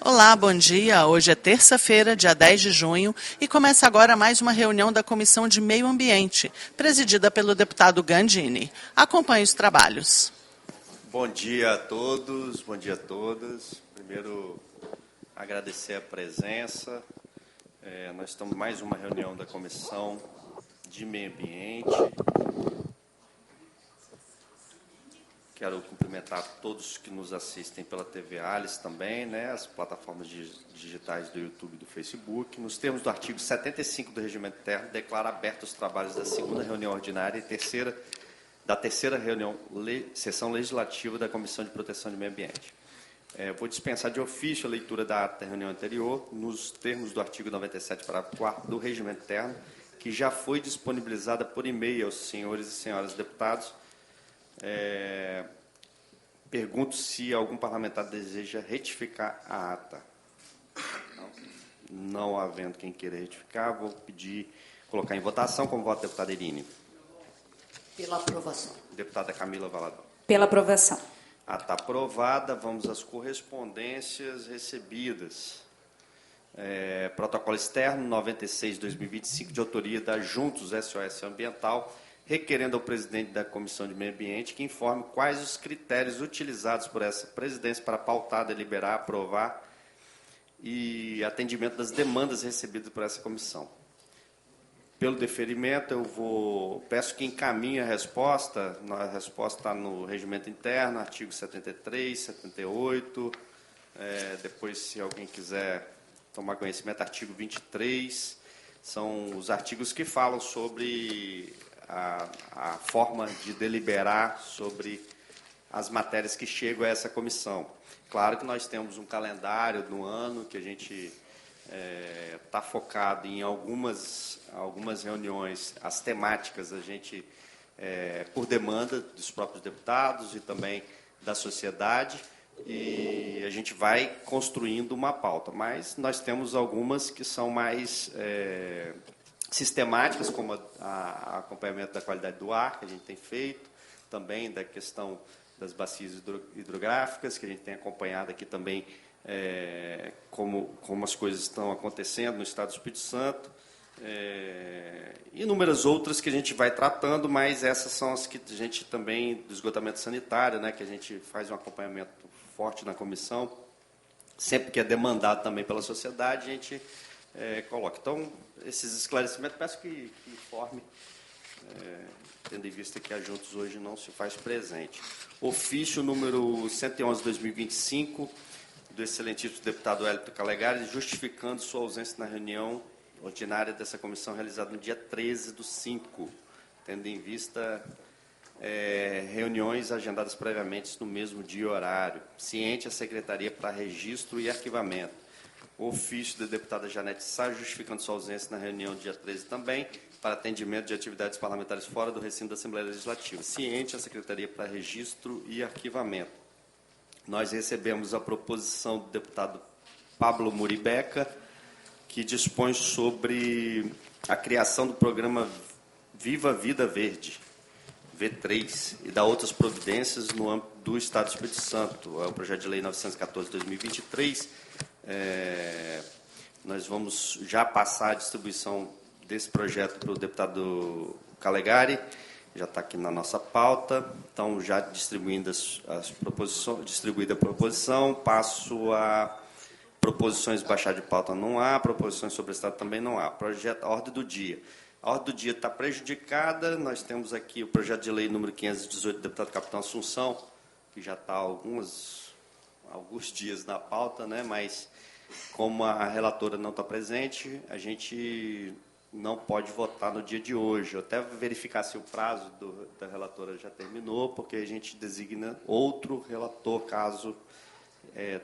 Olá, bom dia. Hoje é terça-feira, dia 10 de junho, e começa agora mais uma reunião da Comissão de Meio Ambiente, presidida pelo deputado Gandini. Acompanhe os trabalhos. Bom dia a todos, bom dia a todas. Primeiro, agradecer a presença. Nós estamos em mais uma reunião da Comissão de Meio Ambiente. Quero cumprimentar todos que nos assistem pela TV Alice também, né, as plataformas digitais do YouTube e do Facebook. Nos termos do artigo 75 do Regimento Interno, declara abertos os trabalhos da segunda reunião ordinária e da terceira reunião, sessão legislativa da Comissão de Proteção de Meio Ambiente. Vou dispensar de ofício a leitura da ata da reunião anterior, nos termos do artigo 97, parágrafo 4º do Regimento Interno, que já foi disponibilizada por e-mail aos senhores e senhoras deputados. Pergunto se algum parlamentar deseja retificar a ata. Não havendo quem queira retificar, vou pedir, colocar em votação. Como vota a deputada Irine? Pela aprovação. Deputada Camila Valadão. Pela aprovação. Ata aprovada. Vamos às correspondências recebidas. Protocolo externo 96/2025, de autoria da Juntos SOS Ambiental, requerendo ao presidente da Comissão de Meio Ambiente que informe quais os critérios utilizados por essa presidência para pautar, deliberar, aprovar e atendimento das demandas recebidas por essa comissão. Pelo deferimento, peço que encaminhe a resposta está no regimento interno, artigo 73, 78, depois, se alguém quiser tomar conhecimento, artigo 23, são os artigos que falam sobre a forma de deliberar sobre as matérias que chegam a essa comissão. Claro que nós temos um calendário do ano que a gente está focado em algumas reuniões, as temáticas, a gente, por demanda dos próprios deputados e também da sociedade, e a gente vai construindo uma pauta. Mas nós temos algumas que são mais sistemáticas, como a acompanhamento da qualidade do ar, que a gente tem feito, também da questão das bacias hidrográficas, que a gente tem acompanhado aqui também, como as coisas estão acontecendo no Estado do Espírito Santo, e inúmeras outras que a gente vai tratando, mas essas são as que a gente também, do esgotamento sanitário, né, que a gente faz um acompanhamento forte na comissão, sempre que é demandado também pela sociedade, a gente coloca. Então, esses esclarecimentos, peço que informe, tendo em vista que a Juntos hoje não se faz presente. Ofício número 111/2025, do excelentíssimo deputado Hélito Calegari, justificando sua ausência na reunião ordinária dessa comissão realizada no dia 13/5, tendo em vista reuniões agendadas previamente no mesmo dia e horário. Ciente a Secretaria para Registro e Arquivamento. Ofício da deputada Janete Sá, justificando sua ausência na reunião do dia 13 também, para atendimento de atividades parlamentares fora do recinto da Assembleia Legislativa. Ciente a Secretaria para Registro e Arquivamento. Nós recebemos a proposição do deputado Pablo Muribeca, que dispõe sobre a criação do programa Viva Vida Verde, V3, e da outras providências no âmbito do Estado do Espírito Santo. É o projeto de lei 914/2023. Nós vamos já passar a distribuição desse projeto para o deputado Calegari, já está aqui na nossa pauta. Então, já distribuindo as proposições, distribuída a proposição, passo a proposições baixar de pauta não há, proposições sobre o Estado também não há. A ordem do dia. A ordem do dia está prejudicada. Nós temos aqui o projeto de lei número 518 do deputado Capitão Assunção, que já está há alguns dias na pauta, né? Mas como a relatora não está presente, a gente não pode votar no dia de hoje. Eu até verificar se o prazo da relatora já terminou, porque a gente designa outro relator, caso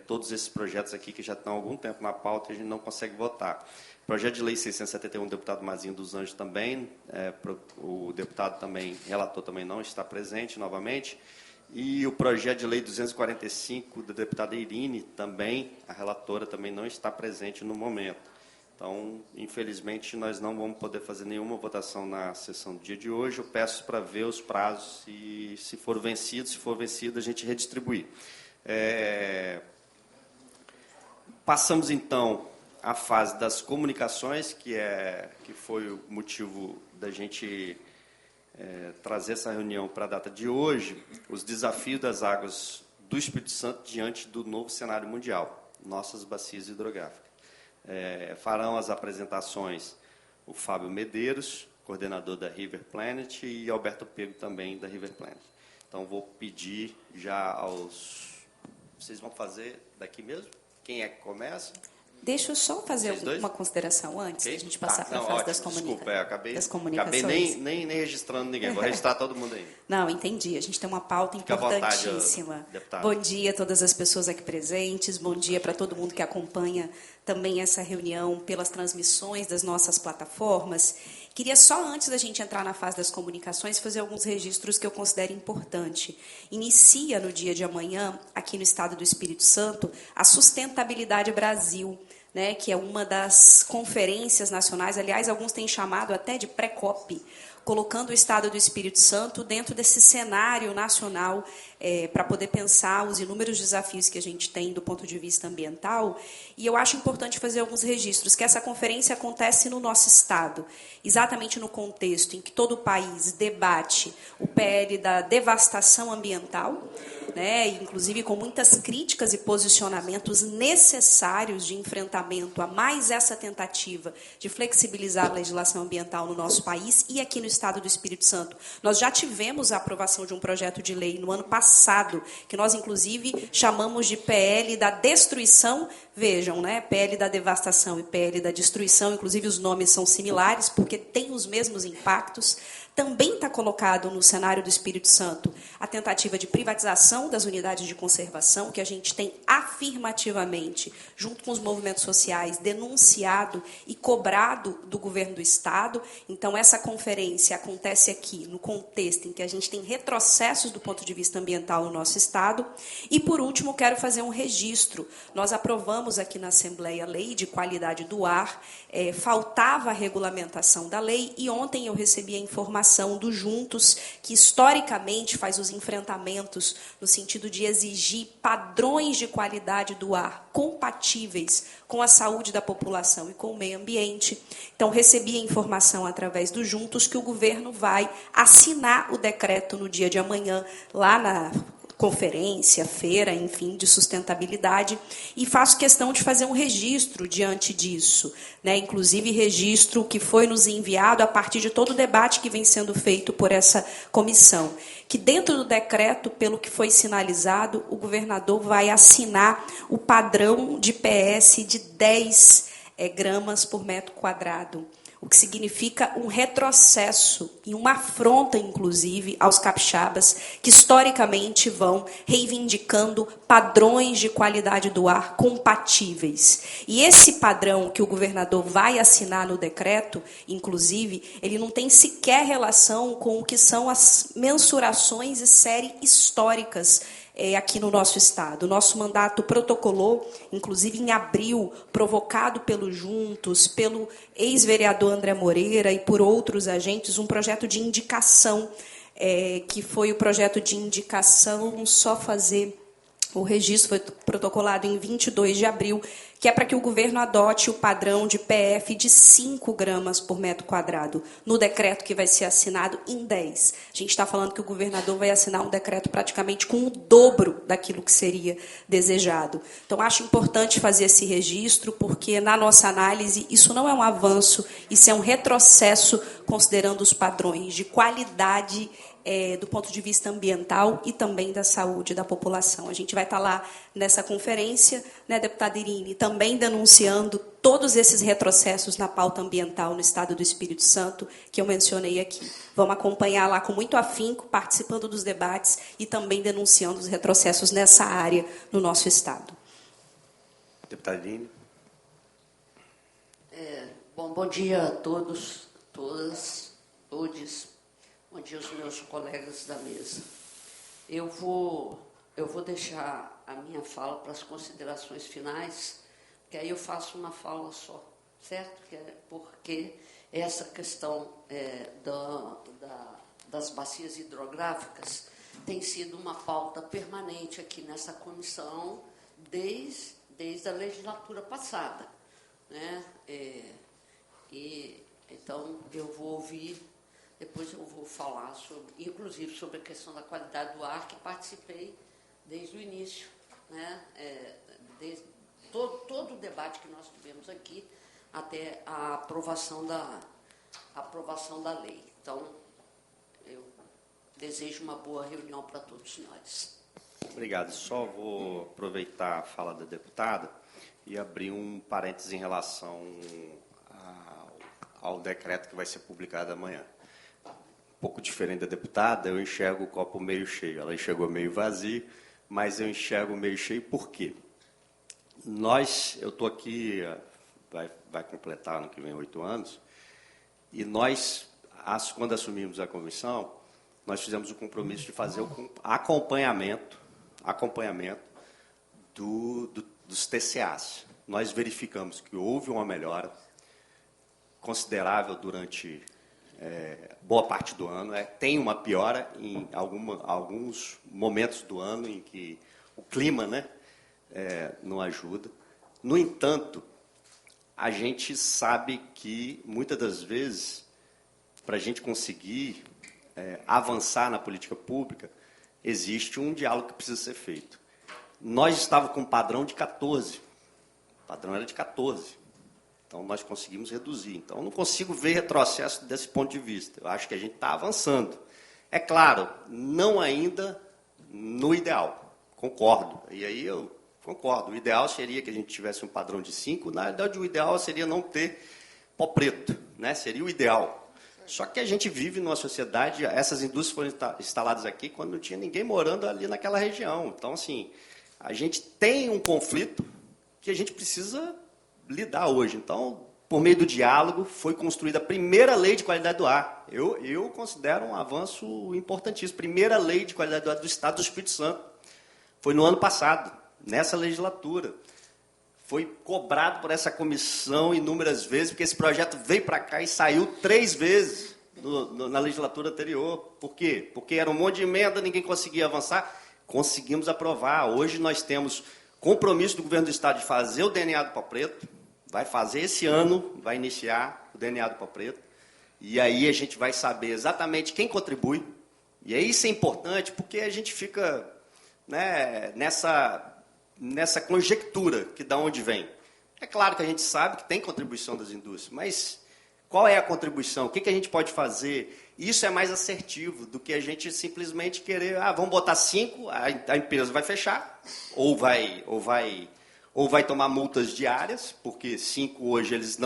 todos esses projetos aqui que já estão há algum tempo na pauta, a gente não consegue votar. Projeto de lei 671, do deputado Mazinho dos Anjos também, o deputado também, relator também não está presente novamente. E o projeto de lei 245, da deputada Irine, também, a relatora também não está presente no momento. Então, infelizmente, nós não vamos poder fazer nenhuma votação na sessão do dia de hoje. Eu peço para ver os prazos e, se for vencido, a gente redistribuir. Passamos, então, à fase das comunicações, que foi o motivo da gente trazer essa reunião para a data de hoje, os desafios das águas do Espírito Santo diante do novo cenário mundial, nossas bacias hidrográficas. Farão as apresentações o Fábio Medeiros, coordenador da River Planet, e Alberto Pego, também da River Planet. Então, vou pedir já aos... Vocês vão fazer daqui mesmo? Quem é que começa? Deixa eu só fazer uma consideração antes, da gente passar para a fase das comunicações. Desculpa, acabei nem registrando ninguém, vou registrar todo mundo aí. Não, entendi. A gente tem uma pauta importantíssima. Vontade, bom dia a todas as pessoas aqui presentes, bom dia para todo mundo que acompanha também essa reunião pelas transmissões das nossas plataformas. Queria só, antes da gente entrar na fase das comunicações, fazer alguns registros que eu considero importante. Inicia no dia de amanhã, aqui no Estado do Espírito Santo, a Sustentabilidade Brasil, né, que é uma das conferências nacionais, aliás, alguns têm chamado até de pré-COP, colocando o Estado do Espírito Santo dentro desse cenário nacional para poder pensar os inúmeros desafios que a gente tem do ponto de vista ambiental. E eu acho importante fazer alguns registros, que essa conferência acontece no nosso Estado, exatamente no contexto em que todo o país debate o PL da devastação ambiental, né, inclusive com muitas críticas e posicionamentos necessários de enfrentamento a mais essa tentativa de flexibilizar a legislação ambiental no nosso país e aqui no Estado do Espírito Santo. Nós já tivemos a aprovação de um projeto de lei no ano passado, que nós, inclusive, chamamos de PL da destruição. Vejam, né? PL da devastação e PL da destruição, inclusive os nomes são similares, porque têm os mesmos impactos. Também está colocado no cenário do Espírito Santo a tentativa de privatização das unidades de conservação, que a gente tem afirmativamente, junto com os movimentos sociais, denunciado e cobrado do governo do Estado. Então, essa conferência acontece aqui no contexto em que a gente tem retrocessos do ponto de vista ambiental no nosso Estado. E, por último, quero fazer um registro. Nós aprovamos aqui na Assembleia a Lei de Qualidade do Ar, faltava a regulamentação da lei, e ontem eu recebi a informação do Juntos, que historicamente faz os enfrentamentos no sentido de exigir padrões de qualidade do ar compatíveis com a saúde da população e com o meio ambiente. Então, recebi a informação através do Juntos que o governo vai assinar o decreto no dia de amanhã, lá na conferência, feira, enfim, de sustentabilidade, e faço questão de fazer um registro diante disso, né? Inclusive registro que foi nos enviado a partir de todo o debate que vem sendo feito por essa comissão, que dentro do decreto, pelo que foi sinalizado, o governador vai assinar o padrão de PS de 10 gramas por metro quadrado, o que significa um retrocesso e uma afronta, inclusive, aos capixabas, que historicamente vão reivindicando padrões de qualidade do ar compatíveis. E esse padrão que o governador vai assinar no decreto, inclusive, ele não tem sequer relação com o que são as mensurações e séries históricas aqui no nosso Estado. O nosso mandato protocolou, inclusive em abril, provocado pelos Juntos, pelo ex-vereador André Moreira e por outros agentes, um projeto de indicação, que foi o projeto de indicação, só fazer o registro, foi protocolado em 22 de abril, que é para que o governo adote o padrão de PF de 5 gramas por metro quadrado, no decreto que vai ser assinado em 10. A gente está falando que o governador vai assinar um decreto praticamente com o dobro daquilo que seria desejado. Então, acho importante fazer esse registro, porque, na nossa análise, isso não é um avanço, isso é um retrocesso, considerando os padrões de qualidade do ponto de vista ambiental e também da saúde da população. A gente vai estar lá nessa conferência, né, deputada Irine, também denunciando todos esses retrocessos na pauta ambiental no Estado do Espírito Santo, que eu mencionei aqui. Vamos acompanhar lá com muito afinco, participando dos debates e também denunciando os retrocessos nessa área no nosso Estado. Deputada Irine. Bom dia a todos, todas, todes. Bom dia aos meus colegas da mesa. Eu vou deixar a minha fala para as considerações finais, que aí eu faço uma fala só, certo? Porque essa questão das bacias hidrográficas tem sido uma pauta permanente aqui nessa comissão desde desde a legislatura passada, né? Então, eu vou ouvir, depois eu vou falar, inclusive sobre a questão da qualidade do ar, que participei desde o início, né? Desde todo o debate que nós tivemos aqui, até a aprovação da lei. Então, eu desejo uma boa reunião para todos nós. Obrigado. Só vou aproveitar a fala da deputada e abrir um parênteses em relação ao decreto que vai ser publicado amanhã. Um pouco diferente da deputada, eu enxergo o copo meio cheio. Ela enxergou meio vazio, mas eu enxergo meio cheio por quê? Eu estou aqui, vai completar ano que vem 8 anos, e nós, quando assumimos a comissão, nós fizemos o compromisso de fazer o acompanhamento dos TCAs. Nós verificamos que houve uma melhora considerável durante boa parte do ano. Tem uma piora em alguns momentos do ano em que o clima, né, não ajuda. No entanto, a gente sabe que, muitas das vezes, para a gente conseguir avançar na política pública, existe um diálogo que precisa ser feito. Nós estávamos com um padrão de 14. O padrão era de 14. Então, nós conseguimos reduzir. Então, eu não consigo ver retrocesso desse ponto de vista. Eu acho que a gente está avançando. É claro, não ainda no ideal. Concordo. E aí eu concordo. O ideal seria que a gente tivesse um padrão de 5. Na verdade, o ideal seria não ter pó preto, né? Seria o ideal. Só que a gente vive numa sociedade, essas indústrias foram instaladas aqui quando não tinha ninguém morando ali naquela região. Então, assim, a gente tem um conflito que a gente precisa lidar hoje. Então, por meio do diálogo, foi construída a primeira lei de qualidade do ar. Eu considero um avanço importantíssimo. Primeira lei de qualidade do ar do Estado do Espírito Santo. Foi no ano passado, nessa legislatura. Foi cobrado por essa comissão inúmeras vezes, porque esse projeto veio para cá e saiu 3 vezes na legislatura anterior. Por quê? Porque era um monte de emenda, ninguém conseguia avançar. Conseguimos aprovar. Hoje nós temos compromisso do governo do Estado de fazer o DNA do pó preto. Vai fazer esse ano, vai iniciar o DNA do pó preto. E aí a gente vai saber exatamente quem contribui. E aí isso é importante, porque a gente fica, né, nessa conjectura que da onde vem. É claro que a gente sabe que tem contribuição das indústrias, mas qual é a contribuição? O que a gente pode fazer? Isso é mais assertivo do que a gente simplesmente querer, vamos botar 5, a empresa vai fechar, ou vai tomar multas diárias, porque 5 hoje eles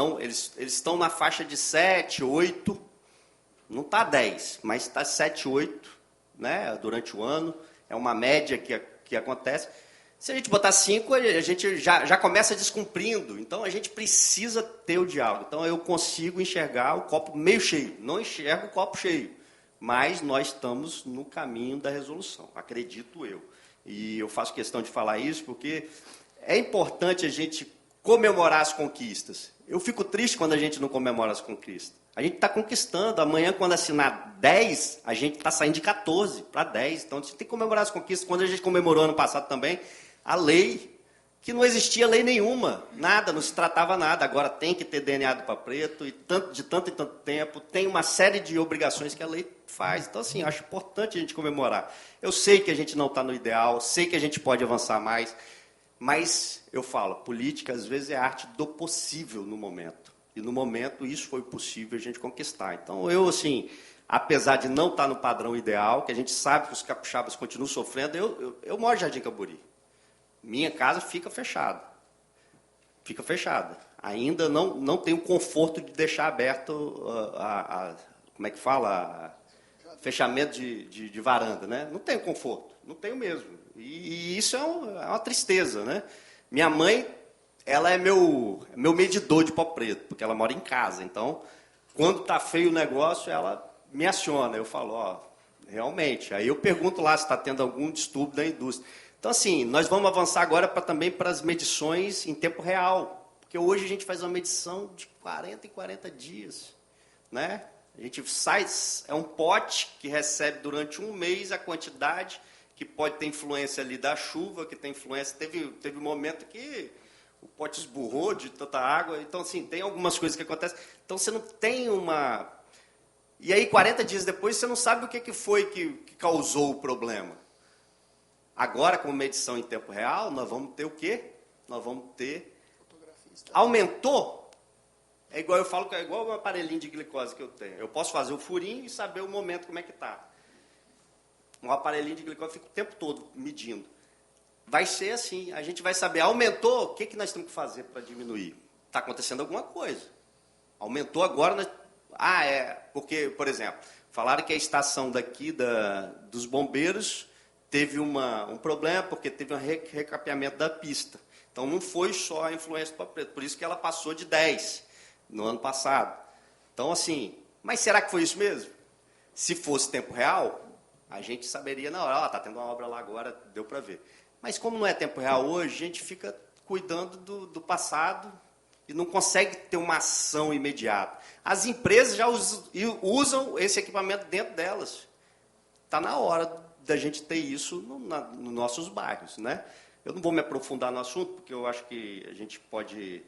estão na faixa de 7, 8, não está 10, mas está 7, 8, né, durante o ano, é uma média que acontece. Se a gente botar 5, a gente já começa descumprindo. Então, a gente precisa ter o diálogo. Então, eu consigo enxergar o copo meio cheio. Não enxergo o copo cheio. Mas nós estamos no caminho da resolução, acredito eu. E eu faço questão de falar isso porque é importante a gente comemorar as conquistas. Eu fico triste quando a gente não comemora as conquistas. A gente está conquistando. Amanhã, quando assinar 10, a gente está saindo de 14 para 10. Então, a gente tem que comemorar as conquistas. Quando a gente comemorou ano passado também, a lei, que não existia lei nenhuma, nada, não se tratava nada. Agora tem que ter DNA do pó preto, e de tanto em tanto tempo, tem uma série de obrigações que a lei faz. Então, assim, acho importante a gente comemorar. Eu sei que a gente não está no ideal, sei que a gente pode avançar mais, mas, eu falo, política, às vezes, é a arte do possível no momento. E, no momento, isso foi possível a gente conquistar. Então, eu, assim, apesar de não estar no padrão ideal, que a gente sabe que os capixabas continuam sofrendo, eu moro em Jardim Camburi. Minha casa fica fechada. Fica fechada. Ainda não tenho o conforto de deixar aberto como é que fala? Fechamento de varanda, né? Não tenho conforto. Não tenho mesmo. E isso é uma tristeza, né? Minha mãe, ela é meu medidor de pó preto, porque ela mora em casa. Então, quando está feio o negócio, ela me aciona. Eu falo, realmente. Aí eu pergunto lá se está tendo algum distúrbio da indústria. Então, assim, nós vamos avançar agora também para as medições em tempo real. Porque hoje a gente faz uma medição de 40 em 40 dias. Né? A gente é um pote que recebe durante um mês a quantidade, que pode ter influência ali da chuva, que tem influência. Teve um momento que o pote esburrou de tanta água. Então, assim, tem algumas coisas que acontecem. Então, você não tem uma... E aí, 40 dias depois, você não sabe o que foi que causou o problema. Agora, com medição em tempo real, nós vamos ter o quê? Nós vamos ter... Aumentou? É igual, eu falo que é igual um aparelhinho de glicose que eu tenho. Eu posso fazer o furinho e saber o momento como é que está. Um aparelhinho de glicose fica o tempo todo medindo. Vai ser assim, a gente vai saber, aumentou, o que nós temos que fazer para diminuir? Está acontecendo alguma coisa. Aumentou agora, porque, por exemplo, falaram que a estação daqui dos bombeiros teve um problema, porque teve um recapeamento da pista. Então, não foi só a influência do Papo Preto, por isso que ela passou de 10 no ano passado. Então, assim, mas será que foi isso mesmo? Se fosse tempo real, a gente saberia na hora, está tendo uma obra lá agora, deu para ver. Mas como não é tempo real hoje, a gente fica cuidando do passado e não consegue ter uma ação imediata. As empresas já usam esse equipamento dentro delas. Está na hora da gente ter isso nos nossos bairros, né? Eu não vou me aprofundar no assunto, porque eu acho que a gente pode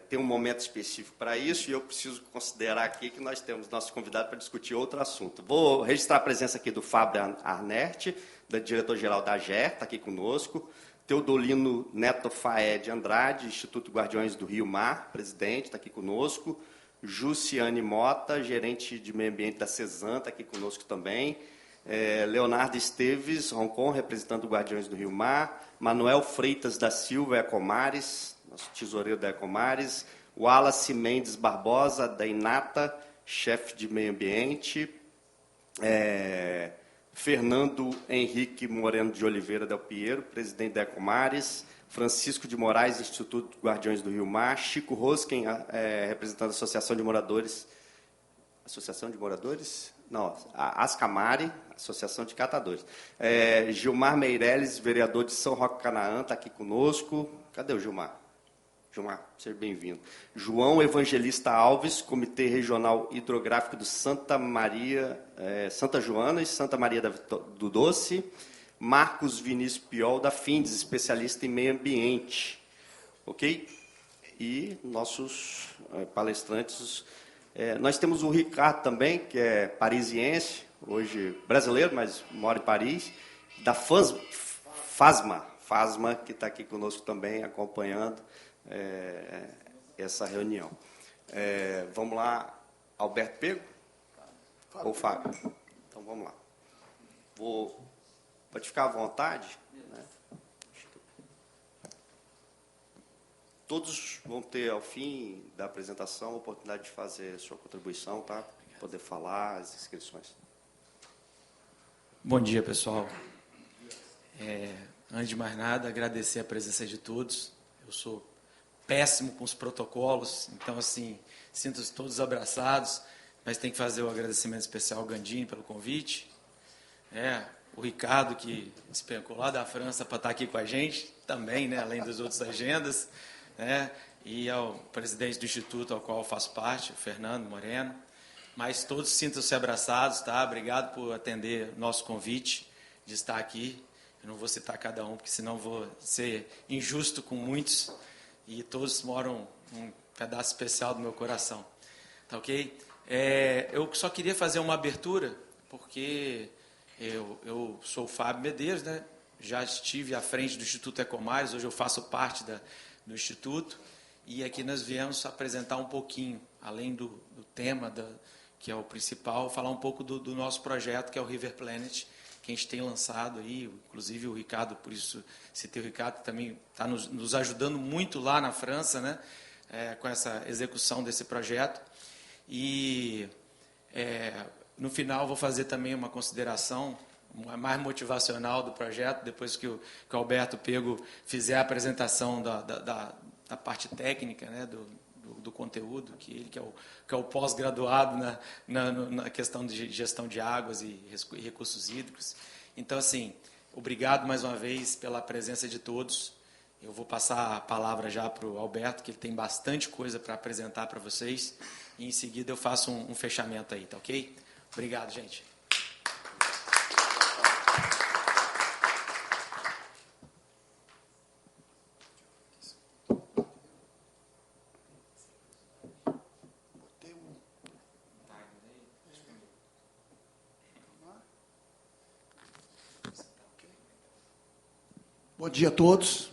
ter um momento específico para isso, e eu preciso considerar aqui que nós temos nosso convidado para discutir outro assunto. Vou registrar a presença aqui do Fábio Arnert, da diretor-geral da AGER, está aqui conosco, Teodolino Neto Faé de Andrade, Instituto Guardiões do Rio Mar, presidente, está aqui conosco, Jussiane Mota, gerente de meio ambiente da CESAM, está aqui conosco também, Leonardo Esteves, Roncon, representante do Guardiões do Rio Mar, Manuel Freitas da Silva, Ecomares, nosso tesoureiro da Ecomares, Wallace Mendes Barbosa, da Inata, chefe de meio ambiente, Fernando Henrique Moreno de Oliveira Del Piero, presidente da Ecomares, Francisco de Moraes, Instituto Guardiões do Rio Mar, Chico Rosken, representante da Associação de Moradores, não, a Ascamare, Associação de Catadores. Gilmar Meirelles, vereador de São Roque Canaã, está aqui conosco. Cadê o Gilmar? Gilmar, seja bem-vindo. João Evangelista Alves, Comitê Regional Hidrográfico do Santa Joana e Santa Maria do Doce. Marcos Vinícius Piol, da FINDES, especialista em meio ambiente. Ok? E nossos palestrantes... nós temos o Ricardo também, que é parisiense, hoje brasileiro, mas mora em Paris, da FASMA, que está aqui conosco também, acompanhando essa reunião. Vamos lá, Alberto Pego? Ou Fábio? Então, vamos lá. Pode ficar à vontade, né? Todos vão ter, ao fim da apresentação, a oportunidade de fazer sua contribuição, tá? Poder falar, as inscrições. Bom dia, pessoal. Antes de mais nada, agradecer a presença de todos. Eu sou péssimo com os protocolos, então, assim, sinto-se todos abraçados, mas tem que fazer o agradecimento especial ao Gandini pelo convite. O Ricardo, que despencou lá da França para estar aqui com a gente, também, né, além das outras agendas. E ao presidente do Instituto, ao qual eu faço parte, o Fernando Moreno, mas todos sintam-se abraçados, tá? Obrigado por atender o nosso convite de estar aqui. Eu não vou citar cada um, porque senão vou ser injusto com muitos, e todos moram um pedaço especial do meu coração, tá ok? Eu só queria fazer uma abertura, porque eu sou o Fábio Medeiros, né? Já estive à frente do Instituto Ecomares, hoje eu faço parte do Instituto, e aqui nós viemos apresentar um pouquinho, além do tema, que é o principal, falar um pouco do nosso projeto, que é o River Planet, que a gente tem lançado aí, inclusive o Ricardo, por isso citei o Ricardo, que também está nos ajudando muito lá na França, né, com essa execução desse projeto. E, no final, vou fazer também uma consideração mais motivacional do projeto, depois que o Alberto Pego fizer a apresentação da parte técnica, né, do conteúdo, que ele que é o pós-graduado na questão de gestão de águas e recursos hídricos. Então, assim, obrigado mais uma vez pela presença de todos. Eu vou passar a palavra já para o Alberto, que ele tem bastante coisa para apresentar para vocês, e em seguida eu faço um fechamento aí, tá ok? Obrigado, gente. Bom dia a todos.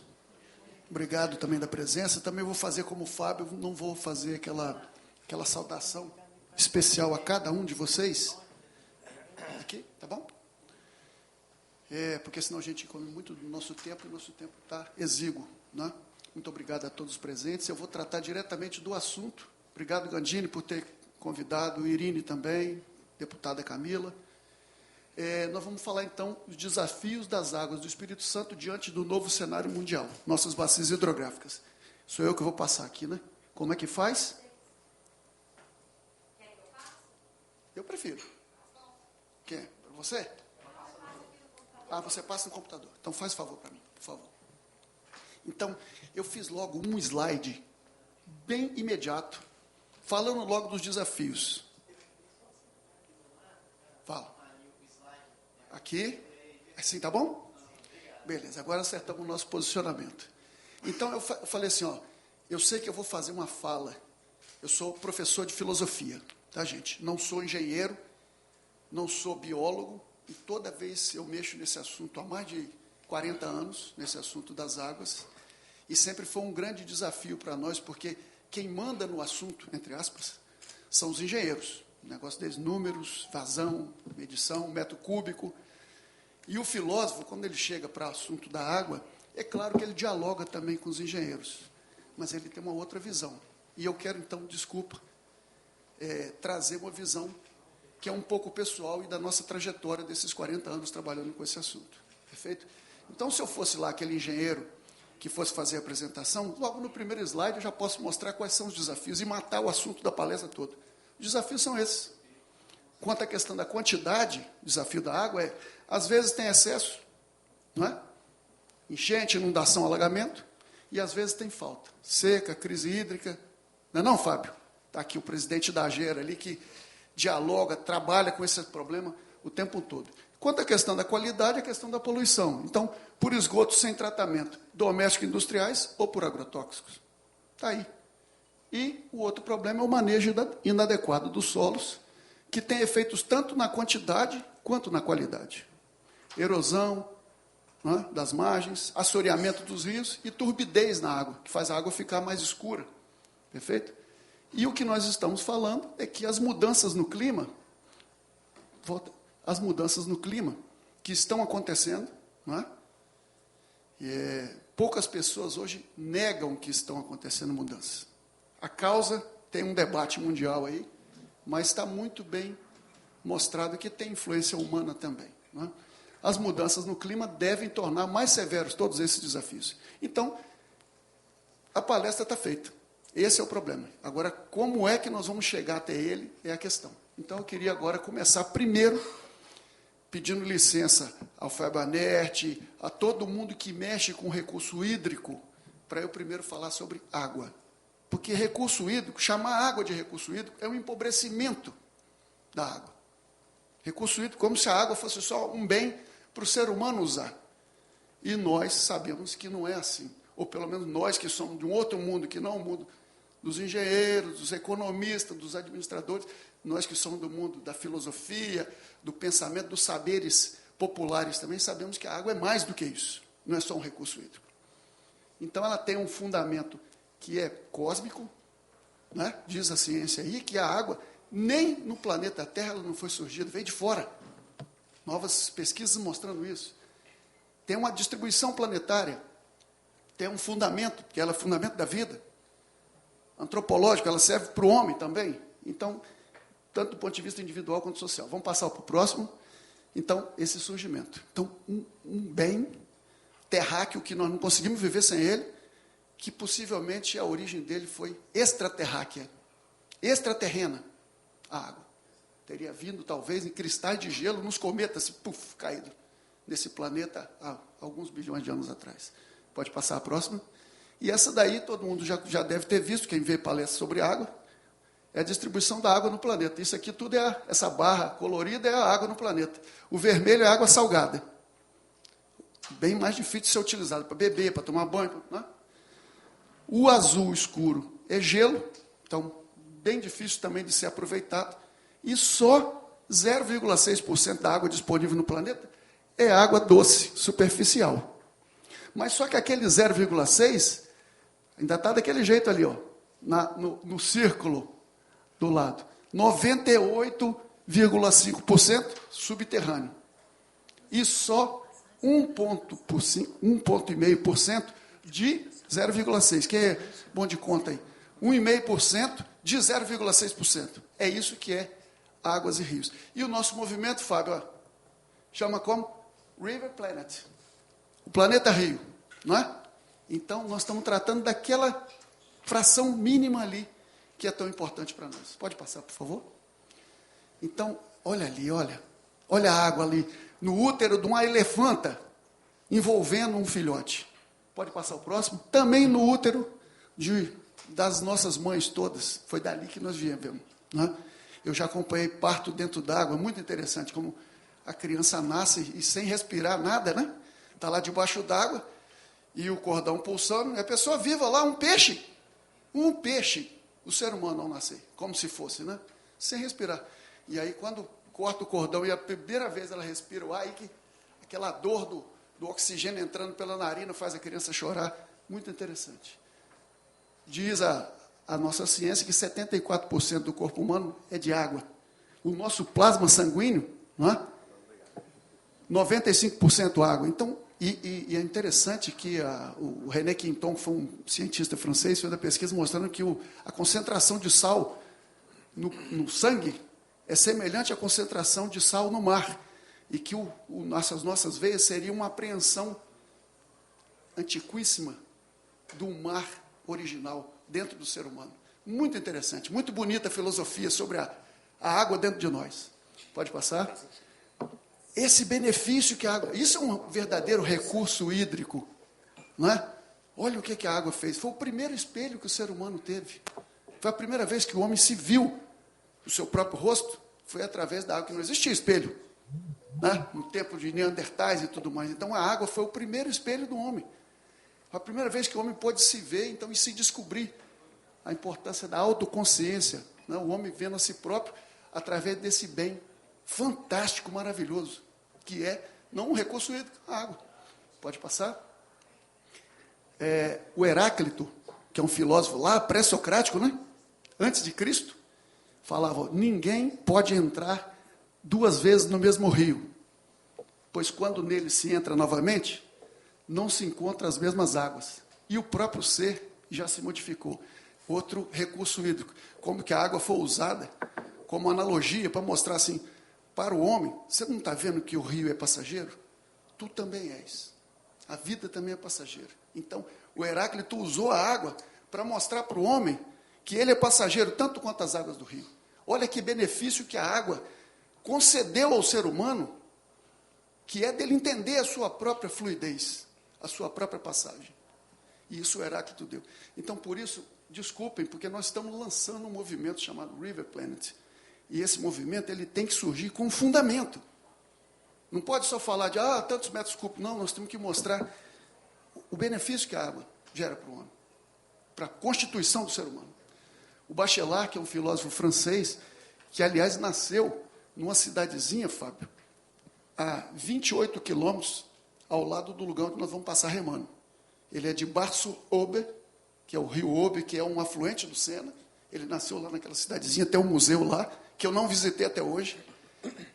Obrigado também da presença. Também vou fazer como o Fábio, não vou fazer aquela saudação especial a cada um de vocês. Aqui, tá bom? Porque senão a gente come muito do nosso tempo e o nosso tempo está exíguo, né? Muito obrigado a todos os presentes. Eu vou tratar diretamente do assunto. Obrigado, Gandini, por ter convidado, Irine também, deputada Camila. Nós vamos falar, então, dos desafios das águas do Espírito Santo diante do novo cenário mundial, nossas bacias hidrográficas. Sou eu que vou passar aqui, né? Como é que faz? Eu prefiro. Quer? Para você? Você passa no computador. Então, faz favor para mim, por favor. Então, eu fiz logo um slide bem imediato, falando logo dos desafios. Fala. Aqui? Assim, tá bom? Beleza, agora acertamos o nosso posicionamento. Então, eu falei assim, eu sei que eu vou fazer uma fala. Eu sou professor de filosofia, tá, gente? Não sou engenheiro, não sou biólogo, e toda vez eu mexo nesse assunto há mais de 40 anos, nesse assunto das águas, e sempre foi um grande desafio para nós, porque quem manda no assunto, entre aspas, são os engenheiros. O negócio deles, números, vazão, medição, metro cúbico. E o filósofo, quando ele chega para o assunto da água, é claro que ele dialoga também com os engenheiros, mas ele tem uma outra visão. E eu quero, então, trazer uma visão que é um pouco pessoal e da nossa trajetória desses 40 anos trabalhando com esse assunto. Perfeito? Então, se eu fosse lá aquele engenheiro que fosse fazer a apresentação, logo no primeiro slide eu já posso mostrar quais são os desafios e matar o assunto da palestra toda. Os desafios são esses. Quanto à questão da quantidade, o desafio da água às vezes tem excesso, não é? Enchente, inundação, alagamento, e às vezes tem falta. Seca, crise hídrica. Não é não, Fábio? Está aqui o presidente da AGER ali, que dialoga, trabalha com esse problema o tempo todo. Quanto à questão da qualidade, a questão da poluição. Então, por esgotos sem tratamento, domésticos e industriais ou por agrotóxicos. Está aí. E o outro problema é o manejo inadequado dos solos, que tem efeitos tanto na quantidade quanto na qualidade. Erosão, né, das margens, assoreamento dos rios e turbidez na água, que faz a água ficar mais escura. Perfeito? E o que nós estamos falando é que as mudanças no clima, que estão acontecendo, não é? Poucas pessoas hoje negam que estão acontecendo mudanças. A causa tem um debate mundial aí, mas está muito bem mostrado que tem influência humana também. Não é? As mudanças no clima devem tornar mais severos todos esses desafios. Então, a palestra está feita. Esse é o problema. Agora, como é que nós vamos chegar até ele é a questão. Então, eu queria agora começar primeiro pedindo licença ao Fábio Anerte, a todo mundo que mexe com recurso hídrico, para eu primeiro falar sobre água. Porque recurso hídrico, chamar água de recurso hídrico, é um empobrecimento da água. Recurso hídrico, como se a água fosse só um bem para o ser humano usar. E nós sabemos que não é assim. Ou pelo menos nós que somos de um outro mundo, que não é o mundo dos engenheiros, dos economistas, dos administradores, nós que somos do mundo da filosofia, do pensamento, dos saberes populares também, sabemos que a água é mais do que isso. Não é só um recurso hídrico. Então, ela tem um fundamento que é cósmico, né? Diz a ciência aí, que a água, nem no planeta Terra, ela não foi surgida, veio de fora. Novas pesquisas mostrando isso. Tem uma distribuição planetária, tem um fundamento, que ela é o fundamento da vida. Antropológico, ela serve para o homem também. Então, tanto do ponto de vista individual quanto social. Vamos passar para o próximo. Então, esse surgimento. Então, um bem terráqueo que nós não conseguimos viver sem ele, que possivelmente a origem dele foi extraterráquea, extraterrena, a água. Teria vindo, talvez, em cristais de gelo, nos cometas, caído nesse planeta há alguns bilhões de anos atrás. Pode passar a próxima. E essa daí, todo mundo já deve ter visto, quem vê palestra sobre água, é a distribuição da água no planeta. Isso aqui tudo essa barra colorida é a água no planeta. O vermelho é a água salgada. Bem mais difícil de ser utilizado para beber, para tomar banho. Né? O azul escuro é gelo, então bem difícil também de ser aproveitado. E só 0,6% da água disponível no planeta é água doce, superficial. Mas só que aquele 0,6 ainda está daquele jeito ali, ó, no círculo do lado. 98,5% subterrâneo. E só 1,5% de 0,6%. Quem é bom de conta aí? 1,5% de 0,6%. É isso que é Águas e Rios. E o nosso movimento, Fábio, ó, chama como? River Planet. O planeta Rio, não é? Então, nós estamos tratando daquela fração mínima ali que é tão importante para nós. Pode passar, por favor? Então, olha ali, olha a água ali, no útero de uma elefanta, envolvendo um filhote. Pode passar o próximo? Também no útero das nossas mães todas. Foi dali que nós viemos. Né? Eu já acompanhei parto dentro d'água, muito interessante, como a criança nasce e sem respirar nada, né? Está lá debaixo d'água, e o cordão pulsando, e a pessoa viva lá, um peixe, o ser humano ao nascer, como se fosse, né? Sem respirar. E aí, quando corta o cordão, e a primeira vez ela respira o ar, aí que aquela dor do oxigênio entrando pela narina faz a criança chorar, muito interessante. Diz a nossa ciência que 74% do corpo humano é de água. O nosso plasma sanguíneo, não é? 95% água. Então, e é interessante que o René Quinton, que foi um cientista francês, fez a pesquisa mostrando que a concentração de sal no sangue é semelhante à concentração de sal no mar, e que nossas veias seriam uma apreensão antiquíssima do mar original dentro do ser humano. Muito interessante, muito bonita a filosofia sobre a água dentro de nós. Pode passar? Esse benefício que a água... Isso é um verdadeiro recurso hídrico, não é? Olha o que a água fez. Foi o primeiro espelho que o ser humano teve. Foi a primeira vez que o homem se viu o seu próprio rosto, foi através da água, que não existia espelho, né? No tempo de Neandertais e tudo mais. Então, a água foi o primeiro espelho do homem. Foi a primeira vez que o homem pôde se ver, então, e se descobrir a importância da autoconsciência, né? O homem vendo a si próprio através desse bem fantástico, maravilhoso, que é, não um recurso hídrico, a água. Pode passar? O Heráclito, que é um filósofo lá, pré-socrático, né? Antes de Cristo, falava, ninguém pode entrar 2 vezes no mesmo rio, pois quando nele se entra novamente, não se encontra as mesmas águas, e o próprio ser já se modificou. Outro recurso hídrico, como que a água foi usada como analogia para mostrar assim, para o homem, você não está vendo que o rio é passageiro? Tu também és. A vida também é passageira. Então, o Heráclito usou a água para mostrar para o homem que ele é passageiro, tanto quanto as águas do rio. Olha que benefício que a água concedeu ao ser humano, que é dele entender a sua própria fluidez, a sua própria passagem. E isso o Heráclito deu. Então, por isso, desculpem, porque nós estamos lançando um movimento chamado River Planet. E esse movimento ele tem que surgir com um fundamento. Não pode só falar de tantos metros cúbicos. Não, nós temos que mostrar o benefício que a água gera para o homem, para a constituição do ser humano. O Bachelard, que é um filósofo francês, que, aliás, nasceu numa cidadezinha, Fábio, a 28 quilômetros ao lado do lugar onde nós vamos passar remando. Ele é de Bar-sur-Aube, que é o rio Aube, que é um afluente do Sena. Ele nasceu lá naquela cidadezinha, tem um museu lá, que eu não visitei até hoje,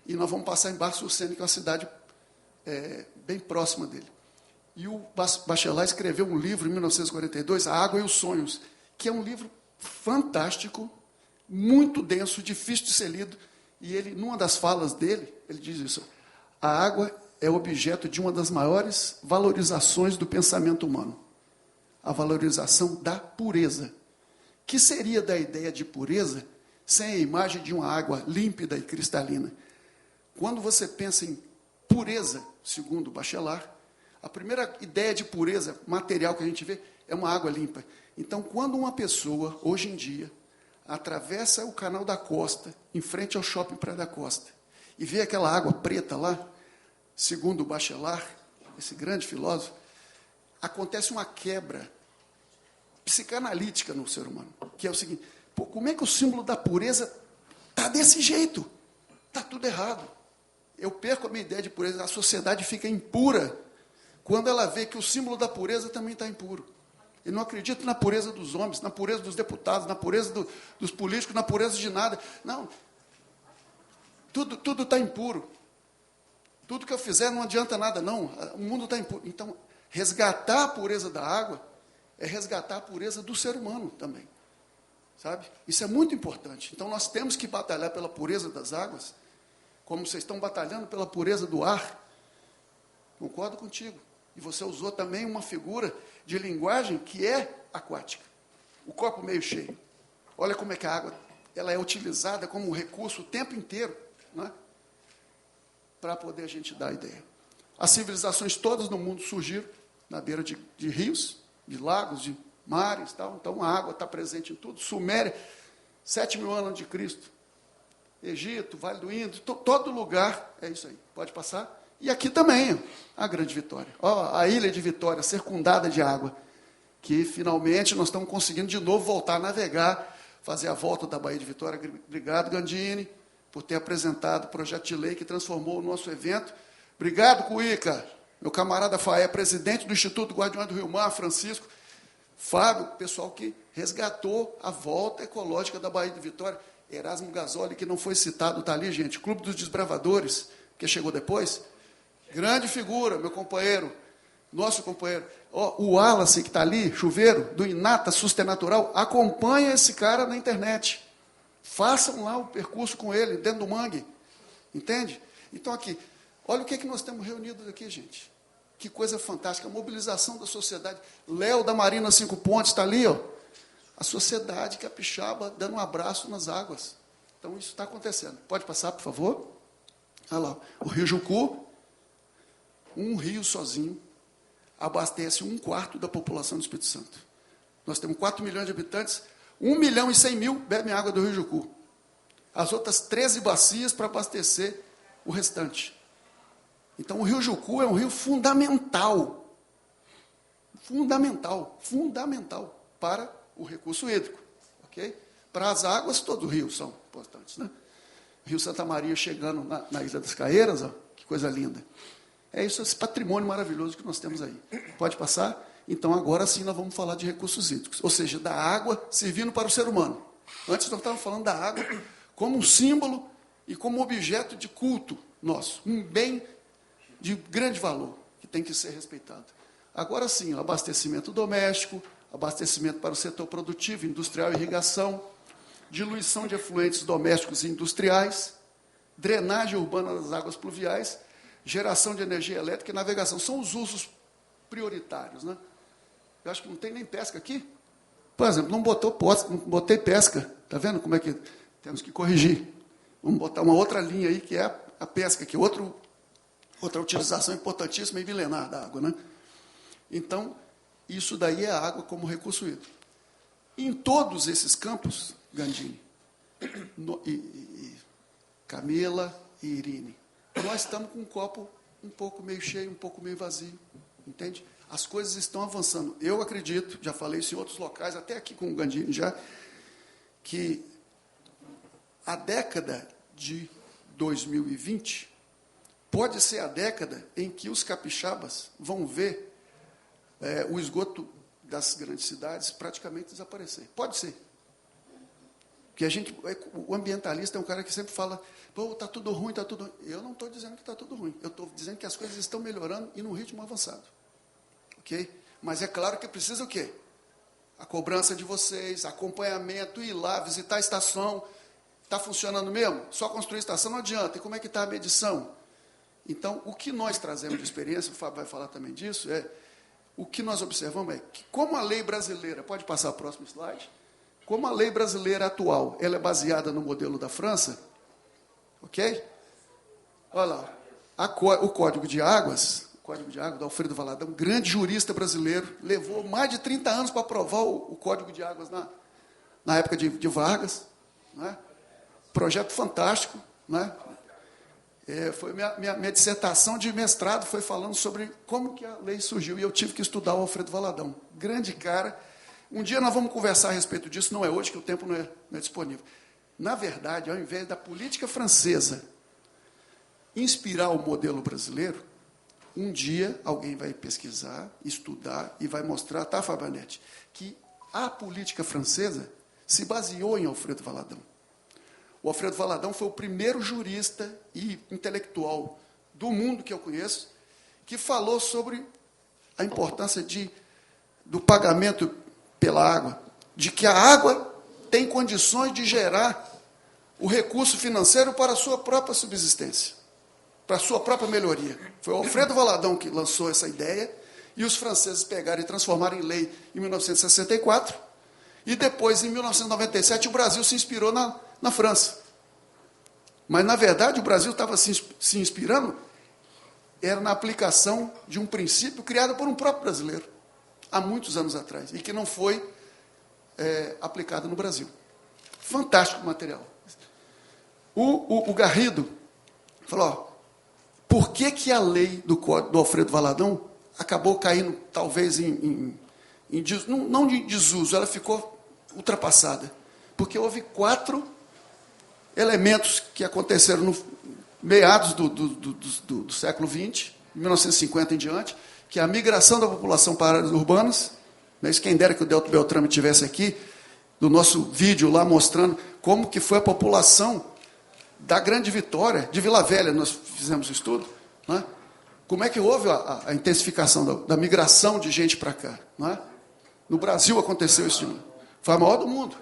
e nós vamos passar em Bar-sur-Seine, que é uma cidade bem próxima dele. E o Bachelard escreveu um livro, em 1942, A Água e os Sonhos, que é um livro fantástico, muito denso, difícil de ser lido, e ele, numa das falas dele, ele diz isso, a água é objeto de uma das maiores valorizações do pensamento humano, a valorização da pureza. Que seria da ideia de pureza sem a imagem de uma água límpida e cristalina? Quando você pensa em pureza, segundo Bachelard, a primeira ideia de pureza material que a gente vê é uma água limpa. Então, quando uma pessoa, hoje em dia, atravessa o Canal da Costa, em frente ao Shopping Praia da Costa, e vê aquela água preta lá, segundo Bachelard, esse grande filósofo, acontece uma quebra psicanalítica no ser humano, que é o seguinte, como é que o símbolo da pureza está desse jeito? Está tudo errado. Eu perco a minha ideia de pureza, a sociedade fica impura, quando ela vê que o símbolo da pureza também está impuro. E não acredita na pureza dos homens, na pureza dos deputados, na pureza dos políticos, na pureza de nada. Não. Tudo está impuro. Tudo que eu fizer não adianta nada, não. O mundo está impuro. Então, resgatar a pureza da água é resgatar a pureza do ser humano também. Sabe? Isso é muito importante. Então, nós temos que batalhar pela pureza das águas, como vocês estão batalhando pela pureza do ar. Concordo contigo. E você usou também uma figura de linguagem que é aquática. O copo meio cheio. Olha como é que a água ela é utilizada como recurso o tempo inteiro, né? Para poder a gente dar a ideia. As civilizações todas no mundo surgiram na beira de rios, de lagos, de mares, tal. Então a água está presente em tudo. Suméria, 7.000 anos antes de Cristo. Egito, Vale do Indo, todo lugar é isso aí. Pode passar. E aqui também, a grande Vitória. Ó, a ilha de Vitória, circundada de água, que finalmente nós estamos conseguindo de novo voltar a navegar, fazer a volta da Baía de Vitória. Obrigado, Gandini, por ter apresentado o projeto de lei que transformou o nosso evento. Obrigado, Cuíca, meu camarada Faé, presidente do Instituto Guardiões do Rio Mar, Francisco, Fábio, pessoal que resgatou a volta ecológica da Baía de Vitória. Erasmo Gasoli, que não foi citado, está ali, gente. Clube dos Desbravadores, que chegou depois. Grande figura, meu companheiro, nosso companheiro. Ó, o Wallace, que está ali, chuveiro, do Inata Sustenatural, acompanha esse cara na internet. Façam lá o percurso com ele, dentro do mangue. Entende? Então, aqui, olha o que nós temos reunidos aqui, gente. Que coisa fantástica, a mobilização da sociedade. Léo, da Marina 5 Pontes, está ali, ó. A sociedade capixaba dando um abraço nas águas. Então, isso está acontecendo. Pode passar, por favor? Olha lá, o Rio Jucu, um rio sozinho, abastece 1/4 da população do Espírito Santo. Nós temos 4 milhões de habitantes, 1.100.000 bebem água do Rio Jucu. As outras 13 bacias para abastecer o restante. Então, o Rio Jucu é um rio fundamental. Fundamental para o recurso hídrico. Okay? Para as águas, todo o rio são importantes. Né? Rio Santa Maria chegando na Ilha das Caeiras, ó, que coisa linda. É isso, esse patrimônio maravilhoso que nós temos aí. Pode passar? Então, agora sim, nós vamos falar de recursos hídricos. Ou seja, da água servindo para o ser humano. Antes, nós estávamos falando da água como um símbolo e como objeto de culto nosso. Um bem de grande valor, que tem que ser respeitado. Agora sim, o abastecimento doméstico, abastecimento para o setor produtivo, industrial e irrigação, diluição de efluentes domésticos e industriais, drenagem urbana das águas pluviais, geração de energia elétrica e navegação. São os usos prioritários. Né? Eu acho que não tem nem pesca aqui. Por exemplo, não botei pesca. Está vendo como é que temos que corrigir? Vamos botar uma outra linha aí, que é a pesca, que é outra utilização importantíssima e milenar da água. Né? Então, isso daí é a água como recurso hídrico. Em todos esses campos, Gandini, Camila e Irine, nós estamos com um copo um pouco meio cheio, um pouco meio vazio, entende? As coisas estão avançando. Eu acredito, já falei isso em outros locais, até aqui com o Gandini já, que a década de 2020 pode ser a década em que os capixabas vão ver o esgoto das grandes cidades praticamente desaparecer. Pode ser. Porque o ambientalista é um cara que sempre fala, está tudo ruim, está tudo ruim. Eu não estou dizendo que está tudo ruim. Eu estou dizendo que as coisas estão melhorando e num ritmo avançado. Ok? Mas é claro que precisa o quê? A cobrança de vocês, acompanhamento, ir lá, visitar a estação. Está funcionando mesmo? Só construir a estação não adianta. E como é que está a medição? Então, o que nós trazemos de experiência, o Fábio vai falar também disso, o que nós observamos é que, como a lei brasileira, pode passar o próximo slide, como a lei brasileira atual, ela é baseada no modelo da França, ok? Olha lá, o Código de Águas do Alfredo Valadão, grande jurista brasileiro, levou mais de 30 anos para aprovar o Código de Águas na época de Vargas, né? Projeto fantástico, né? Foi minha dissertação de mestrado foi falando sobre como que a lei surgiu, e eu tive que estudar o Alfredo Valadão, grande cara. Um dia nós vamos conversar a respeito disso, não é hoje, que o tempo não é disponível. Na verdade, ao invés da política francesa inspirar o modelo brasileiro, Um dia alguém vai pesquisar, estudar e vai mostrar, tá, Fabianete, que a política francesa se baseou em Alfredo Valadão. O Alfredo Valadão foi o primeiro jurista e intelectual do mundo que eu conheço que falou sobre a importância do pagamento pela água, de que a água tem condições de gerar o recurso financeiro para a sua própria subsistência, para a sua própria melhoria. Foi o Alfredo Valadão que lançou essa ideia, e os franceses pegaram e transformaram em lei em 1964, e depois, em 1997, o Brasil se inspirou na França. Mas, na verdade, o Brasil estava se inspirando, era na aplicação de um princípio criado por um próprio brasileiro, há muitos anos atrás, e que não foi aplicado no Brasil. Fantástico o material. O Garrido falou, ó, por que a lei do Alfredo Valadão acabou caindo, talvez, não de desuso, ela ficou ultrapassada? Porque houve 4 elementos que aconteceram no meados do século XX, 1950 em diante, que é a migração da população para áreas urbanas. Mas quem dera que o Delto Beltrame estivesse aqui, do nosso vídeo lá mostrando como que foi a população da Grande Vitória, de Vila Velha, nós fizemos o estudo, não é? Como é que houve a intensificação da migração de gente para cá, não é? No Brasil aconteceu isso, foi a maior do mundo.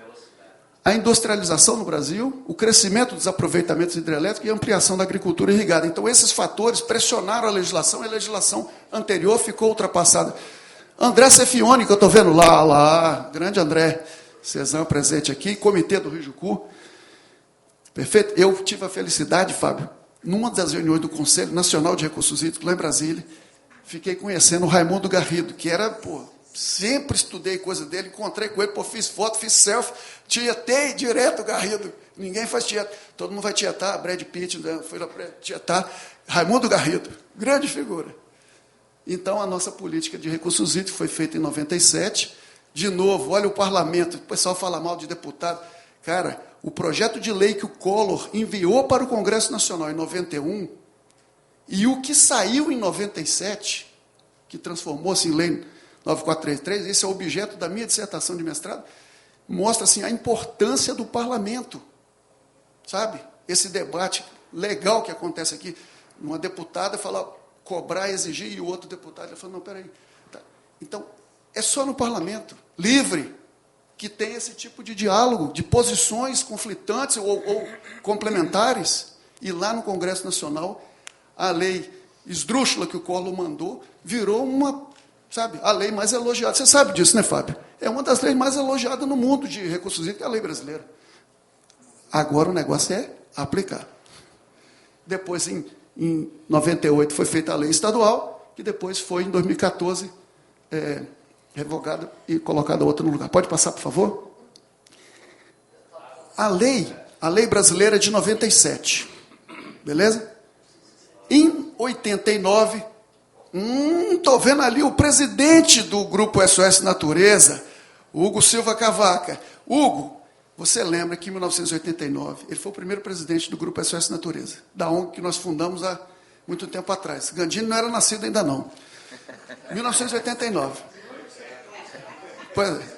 A industrialização no Brasil, o crescimento dos aproveitamentos hidrelétricos e a ampliação da agricultura irrigada. Então, esses fatores pressionaram a legislação, e a legislação anterior ficou ultrapassada. André Cefione, que eu estou vendo lá, grande André Cezão presente aqui, comitê do Rio Jucu. Perfeito? Eu tive a felicidade, Fábio, numa das reuniões do Conselho Nacional de Recursos Hídricos, lá em Brasília, fiquei conhecendo o Raimundo Garrido, que era, sempre estudei coisa dele, encontrei com ele, fiz foto, fiz selfie, tietei direto o Garrido. Ninguém faz tieto. Todo mundo vai tietar, Brad Pitt, foi lá para tietar. Raimundo Garrido, grande figura. Então, a nossa política de recursos hídricos foi feita em 97. De novo, olha o parlamento, o pessoal fala mal de deputado. Cara, o projeto de lei que o Collor enviou para o Congresso Nacional em 91 e o que saiu em 97, que transformou-se em lei 9433, esse é o objeto da minha dissertação de mestrado, mostra assim, a importância do parlamento. Sabe? Esse debate legal que acontece aqui. Uma deputada fala, cobrar, exigir, e o outro deputado fala, não, peraí. Tá. Então, é só no parlamento, livre, que tem esse tipo de diálogo, de posições conflitantes ou complementares, e lá no Congresso Nacional, a lei esdrúxula que o Collor mandou, virou a lei mais elogiada. Você sabe disso, né, Fábio? É uma das leis mais elogiadas no mundo de recursos hídricos, é a lei brasileira. Agora o negócio é aplicar. Depois, em 98, foi feita a lei estadual, que depois foi, em 2014, revogada e colocada outra no lugar. Pode passar, por favor? A lei brasileira é de 97. Beleza? Em 89, estou vendo ali o presidente do Grupo SOS Natureza, Hugo Silva Cavaca. Hugo, você lembra que em 1989, ele foi o primeiro presidente do Grupo SOS Natureza, da ONG que nós fundamos há muito tempo atrás. Gandini não era nascido ainda não. 1989. Pois é.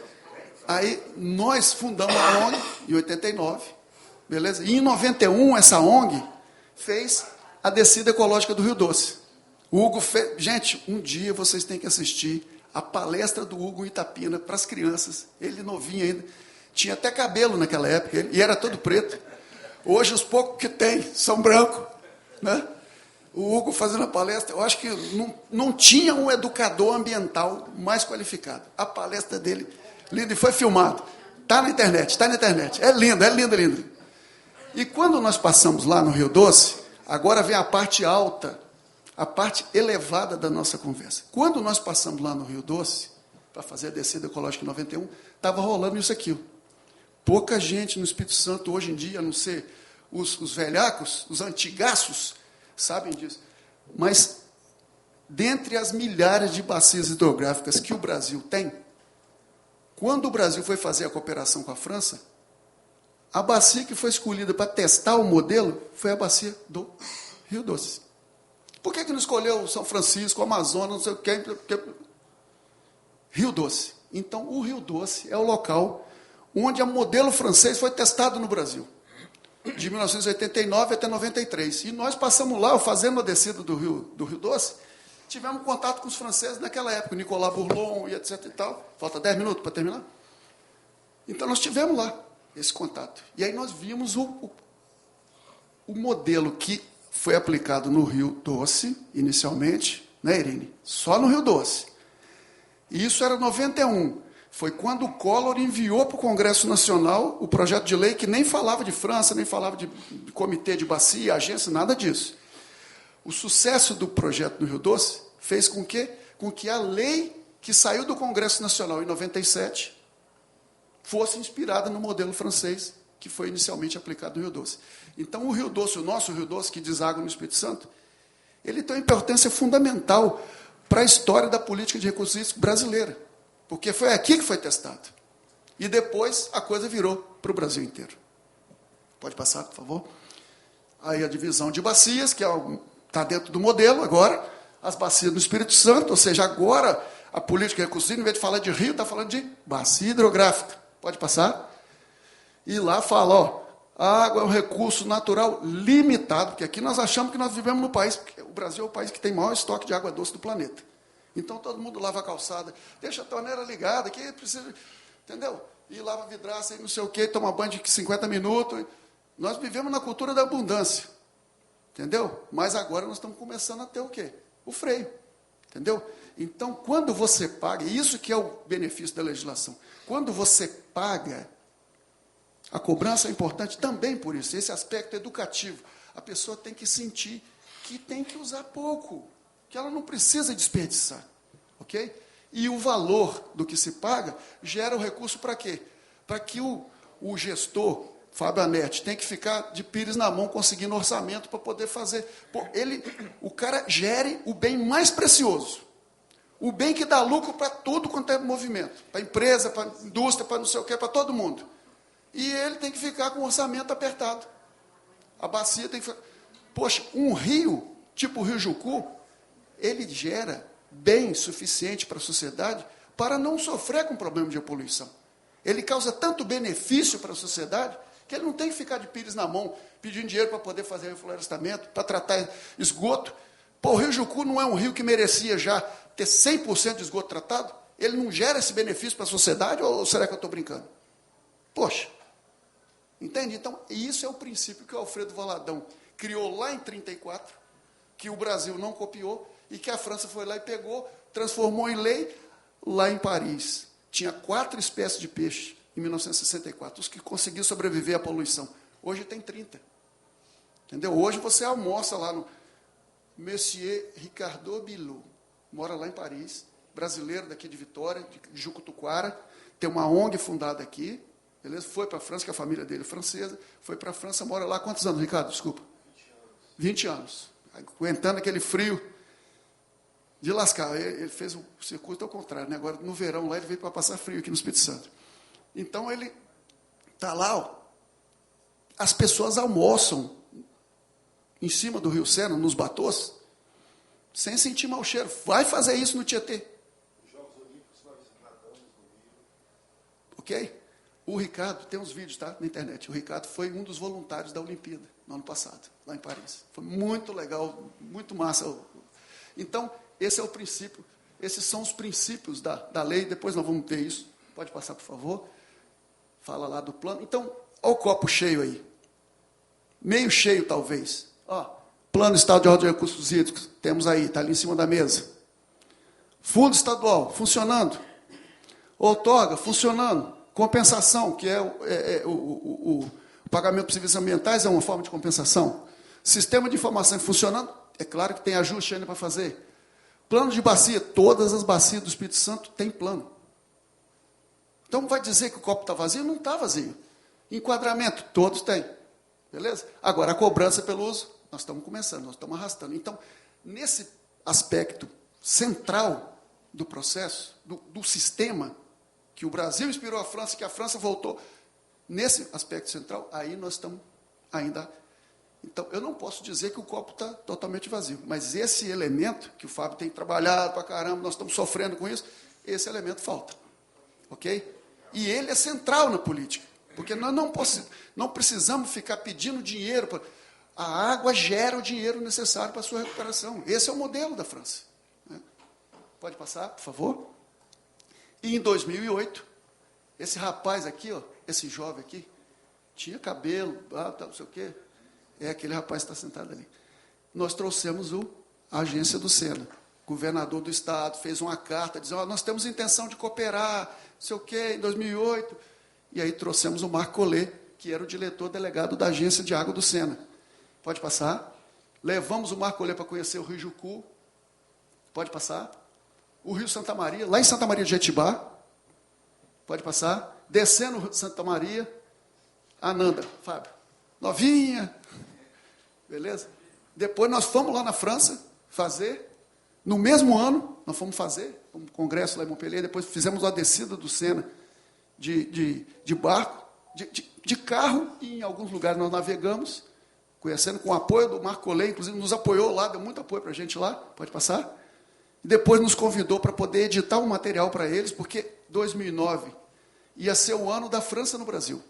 Aí nós fundamos a ONG em 89, beleza? E em 91 essa ONG fez a descida ecológica do Rio Doce. O Hugo fez... Gente, um dia vocês têm que assistir a palestra do Hugo em Itapina para as crianças. Ele novinho ainda. Tinha até cabelo naquela época, e era todo preto. Hoje os poucos que tem são brancos, né? O Hugo fazendo a palestra, eu acho que não tinha um educador ambiental mais qualificado. A palestra dele, linda, e foi filmado. Está na internet. É lindo. E quando nós passamos lá no Rio Doce, agora vem a parte alta, a parte elevada da nossa conversa. Quando nós passamos lá no Rio Doce, para fazer a descida ecológica em 91, estava rolando isso aqui. Pouca gente no Espírito Santo hoje em dia, a não ser os velhacos, os antigaços, sabem disso. Mas, dentre as milhares de bacias hidrográficas que o Brasil tem, quando o Brasil foi fazer a cooperação com a França, a bacia que foi escolhida para testar o modelo foi a bacia do Rio Doce. Por que não escolheu São Francisco, Amazonas, não sei o quê? Rio Doce. Então, o Rio Doce é o local onde o modelo francês foi testado no Brasil, de 1989 até 93. E nós passamos lá, fazendo a descida do Rio Doce, tivemos contato com os franceses naquela época, Nicolas Bourlon e etc. e tal. Falta 10 minutos para terminar? Então, nós tivemos lá esse contato. E aí nós vimos o modelo que foi aplicado no Rio Doce, inicialmente, né, Irine? Só no Rio Doce. E isso era 91. Foi quando o Collor enviou para o Congresso Nacional o projeto de lei que nem falava de França, nem falava de comitê de bacia, agência, nada disso. O sucesso do projeto no Rio Doce fez com que a lei que saiu do Congresso Nacional em 97 fosse inspirada no modelo francês que foi inicialmente aplicado no Rio Doce. Então, o Rio Doce, o nosso Rio Doce, que deságua no Espírito Santo, ele tem uma importância fundamental para a história da política de recursos hídricos brasileira, porque foi aqui que foi testado. E depois a coisa virou para o Brasil inteiro. Pode passar, por favor? Aí a divisão de bacias, que está dentro do modelo agora, as bacias do Espírito Santo, ou seja, agora a política de recursos hídricos, em vez de falar de rio, está falando de bacia hidrográfica. Pode passar? E lá fala, ó, a água é um recurso natural limitado, porque aqui nós achamos que nós vivemos no país, porque o Brasil é o país que tem maior estoque de água doce do planeta. Então todo mundo lava a calçada, deixa a torneira ligada, que precisa, entendeu? E lava a vidraça, e não sei o quê, toma banho de 50 minutos. Nós vivemos na cultura da abundância, entendeu? Mas agora nós estamos começando a ter o quê? O freio, entendeu? Então, quando você paga, e isso que é o benefício da legislação, quando você paga, a cobrança é importante também por isso, esse aspecto educativo. A pessoa tem que sentir que tem que usar pouco, que ela não precisa desperdiçar, ok? E o valor do que se paga gera o recurso para quê? Para que o gestor, Fábio Anetti, tem que ficar de pires na mão, conseguindo orçamento para poder fazer. O cara gere o bem mais precioso, o bem que dá lucro para tudo quanto é movimento, para a empresa, para a indústria, para não sei o quê, para todo mundo. E ele tem que ficar com o orçamento apertado. A bacia tem que ficar... Poxa, um rio, tipo o Rio Jucu, ele gera bem suficiente para a sociedade para não sofrer com problema de poluição. Ele causa tanto benefício para a sociedade que ele não tem que ficar de pires na mão, pedindo dinheiro para poder fazer reflorestamento, para tratar esgoto. Pô, o Rio Jucu não é um rio que merecia já ter 100% de esgoto tratado? Ele não gera esse benefício para a sociedade, ou será que eu estou brincando? Poxa, entende? Então, isso é o princípio que o Alfredo Valadão criou lá em 1934, que o Brasil não copiou, e que a França foi lá e pegou, transformou em lei lá em Paris. Tinha 4 espécies de peixe em 1964, os que conseguiram sobreviver à poluição. Hoje tem 30. Entendeu? Hoje você almoça lá no Monsieur Ricardo Bilou, mora lá em Paris, brasileiro daqui de Vitória, de Jucutuquara, tem uma ONG fundada aqui, beleza? Foi para a França, que a família dele é francesa, foi para a França, mora lá, quantos anos, Ricardo? Desculpa. 20 anos. Aguentando aquele frio de lascar. Ele fez o circuito ao contrário, né? Agora, no verão, lá ele veio para passar frio aqui no Espírito Santo. Então, ele está lá, ó, as pessoas almoçam em cima do Rio Sena, nos batôs, sem sentir mau cheiro. Vai fazer isso no Tietê. Jogos Olímpicos, nós nadamos no Rio. Ok? O Ricardo, tem uns vídeos, tá, na internet. O Ricardo foi um dos voluntários da Olimpíada, no ano passado, lá em Paris. Foi muito legal, muito massa. Então, esse é o princípio, esses são os princípios da lei. Depois nós vamos ter isso. Pode passar, por favor. Fala lá do plano. Então, olha o copo cheio aí. Meio cheio, talvez. Ó, plano estadual de recursos hídricos, temos aí, está ali em cima da mesa. Fundo estadual, funcionando. Outorga, funcionando. Compensação, que é o pagamento por serviços ambientais, é uma forma de compensação. Sistema de informação funcionando, é claro que tem ajuste ainda para fazer. Plano de bacia, todas as bacias do Espírito Santo têm plano. Então, vai dizer que o copo está vazio? Não está vazio. Enquadramento, todos têm. Beleza? Agora, a cobrança pelo uso, nós estamos começando, nós estamos arrastando. Então, nesse aspecto central do processo, do sistema, que o Brasil inspirou a França, que a França voltou, nesse aspecto central, aí nós estamos ainda Então, eu não posso dizer que o copo está totalmente vazio, mas esse elemento, que o Fábio tem trabalhado para caramba, nós estamos sofrendo com isso, esse elemento falta. Ok? E ele é central na política, porque nós não precisamos ficar pedindo dinheiro. A água gera o dinheiro necessário para a sua recuperação. Esse é o modelo da França. Né? Pode passar, por favor? E em 2008, esse rapaz aqui, ó, esse jovem aqui, tinha cabelo, não sei o quê. É aquele rapaz que está sentado ali. Nós trouxemos a agência do Sena. O governador do estado fez uma carta dizendo, nós temos intenção de cooperar, não sei o quê, em 2008. E aí trouxemos o Marco Collet, que era o diretor delegado da agência de água do Sena. Pode passar. Levamos o Marco Collet para conhecer o Rio Jucu. Pode passar. O Rio Santa Maria, lá em Santa Maria de Jetibá. Pode passar. Descendo Santa Maria, Ananda, Fábio. Novinha. Beleza? Depois nós fomos lá na França fazer. No mesmo ano, nós fomos fazer um congresso lá em Montpellier. Depois fizemos a descida do Sena de barco, de carro. E em alguns lugares nós navegamos, conhecendo com o apoio do Marco Collet, inclusive nos apoiou lá, deu muito apoio para a gente lá. Pode passar? E depois nos convidou para poder editar um material para eles, porque 2009 ia ser o ano da França no Brasil.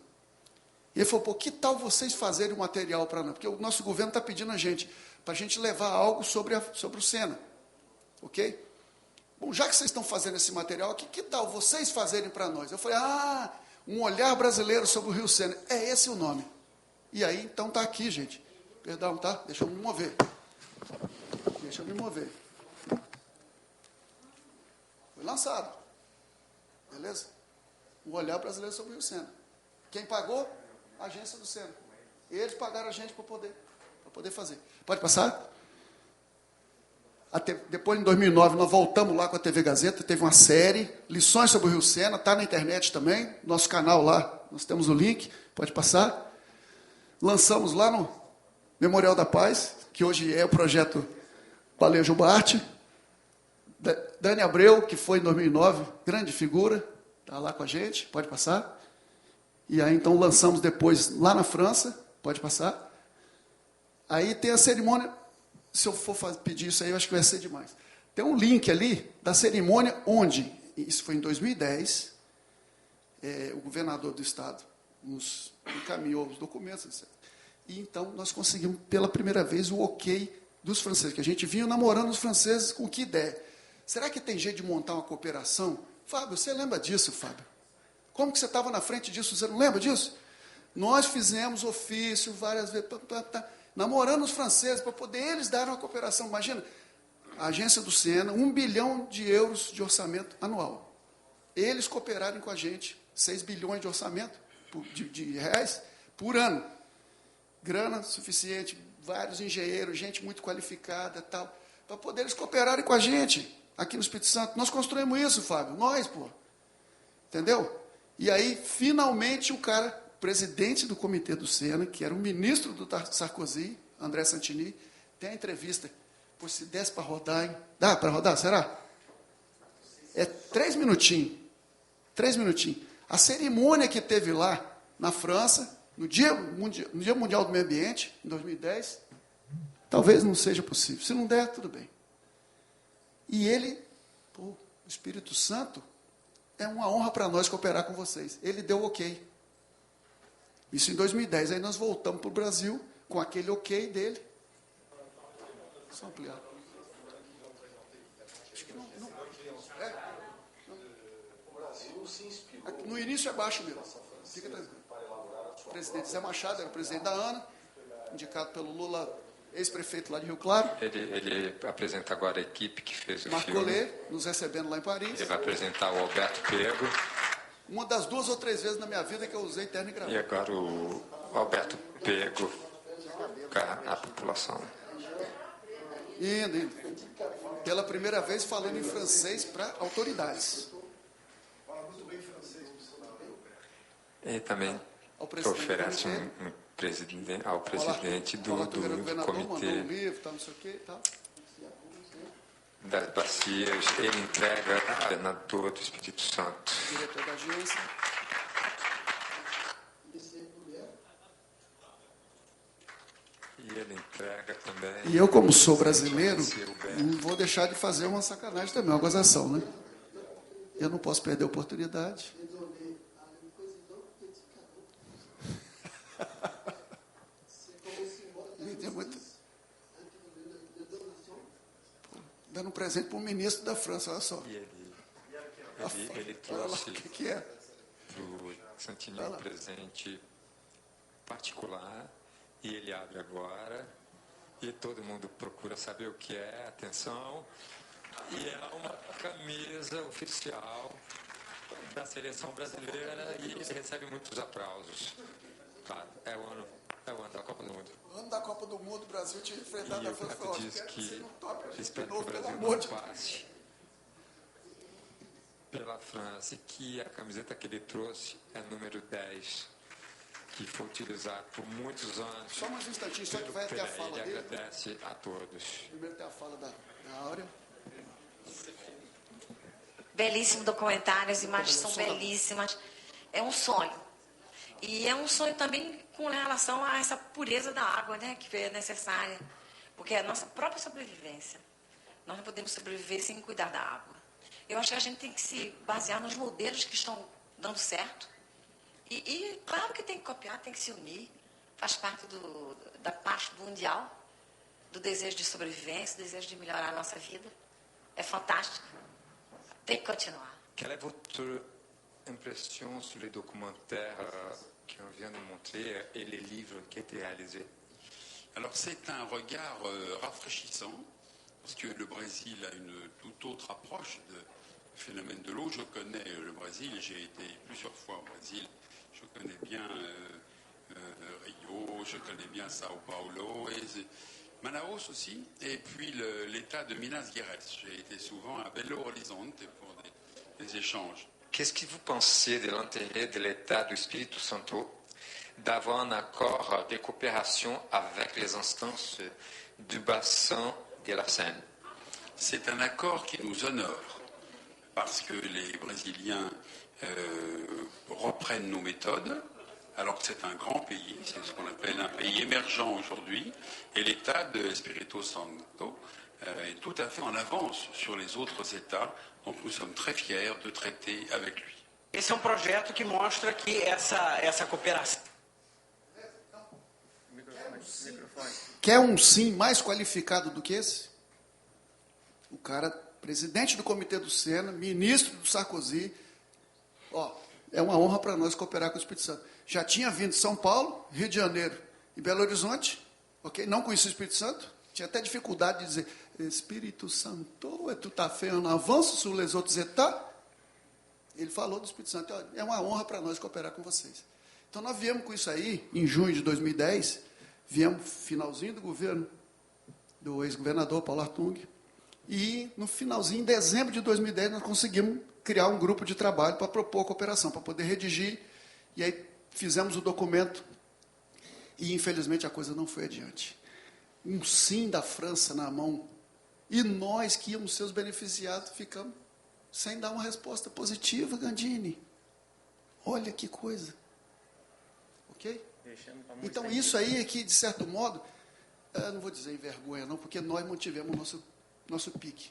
E ele falou, que tal vocês fazerem um material para nós? Porque o nosso governo está pedindo a gente, para a gente levar algo sobre o Sena. Ok? Bom, já que vocês estão fazendo esse material aqui, que tal vocês fazerem para nós? Eu falei, um olhar brasileiro sobre o Rio Sena. É esse o nome. E aí, então, está aqui, gente. Perdão, tá? Deixa eu me mover. Foi lançado. Beleza? Um olhar brasileiro sobre o Rio Sena. Quem pagou? A agência do Sena. Eles pagaram a gente para poder fazer. Pode passar? Depois, em 2009, nós voltamos lá com a TV Gazeta, teve uma série, Lições sobre o Rio Sena, está na internet também, nosso canal lá, nós temos o link, pode passar. Lançamos lá no Memorial da Paz, que hoje é o projeto Baleia Jubarte. Dani Abreu, que foi em 2009, grande figura, está lá com a gente, pode passar. E aí, então, lançamos depois lá na França, pode passar. Aí tem a cerimônia, se eu for pedir isso aí, eu acho que vai ser demais. Tem um link ali da cerimônia onde, isso foi em 2010, o governador do estado nos encaminhou os documentos, etc. E então nós conseguimos pela primeira vez o ok dos franceses, que a gente vinha namorando os franceses com que ideia? Será que tem jeito de montar uma cooperação? Fábio, você lembra disso, Fábio? Como que você estava na frente disso? Você não lembra disso? Nós fizemos ofício várias vezes, namorando os franceses, para poder eles darem uma cooperação. Imagina, a agência do Sena, 1 bilhão de euros de orçamento anual. Eles cooperarem com a gente, 6 bilhões de orçamento de reais por ano. Grana suficiente, vários engenheiros, gente muito qualificada, tal, para poder eles cooperarem com a gente, aqui no Espírito Santo. Nós construímos isso, Fábio, nós, pô. Entendeu? E aí, finalmente, o cara, presidente do comitê do Sena, que era o ministro do Sarkozy, André Santini, tem a entrevista. Pô, se desse para rodar, hein? Dá para rodar, será? É 3 minutinhos. 3 minutinhos. A cerimônia que teve lá na França, no Dia Mundial do Meio Ambiente, em 2010, talvez não seja possível. Se não der, tudo bem. E ele, o Espírito Santo, é uma honra para nós cooperar com vocês. Ele deu o ok. Isso em 2010. Aí nós voltamos para o Brasil com aquele ok dele. Só ampliar. Acho que não. O Brasil se inspirou. No início é baixo mesmo. Fica tranquilo. O presidente Zé Machado era o presidente da ANA, indicado pelo Lula, ex-prefeito lá de Rio Claro. Ele apresenta agora a equipe que fez o Marco filme. Collet, nos recebendo lá em Paris. Ele vai apresentar o Alberto Pego. Uma das 2 ou 3 vezes na minha vida que eu usei terno e E gravata. agora o Alberto Pego com a população. Indo. Pela primeira vez falando em francês para autoridades. E também Ao presidente oferece do comitê. ao presidente do governador mandou um comitê livro, tal, não sei o quê, tal. das bacias. Ele entrega ao governador do Espírito Santo. Diretor da agência. E ele entrega também. E eu, como sou brasileiro, não vou deixar de fazer uma sacanagem também, uma gozação, né? Eu não posso perder a oportunidade. Dando um presente para o ministro da França, olha só. E ele trouxe O que é? para o Santini um presente particular, e ele abre agora, e todo mundo procura saber o que é, atenção, e é uma camisa oficial da seleção brasileira e recebe muitos aplausos. Claro, é o ano da Copa do Mundo. O ano da Copa do Mundo, o Brasil tinha enfrentado E a o França. Beto diz que espera que o Brasil pelo não amor de passe pela França, e que a camiseta que ele trouxe é número 10, que foi utilizado por muitos anos. Só mais um instantinho, só que vai até a fala Ele dele. agradece a todos. Primeiro tem a fala da Áurea. Belíssimo documentário, as imagens são belíssimas. É um sonho. E é um sonho também com relação a essa pureza da água, né, que é necessária. Porque é a nossa própria sobrevivência. Nós não podemos sobreviver sem cuidar da água. Eu acho que a gente tem que se basear nos modelos que estão dando certo. E claro que tem que copiar, tem que se unir. Faz parte da parte mundial, do desejo de sobrevivência, do desejo de melhorar a nossa vida. É fantástico. Tem que continuar. Quelle est votre impression sur les documentaires qu'on vient de montrer et les livres qui ont été réalisés? Alors c'est un regard rafraîchissant, parce que le Brésil a une toute autre approche du phénomène de l'eau. Je connais le Brésil, j'ai été plusieurs fois au Brésil, je connais bien Rio, je connais bien Sao Paulo, et Manaus aussi, et puis l'état de Minas Gerais. J'ai été souvent à Belo Horizonte pour des échanges. Qu'est-ce que vous pensez de l'intérêt de l'État du Espírito Santo d'avoir un accord de coopération avec les instances du bassin de la Seine? C'est un accord qui nous honore, parce que les Brésiliens reprennent nos méthodes, alors que c'est un grand pays, c'est ce qu'on appelle un pays émergent aujourd'hui, et l'État de Espírito Santo est tout à fait en avance sur les autres États, donc nous sommes très fiers de traiter avec lui. Esse é projeto que mostra que essa cooperação. Quer um sim mais qualificado do que esse? O cara, presidente do Comitê do Sena, ministro do Sarkozy, é uma honra para nós cooperar com o Espírito Santo. Já tinha vindo de São Paulo, Rio de Janeiro e Belo Horizonte, ok? Não conhecia o Espírito Santo, tinha até dificuldade de dizer Espírito Santo, é tout à fait en avance sur les autres États. Ele falou do Espírito Santo, é uma honra para nós cooperar com vocês. Então nós viemos com isso aí, em junho de 2010, viemos finalzinho do governo do ex-governador Paulo Artung, e no finalzinho, em dezembro de 2010, nós conseguimos criar um grupo de trabalho para propor a cooperação, para poder redigir, e aí fizemos o documento, e infelizmente a coisa não foi adiante. Um sim da França na mão, e nós que íamos ser os beneficiados, ficamos sem dar uma resposta positiva, Gandini. Olha que coisa. Ok? Então isso aí é que, de certo modo, não vou dizer envergonha não, porque nós mantivemos nosso pique.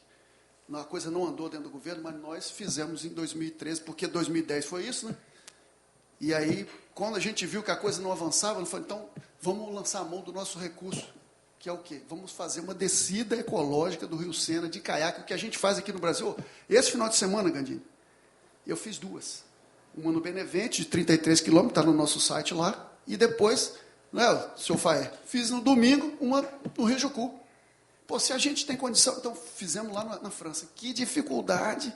A coisa não andou dentro do governo, mas nós fizemos em 2013, porque 2010 foi isso, né? E aí, quando a gente viu que a coisa não avançava, nós falamos, então, vamos lançar a mão do nosso recurso, que é o quê? Vamos fazer uma descida ecológica do Rio Sena, de caiaque, o que a gente faz aqui no Brasil. Esse final de semana, Gandini, eu fiz duas. Uma no Benevente, de 33 quilômetros, está no nosso site lá, e depois, né, seu Faé, fiz no domingo, uma no Rio Jucu. Pô, se a gente tem condição, então fizemos lá na França. Que dificuldade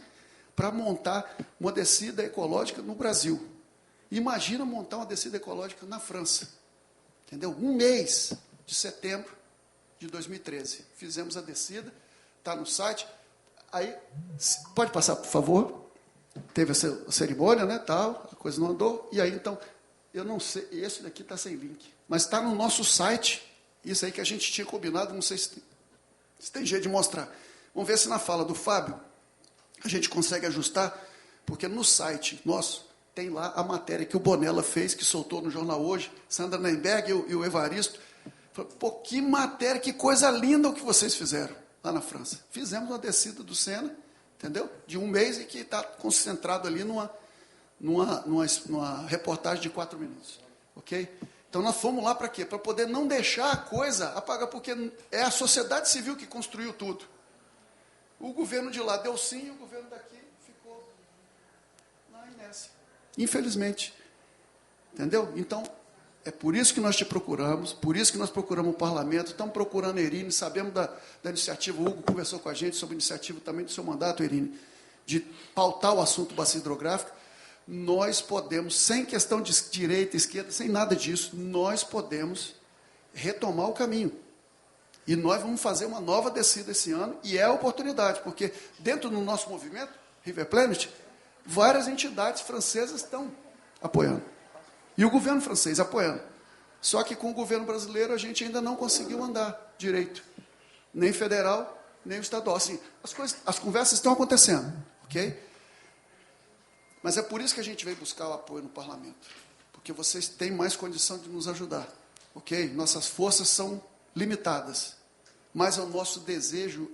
para montar uma descida ecológica no Brasil. Imagina montar uma descida ecológica na França. Entendeu? Um mês de setembro de 2013. Fizemos a descida, está no site. Aí, pode passar, por favor? Teve a cerimônia, né, tal, a coisa não andou. E aí, então, eu não sei, esse daqui está sem link. Mas está no nosso site, isso aí que a gente tinha combinado, não sei se tem jeito de mostrar. Vamos ver se na fala do Fábio a gente consegue ajustar, porque no site nosso tem lá a matéria que o Bonella fez, que soltou no jornal hoje, Sandra Nemberg e o Evaristo Falei, pô, que matéria, que coisa linda o que vocês fizeram lá na França. Fizemos uma descida do Sena, entendeu? De um mês e que está concentrado ali numa reportagem de 4 minutos. Ok? Então nós fomos lá para quê? Para poder não deixar a coisa apagar, porque é a sociedade civil que construiu tudo. O governo de lá deu sim, o governo daqui ficou na inércia. Infelizmente. Entendeu? Então, é por isso que nós te procuramos, por isso que nós procuramos o parlamento, estamos procurando a Irine, sabemos da iniciativa, o Hugo conversou com a gente sobre a iniciativa também do seu mandato, Irine, de pautar o assunto bacia hidrográfica. Nós podemos, sem questão de direita, esquerda, sem nada disso, nós podemos retomar o caminho. E nós vamos fazer uma nova descida esse ano, e é a oportunidade, porque dentro do nosso movimento, River Planet, várias entidades francesas estão apoiando. E o governo francês apoiando. Só que com o governo brasileiro a gente ainda não conseguiu andar direito. Nem federal, nem estadual. Assim, as conversas estão acontecendo, ok? Mas é por isso que a gente veio buscar o apoio no parlamento. Porque vocês têm mais condição de nos ajudar, ok? Nossas forças são limitadas. Mas o nosso desejo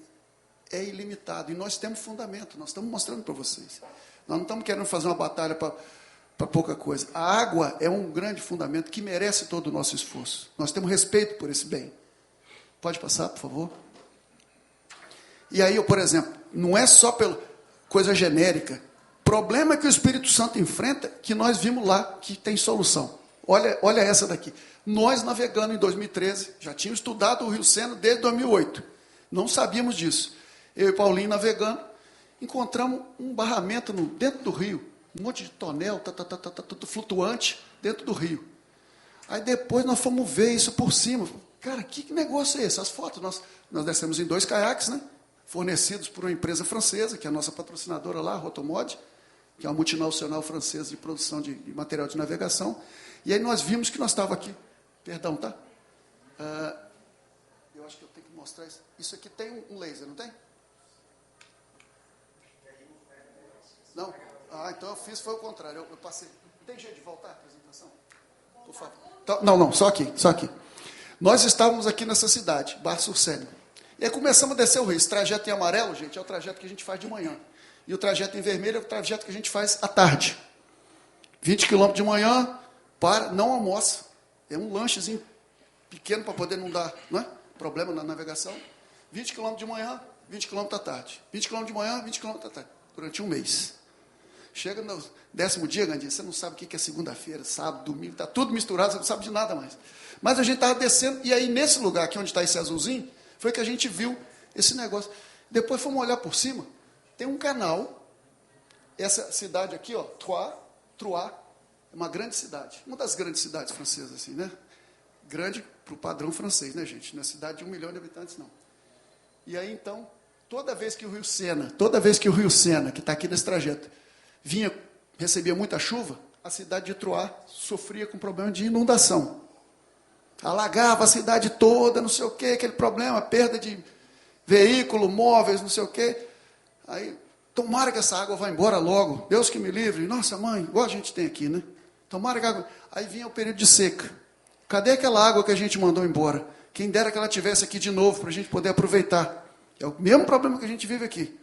é ilimitado. E nós temos fundamento, nós estamos mostrando para vocês. Nós não estamos querendo fazer uma batalha para pouca coisa. A água é um grande fundamento que merece todo o nosso esforço. Nós temos respeito por esse bem. Pode passar, por favor? E aí, por exemplo, não é só pela coisa genérica. O problema que o Espírito Santo enfrenta, que nós vimos lá, que tem solução. Olha essa daqui. Nós, navegando em 2013, já tínhamos estudado o Rio Sena desde 2008. Não sabíamos disso. Eu e Paulinho navegando, encontramos um barramento dentro do rio. Um monte de tonel, tudo flutuante dentro do rio. Aí depois nós fomos ver isso por cima. Cara, que negócio é esse? As fotos, nós descemos em 2 caiaques, né? Fornecidos por uma empresa francesa, que é a nossa patrocinadora lá, a Rotomod, que é uma multinacional francesa de produção de material de navegação. E aí nós vimos que nós estávamos aqui. Perdão, tá? Eu acho que eu tenho que mostrar isso. Isso aqui tem um laser, não tem? Não? Então eu fiz, foi o contrário. Eu passei. Tem jeito de voltar a apresentação? Por favor. Então, não, só aqui. Nós estávamos aqui nessa cidade, Bar-sur-Seine. E aí começamos a descer o rio. Esse trajeto em amarelo, gente, é o trajeto que a gente faz de manhã. E o trajeto em vermelho é o trajeto que a gente faz à tarde. 20 quilômetros de manhã, não almoça. É um lanchezinho pequeno para poder não dar, né, problema na navegação. 20 quilômetros de manhã, 20 quilômetros à tarde. 20 quilômetros de manhã, 20 quilômetros à tarde. Durante um mês. Chega no 10º dia, Gandinho, você não sabe o que é segunda-feira, sábado, domingo, está tudo misturado, você não sabe de nada mais. Mas a gente estava descendo, e aí nesse lugar aqui onde está esse azulzinho, foi que a gente viu esse negócio. Depois fomos olhar por cima, tem um canal, essa cidade aqui, ó, Troyes, é uma grande cidade, uma das grandes cidades francesas, assim, né? Grande para o padrão francês, né, gente? Não é cidade de 1 milhão de habitantes, não. E aí, então, toda vez que o Rio Sena, que está aqui nesse trajeto, recebia muita chuva, a cidade de Troyes sofria com problema de inundação. Alagava a cidade toda, não sei o quê, aquele problema, perda de veículo, móveis, não sei o quê. Aí, tomara que essa água vá embora logo, Deus que me livre. Nossa, mãe, igual a gente tem aqui, né? Tomara que a água... Aí vinha o período de seca. Cadê aquela água que a gente mandou embora? Quem dera que ela tivesse aqui de novo, para a gente poder aproveitar. É o mesmo problema que a gente vive aqui.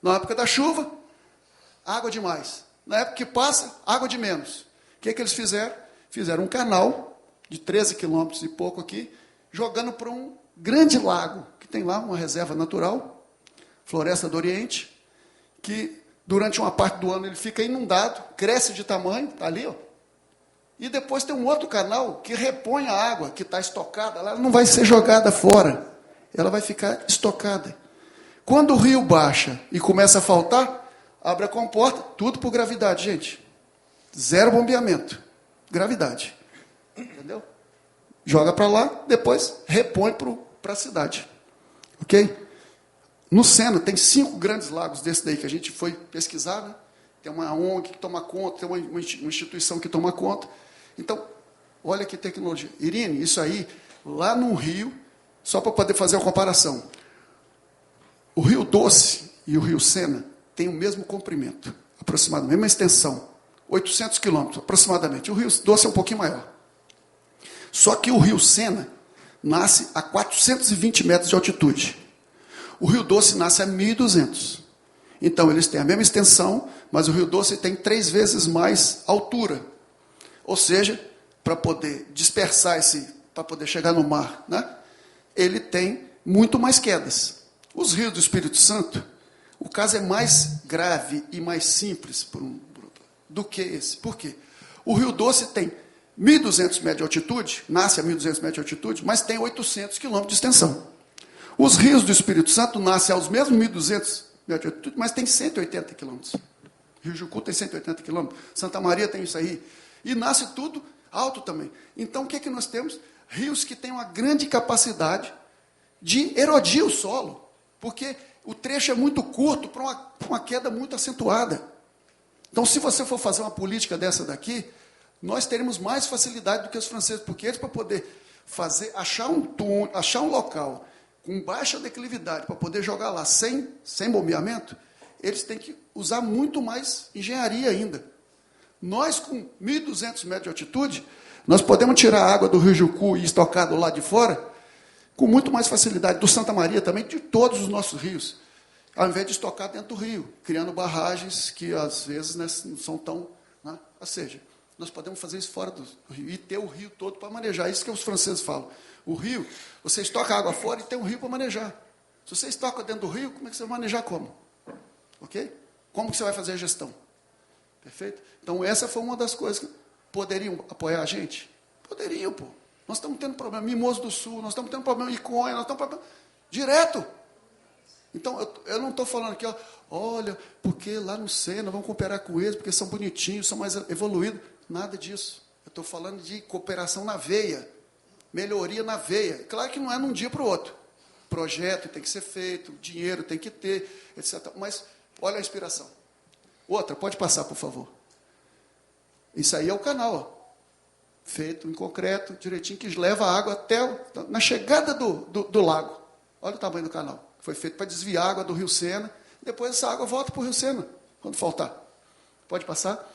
Na época da chuva, água demais. Na época que passa, água de menos. O que eles fizeram? Fizeram um canal de 13 quilômetros e pouco aqui, jogando para um grande lago, que tem lá uma reserva natural, Floresta do Oriente, que durante uma parte do ano ele fica inundado, cresce de tamanho, está ali, ó. E depois tem um outro canal que repõe a água que está estocada, ela não vai ser jogada fora, ela vai ficar estocada. Quando o rio baixa e começa a faltar, abre a comporta, tudo por gravidade, gente. Zero bombeamento. Gravidade. Entendeu? Joga para lá, depois repõe para a cidade. Ok? No Sena tem 5 grandes lagos desse daí que a gente foi pesquisar, né? Tem uma ONG que toma conta, tem uma instituição que toma conta. Então, olha que tecnologia. Irine, isso aí, lá no Rio, só para poder fazer a comparação. O Rio Doce e o Rio Sena têm o mesmo comprimento, aproximadamente, mesma extensão, 800 quilômetros, aproximadamente. O Rio Doce é um pouquinho maior. Só que o Rio Sena nasce a 420 metros de altitude. O Rio Doce nasce a 1.200. Então, eles têm a mesma extensão, mas o Rio Doce tem 3 vezes mais altura. Ou seja, para poder dispersar para poder chegar no mar, né, ele tem muito mais quedas. Os rios do Espírito Santo, o caso é mais grave e mais simples do que esse. Por quê? O Rio Doce tem 1.200 metros de altitude, nasce a 1.200 metros de altitude, mas tem 800 quilômetros de extensão. Os rios do Espírito Santo nascem aos mesmos 1.200 metros de altitude, mas tem 180 quilômetros. Rio Jucu tem 180 quilômetros, Santa Maria tem isso aí. E nasce tudo alto também. Então, o que é que nós temos? Rios que têm uma grande capacidade de erodir o solo, porque o trecho é muito curto para uma queda muito acentuada. Então, se você for fazer uma política dessa daqui, nós teremos mais facilidade do que os franceses, porque eles, para poder achar um local com baixa declividade, para poder jogar lá sem bombeamento, eles têm que usar muito mais engenharia ainda. Nós, com 1.200 metros de altitude, nós podemos tirar a água do Rio Jucu e estocar do lado de fora com muito mais facilidade, do Santa Maria também, de todos os nossos rios, ao invés de estocar dentro do rio, criando barragens que, às vezes, né, não são tão... Né? Ou seja, nós podemos fazer isso fora do rio, e ter o rio todo para manejar. Isso que os franceses falam. O rio, você estoca água fora e tem um rio para manejar. Se você estoca dentro do rio, como é que você vai manejar como? Ok? Como que você vai fazer a gestão? Perfeito? Então, essa foi uma das coisas que poderiam apoiar a gente? Poderiam, pô. Nós estamos tendo problema em Mimoso do Sul, nós estamos tendo problema em Iconha, nós estamos tendo problema direto. Então, eu não estou falando aqui, olha, porque lá no Sena, vamos cooperar com eles, porque são bonitinhos, são mais evoluídos. Nada disso. Eu estou falando de cooperação na veia, melhoria na veia. Claro que não é de um dia para o outro. Projeto tem que ser feito, dinheiro tem que ter, etc. Mas, olha a inspiração. Outra, pode passar, por favor. Isso aí é o canal, ó. Feito em concreto, direitinho, que leva a água até na chegada do lago. Olha o tamanho do canal. Foi feito para desviar a água do Rio Sena, depois essa água volta para o Rio Sena, quando faltar. Pode passar?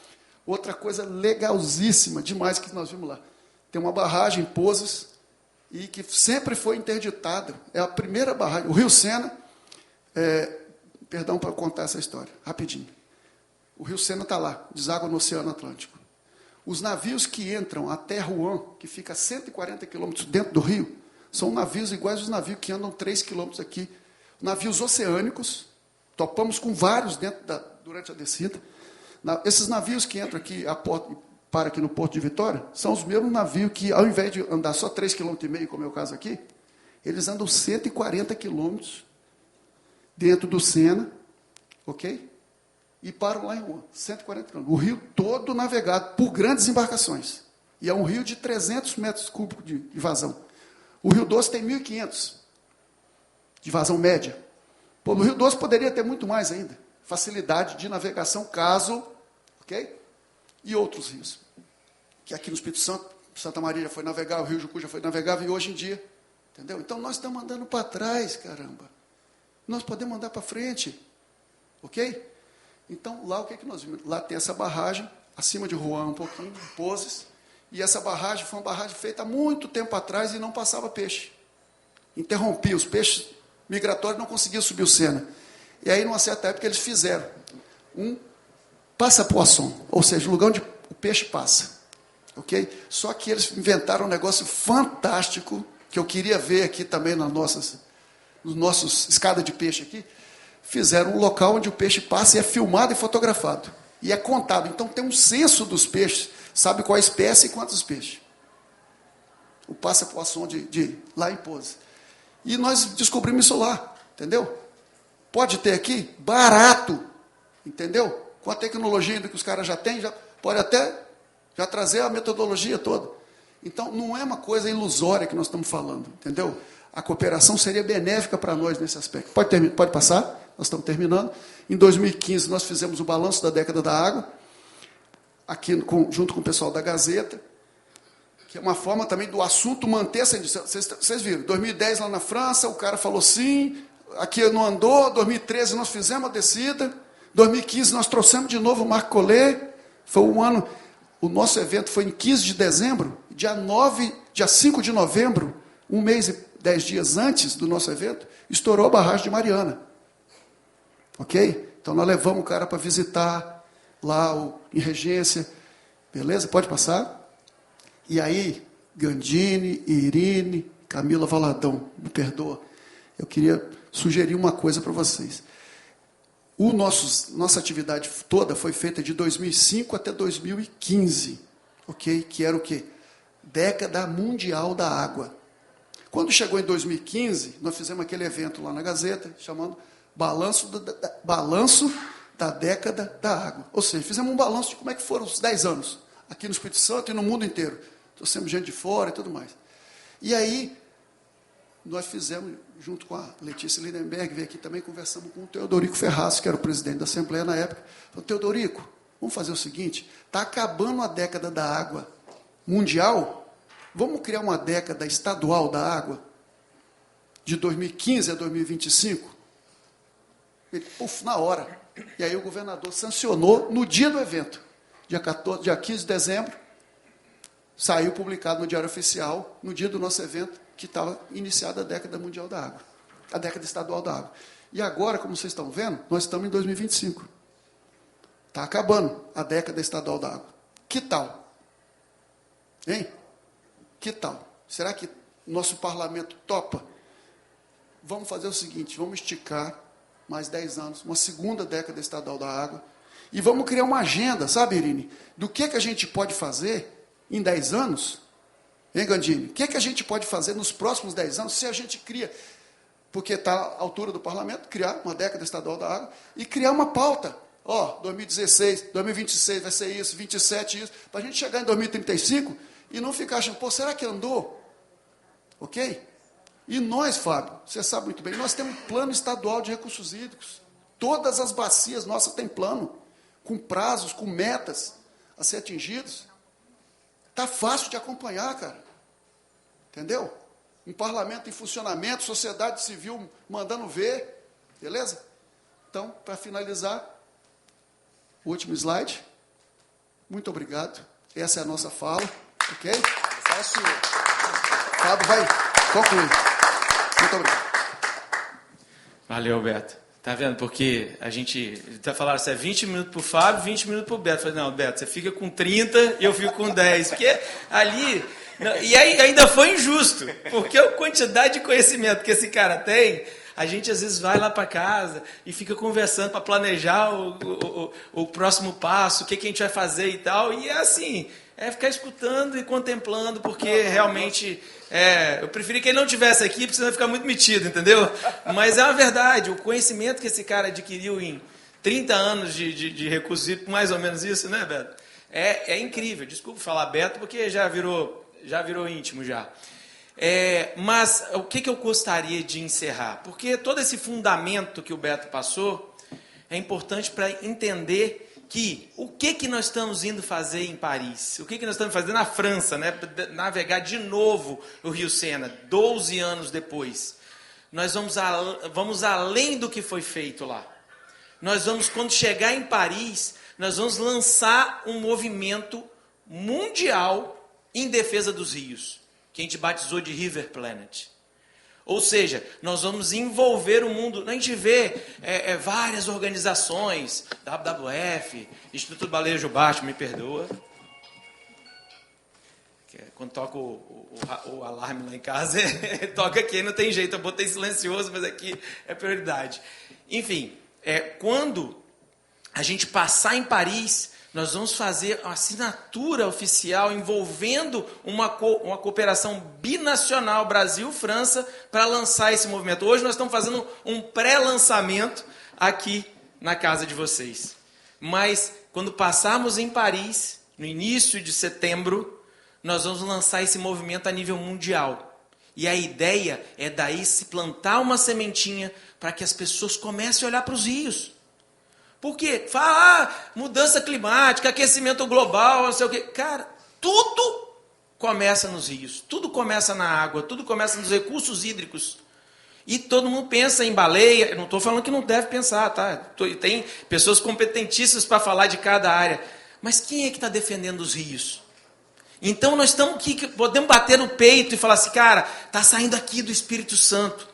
Outra coisa legalzíssima, demais, que nós vimos lá. Tem uma barragem em Pozas, e que sempre foi interditada. É a primeira barragem. O Rio Sena, perdão para contar essa história, rapidinho. O Rio Sena está lá, deságua no Oceano Atlântico. Os navios que entram até Rouen, que fica a 140 quilômetros dentro do rio, são navios iguais aos navios que andam 3 quilômetros aqui. Navios oceânicos, topamos com vários durante a descida. Esses navios que entram aqui, para aqui no Porto de Vitória, são os mesmos navios que, ao invés de andar só 3,5 km, como é o caso aqui, eles andam 140 quilômetros dentro do Sena, ok? E param lá em Rouen, 140 quilômetros. O rio todo navegado por grandes embarcações. E é um rio de 300 metros cúbicos de vazão. O Rio Doce tem 1.500 de vazão média. Pô, no Rio Doce poderia ter muito mais ainda. Facilidade de navegação, caso... Ok? E outros rios. Que aqui no Espírito Santo, Santa Maria já foi navegável, o Rio Jucu já foi navegável, e hoje em dia... Entendeu? Então, nós estamos andando para trás, caramba. Nós podemos andar para frente. Ok? Então, lá o que nós vimos? Lá tem essa barragem, acima de Rouen um pouquinho, Pozes, e essa barragem foi uma barragem feita há muito tempo atrás e não passava peixe. Interrompia, os peixes migratórios não conseguiam subir o Sena. E aí, numa certa época, eles fizeram um passa-poisson, ou seja, o lugar onde o peixe passa. Ok? Só que eles inventaram um negócio fantástico, que eu queria ver aqui também nos nossos escada de peixe aqui. Fizeram um local onde o peixe passa e é filmado e fotografado. E é contado. Então, tem um censo dos peixes. Sabe qual a espécie e quantos peixes. O passa-poisson de lá em Pozes. E nós descobrimos isso lá. Entendeu? Pode ter aqui, barato. Entendeu? Com a tecnologia ainda que os caras já têm, pode até já trazer a metodologia toda. Então, não é uma coisa ilusória que nós estamos falando. Entendeu? A cooperação seria benéfica para nós nesse aspecto. Pode passar? Nós estamos terminando. Em 2015, nós fizemos o balanço da década da água, aqui junto com o pessoal da Gazeta, que é uma forma também do assunto manter essa edição. Vocês viram, 2010 lá na França, o cara falou sim, aqui não andou, 2013 nós fizemos a descida, 2015 nós trouxemos de novo o Marco Collet, foi um ano, o nosso evento foi em 15 de dezembro, dia 5 de novembro, 1 mês e 10 dias antes do nosso evento, estourou a barragem de Mariana. Ok? Então, nós levamos o cara para visitar lá em Regência. Beleza? Pode passar? E aí, Gandini, Irine, Camila Valadão, me perdoa. Eu queria sugerir uma coisa para vocês. Nossa atividade toda foi feita de 2005 até 2015. Ok? Que era o quê? Década Mundial da Água. Quando chegou em 2015, nós fizemos aquele evento lá na Gazeta, chamando Balanço da Década da Água. Ou seja, fizemos um balanço de como é que foram os 10 anos, aqui no Espírito Santo e no mundo inteiro. Trouxemos gente de fora e tudo mais. E aí, nós fizemos, junto com a Letícia Lindenberg, veio aqui também, conversamos com o Teodorico Ferraz, que era o presidente da Assembleia na época. Falei, Teodorico, vamos fazer o seguinte, está acabando a década da água mundial, vamos criar uma década estadual da água, de 2015 a 2025? Ele, na hora. E aí o governador sancionou no dia do evento, dia 15 de dezembro, saiu publicado no Diário Oficial, no dia do nosso evento, que estava iniciada a década mundial da água, a década estadual da água. E agora, como vocês estão vendo, nós estamos em 2025. Está acabando a década estadual da água. Que tal? Hein? Que tal? Será que nosso parlamento topa? Vamos fazer o seguinte, vamos esticar mais 10 anos, uma segunda década estadual da água, e vamos criar uma agenda, sabe, Irine? Do que a gente pode fazer em 10 anos, hein, Gandini? O que a gente pode fazer nos próximos 10 anos, se a gente cria, porque está à altura do parlamento, criar uma década estadual da água, e criar uma pauta. 2016, 2026 vai ser isso, 27 isso, para a gente chegar em 2035 e não ficar achando, pô, será que andou? Ok? E nós, Fábio, você sabe muito bem, nós temos plano estadual de recursos hídricos. Todas as bacias nossas têm plano, com prazos, com metas a ser atingidos. Está fácil de acompanhar, cara. Entendeu? Um parlamento em funcionamento, sociedade civil mandando ver. Beleza? Então, para finalizar, o último slide. Muito obrigado. Essa é a nossa fala. Ok? Fábio vai concluir. Muito obrigado. Valeu, Beto. Tá vendo? Porque a gente tá falando assim, 20 minutos para o Fábio, 20 minutos para o Beto. Eu falei, não, Beto, você fica com 30 e eu fico com 10. Porque ali... E aí ainda foi injusto, porque a quantidade de conhecimento que esse cara tem, a gente às vezes vai lá para casa e fica conversando para planejar o próximo passo, o que a gente vai fazer e tal. E é assim, é ficar escutando e contemplando, porque realmente... eu preferia que ele não estivesse aqui, porque senão vai ficar muito metido, entendeu? Mas é uma verdade, o conhecimento que esse cara adquiriu em 30 anos de recursos hídricos, mais ou menos isso, né, Beto? É incrível. Desculpa falar Beto, porque já virou íntimo já. Mas o que eu gostaria de encerrar? Porque todo esse fundamento que o Beto passou é importante para entender que o que nós estamos indo fazer em Paris, o que nós estamos fazendo na França, né? Navegar de novo o Rio Sena, 12 anos depois. Nós vamos além do que foi feito lá. Nós vamos, quando chegar em Paris, nós vamos lançar um movimento mundial em defesa dos rios, que a gente batizou de River Planet. Ou seja, nós vamos envolver o mundo. A gente vê várias organizações, WWF, Instituto Baleia Baixo, me perdoa. Quando toca o alarme lá em casa, toca aqui, não tem jeito, eu botei silencioso, mas aqui é prioridade. Enfim, quando a gente passar em Paris, nós vamos fazer uma assinatura oficial envolvendo uma cooperação binacional Brasil-França para lançar esse movimento. Hoje nós estamos fazendo um pré-lançamento aqui na casa de vocês. Mas quando passarmos em Paris, no início de setembro, nós vamos lançar esse movimento a nível mundial. E a ideia é daí se plantar uma sementinha para que as pessoas comecem a olhar para os rios. Por quê? Fala, mudança climática, aquecimento global, não sei o quê. Cara, tudo começa nos rios, tudo começa na água, tudo começa nos recursos hídricos. E todo mundo pensa em baleia, eu não estou falando que não deve pensar, tá? Tem pessoas competentíssimas para falar de cada área. Mas quem é que está defendendo os rios? Então nós estamos aqui, podemos bater no peito e falar assim, cara, está saindo aqui do Espírito Santo.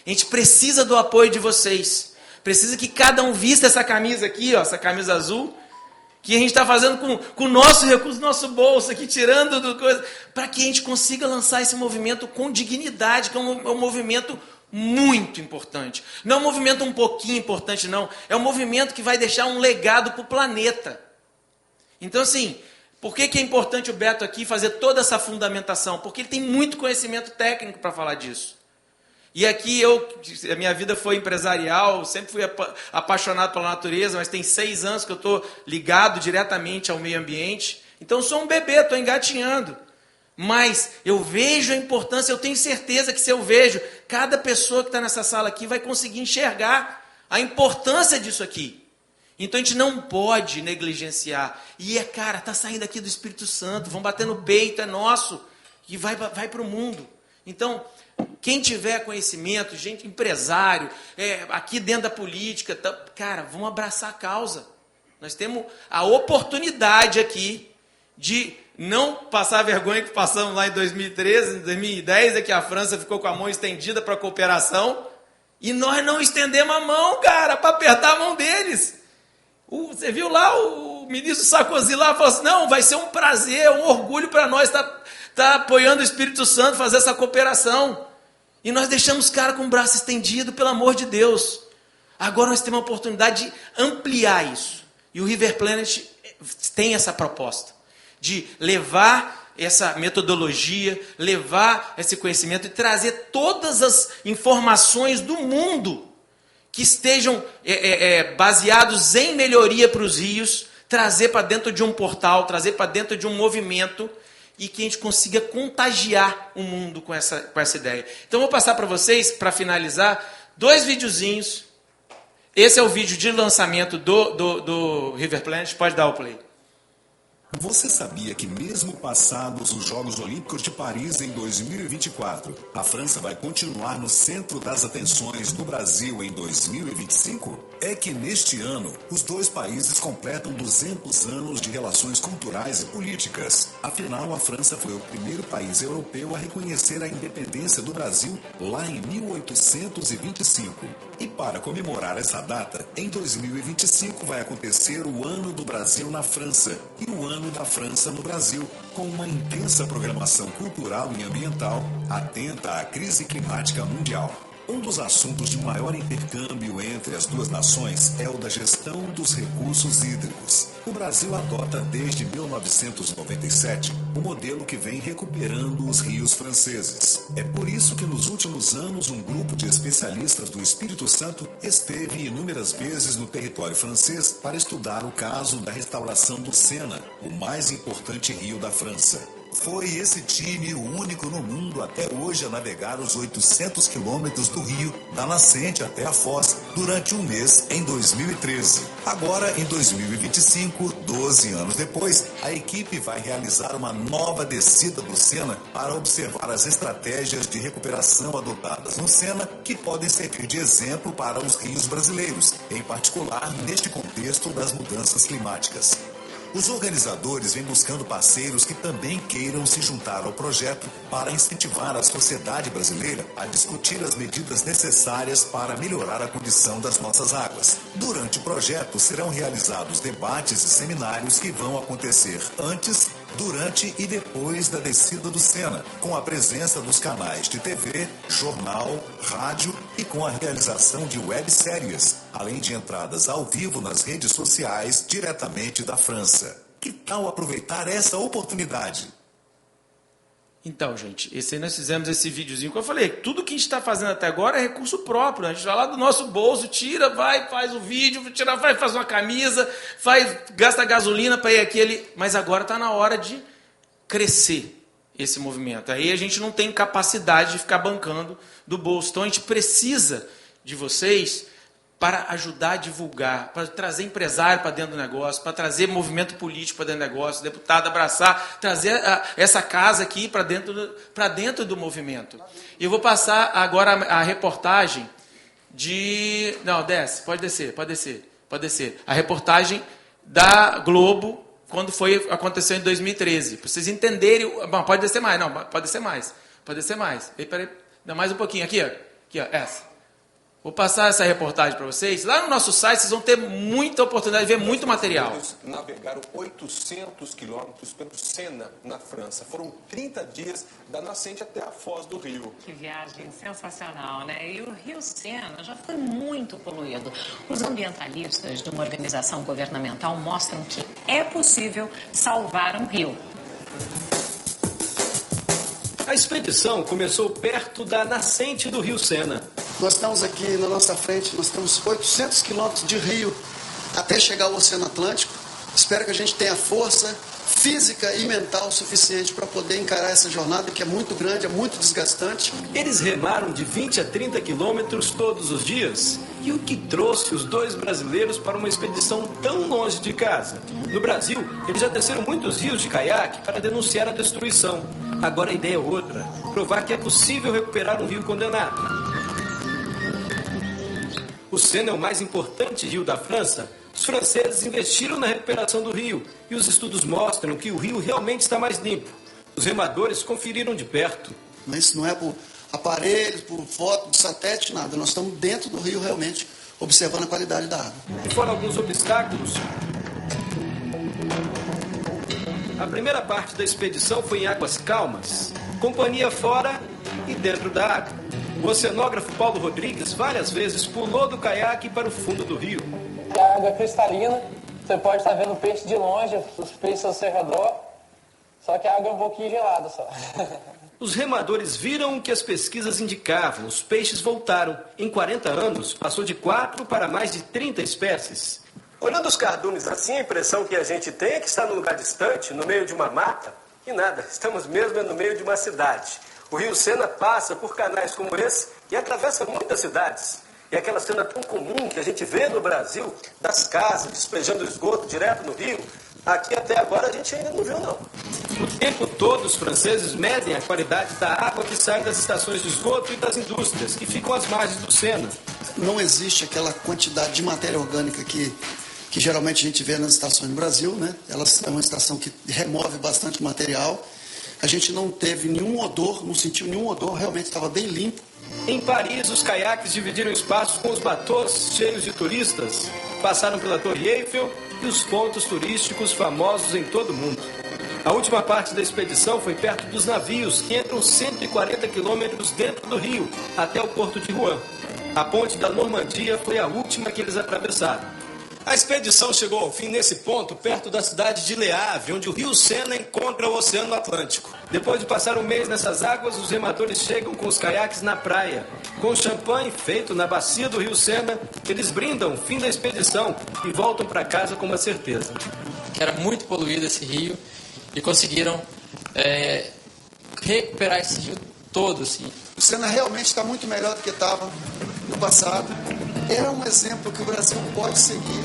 A gente precisa do apoio de vocês. Precisa que cada um vista essa camisa aqui, ó, essa camisa azul, que a gente está fazendo com o nosso recurso, nosso bolso aqui, tirando do coisa, para que a gente consiga lançar esse movimento com dignidade, que é um movimento muito importante. Não é um movimento um pouquinho importante, não. É um movimento que vai deixar um legado para o planeta. Então, assim, por que é importante o Beto aqui fazer toda essa fundamentação? Porque ele tem muito conhecimento técnico para falar disso. E aqui a minha vida foi empresarial, sempre fui apaixonado pela natureza, mas tem 6 anos que eu estou ligado diretamente ao meio ambiente. Então eu sou um bebê, estou engatinhando. Mas eu vejo a importância, eu tenho certeza que se eu vejo, cada pessoa que está nessa sala aqui vai conseguir enxergar a importância disso aqui. Então a gente não pode negligenciar. E cara, está saindo aqui do Espírito Santo, vão bater no peito, é nosso, e vai para o mundo. Então, quem tiver conhecimento, gente, empresário, aqui dentro da política, cara, vamos abraçar a causa. Nós temos a oportunidade aqui de não passar a vergonha que passamos lá em 2013, em 2010, é que a França ficou com a mão estendida para a cooperação, e nós não estendemos a mão, cara, para apertar a mão deles. Você viu lá o ministro Sarkozy lá, falou assim, não, vai ser um prazer, um orgulho para nós estar apoiando o Espírito Santo, fazer essa cooperação. E nós deixamos o cara com o braço estendido, pelo amor de Deus. Agora nós temos a oportunidade de ampliar isso. E o River Planet tem essa proposta de levar essa metodologia, levar esse conhecimento e trazer todas as informações do mundo que estejam baseados em melhoria para os rios, trazer para dentro de um portal, trazer para dentro de um movimento e que a gente consiga contagiar o mundo com essa ideia. Então, eu vou passar para vocês, para finalizar, 2 videozinhos. Esse é o vídeo de lançamento do River Planet. Pode dar o play. Você sabia que mesmo passados os Jogos Olímpicos de Paris em 2024, a França vai continuar no centro das atenções do Brasil em 2025? É que neste ano, os 2 países completam 200 anos de relações culturais e políticas. Afinal, a França foi o primeiro país europeu a reconhecer a independência do Brasil lá em 1825. E para comemorar essa data, em 2025 vai acontecer o Ano do Brasil na França e o Ano da França no Brasil, com uma intensa programação cultural e ambiental atenta à crise climática mundial. Um dos assuntos de maior intercâmbio entre as 2 nações é o da gestão dos recursos hídricos. O Brasil adota desde 1997 o modelo que vem recuperando os rios franceses. É por isso que nos últimos anos um grupo de especialistas do Espírito Santo esteve inúmeras vezes no território francês para estudar o caso da restauração do Sena, o mais importante rio da França. Foi esse time o único no mundo até hoje a navegar os 800 quilômetros do rio, da nascente até a foz, durante um mês em 2013. Agora, em 2025, 12 anos depois, a equipe vai realizar uma nova descida do Sena para observar as estratégias de recuperação adotadas no Sena, que podem servir de exemplo para os rios brasileiros, em particular neste contexto das mudanças climáticas. Os organizadores vêm buscando parceiros que também queiram se juntar ao projeto para incentivar a sociedade brasileira a discutir as medidas necessárias para melhorar a condição das nossas águas. Durante o projeto serão realizados debates e seminários que vão acontecer antes, durante e depois da descida do Sena, com a presença dos canais de TV, jornal, rádio e com a realização de webséries, além de entradas ao vivo nas redes sociais diretamente da França. Que tal aproveitar essa oportunidade? Então, gente, nós fizemos esse videozinho que eu falei, tudo que a gente está fazendo até agora é recurso próprio, a gente vai lá do nosso bolso, tira, vai, faz o vídeo, vai, faz uma camisa, gasta gasolina para ir aqui, mas agora está na hora de crescer esse movimento. Aí a gente não tem capacidade de ficar bancando do bolso, então a gente precisa de vocês para ajudar a divulgar, para trazer empresário para dentro do negócio, para trazer movimento político para dentro do negócio, deputado abraçar, trazer essa casa aqui para dentro do movimento. Eu vou passar agora a reportagem Não, desce, pode descer. A reportagem da Globo quando aconteceu em 2013. Para vocês entenderem... Bom, pode descer mais. Não, pode descer mais. Pode descer mais. Peraí, dá mais um pouquinho. Aqui, ó, essa. Vou passar essa reportagem para vocês. Lá no nosso site, vocês vão ter muita oportunidade de ver muito material. Eles navegaram 800 quilômetros pelo Sena, na França. Foram 30 dias da nascente até a foz do rio. Que viagem sensacional, né? E o Rio Sena já foi muito poluído. Os ambientalistas de uma organização governamental mostram que é possível salvar um rio. A expedição começou perto da nascente do Rio Sena. Nós estamos aqui na nossa frente, nós temos 800 quilômetros de rio até chegar ao Oceano Atlântico. Espero que a gente tenha força física e mental suficiente para poder encarar essa jornada, que é muito grande, é muito desgastante. Eles remaram de 20 a 30 quilômetros todos os dias. E o que trouxe os dois brasileiros para uma expedição tão longe de casa? No Brasil, eles já desceram muitos rios de caiaque para denunciar a destruição. Agora a ideia é outra, provar que é possível recuperar um rio condenado. O Sena é o mais importante rio da França. Os franceses investiram na recuperação do rio e os estudos mostram que o rio realmente está mais limpo. Os remadores conferiram de perto. Mas isso não é por aparelhos, por foto de satélite, nada. Nós estamos dentro do rio realmente, observando a qualidade da água. E fora alguns obstáculos, a primeira parte da expedição foi em águas calmas, companhia fora e dentro da água. O oceanógrafo Paulo Rodrigues várias vezes pulou do caiaque para o fundo do rio. A água é cristalina, você pode estar vendo o peixe de longe, os peixes ao seu redor, só que a água é um pouquinho gelada só. Os remadores viram o que as pesquisas indicavam, os peixes voltaram. Em 40 anos, passou de 4 para mais de 30 espécies. Olhando os cardumes assim, a impressão que a gente tem é que está num lugar distante, no meio de uma mata. E nada, estamos mesmo no meio de uma cidade. O Rio Sena passa por canais como esse e atravessa muitas cidades. E aquela cena tão comum que a gente vê no Brasil, das casas despejando esgoto direto no rio, aqui até agora a gente ainda não viu, não. O tempo todo os franceses medem a qualidade da água que sai das estações de esgoto e das indústrias, que ficam às margens do Sena. Não existe aquela quantidade de matéria orgânica que geralmente a gente vê nas estações do Brasil, né? Elas é uma estação que remove bastante material. A gente não teve nenhum odor, não sentiu nenhum odor, realmente estava bem limpo. Em Paris, os caiaques dividiram espaço com os batôs cheios de turistas. Passaram pela Torre Eiffel e os pontos turísticos famosos em todo o mundo. A última parte da expedição foi perto dos navios, que entram 140 quilômetros dentro do rio, até o porto de Rouen. A ponte da Normandia foi a última que eles atravessaram. A expedição chegou ao fim nesse ponto, perto da cidade de Le Havre, onde o Rio Sena encontra o Oceano Atlântico. Depois de passar um mês nessas águas, os remadores chegam com os caiaques na praia. Com champanhe feito na bacia do Rio Sena, eles brindam o fim da expedição e voltam para casa com uma certeza. Que era muito poluído esse rio e conseguiram recuperar esse rio todo, assim. O Sena realmente está muito melhor do que estava no passado. É um exemplo que o Brasil pode seguir.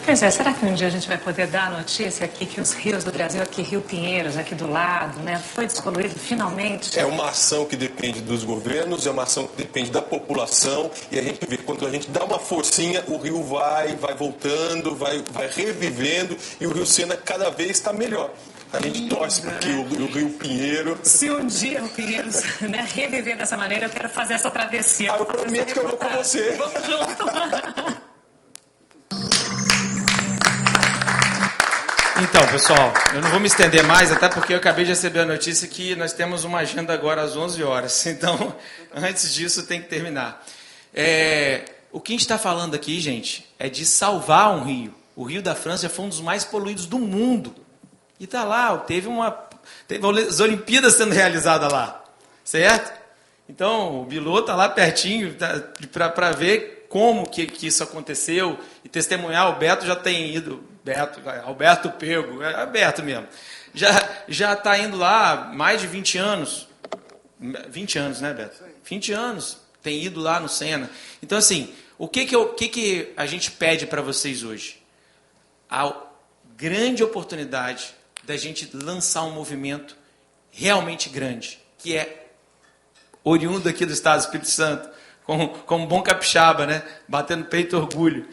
Pois é, será que um dia a gente vai poder dar a notícia aqui que os rios do Brasil, aqui Rio Pinheiros, aqui do lado, né, foi despoluído finalmente? É uma ação que depende dos governos, é uma ação que depende da população, e a gente vê, quando a gente dá uma forcinha, o rio vai voltando, vai revivendo, e o Rio Sena cada vez está melhor. A gente torce porque o Rio Pinheiro... Se um dia o Pinheiros, né, reviver dessa maneira, eu quero fazer essa travessia. Eu prometo que eu vou com você. Vamos junto. Então, pessoal, eu não vou me estender mais, até porque eu acabei de receber a notícia que nós temos uma agenda agora às 11 horas. Então, antes disso, tem que terminar. O que a gente está falando aqui, gente, é de salvar um rio. O Rio da França foi um dos mais poluídos do mundo. E está lá, teve as Olimpíadas sendo realizadas lá, certo? Então, o Bilô está lá pertinho para ver como que isso aconteceu e testemunhar. O Beto já tem ido, Alberto Pego, é Alberto mesmo, já está indo lá mais de 20 anos. 20 anos, né, Beto? 20 anos tem ido lá no Sena. Então, assim, o que a gente pede para vocês hoje? A grande oportunidade da gente lançar um movimento realmente grande, que é oriundo aqui do Estado do Espírito Santo, como bom capixaba, né? Batendo peito, orgulho.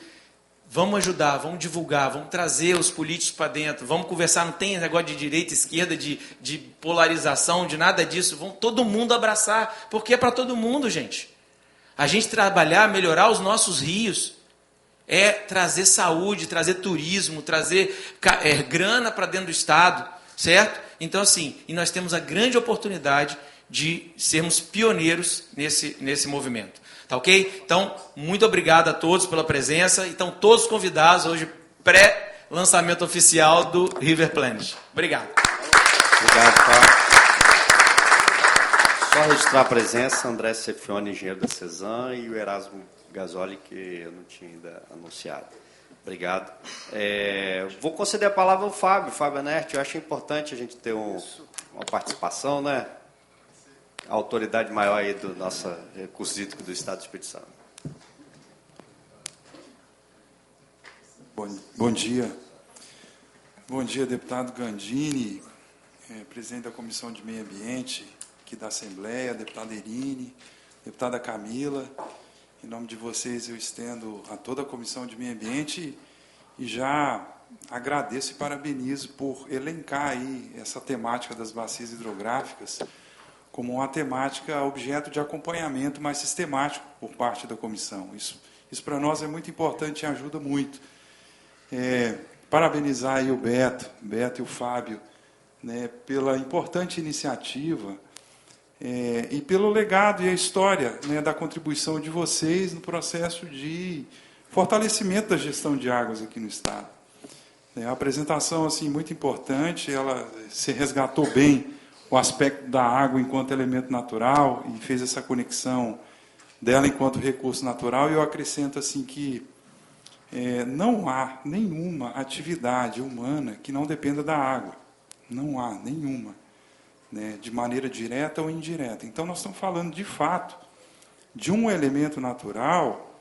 Vamos ajudar, vamos divulgar, vamos trazer os políticos para dentro, vamos conversar, não tem negócio de direita, esquerda, de polarização, de nada disso. Vamos todo mundo abraçar, porque é para todo mundo, gente. A gente trabalhar, melhorar os nossos rios, é trazer saúde, trazer turismo, trazer grana para dentro do Estado, certo? Então, assim, e nós temos a grande oportunidade de sermos pioneiros nesse movimento. Tá ok? Então, muito obrigado a todos pela presença. Então, todos convidados hoje, pré-lançamento oficial do River Planet. Obrigado. Obrigado, Paulo. Só registrar a presença, André Cefione, engenheiro da Cesan, e o Erasmo Gasoli, que eu não tinha ainda anunciado. Obrigado. Vou conceder a palavra ao Fábio Anert. Eu acho importante a gente ter uma participação, né? A autoridade maior aí do nosso recurso hídrico do Estado do Espírito Santo. Bom dia. Bom dia, deputado Gandini, presidente da Comissão de Meio Ambiente aqui da Assembleia, deputada Irine, deputada Camila. Em nome de vocês, eu estendo a toda a Comissão de Meio Ambiente e já agradeço e parabenizo por elencar aí essa temática das bacias hidrográficas como uma temática objeto de acompanhamento mais sistemático por parte da comissão. Isso para nós é muito importante e ajuda muito. Parabenizar aí o Beto e o Fábio, né, pela importante iniciativa e pelo legado e a história, né, da contribuição de vocês no processo de fortalecimento da gestão de águas aqui no Estado. A apresentação assim, muito importante, ela se resgatou bem o aspecto da água enquanto elemento natural e fez essa conexão dela enquanto recurso natural. E eu acrescento assim que não há nenhuma atividade humana que não dependa da água. Não há nenhuma, né, de maneira direta ou indireta. Então, nós estamos falando, de fato, de um elemento natural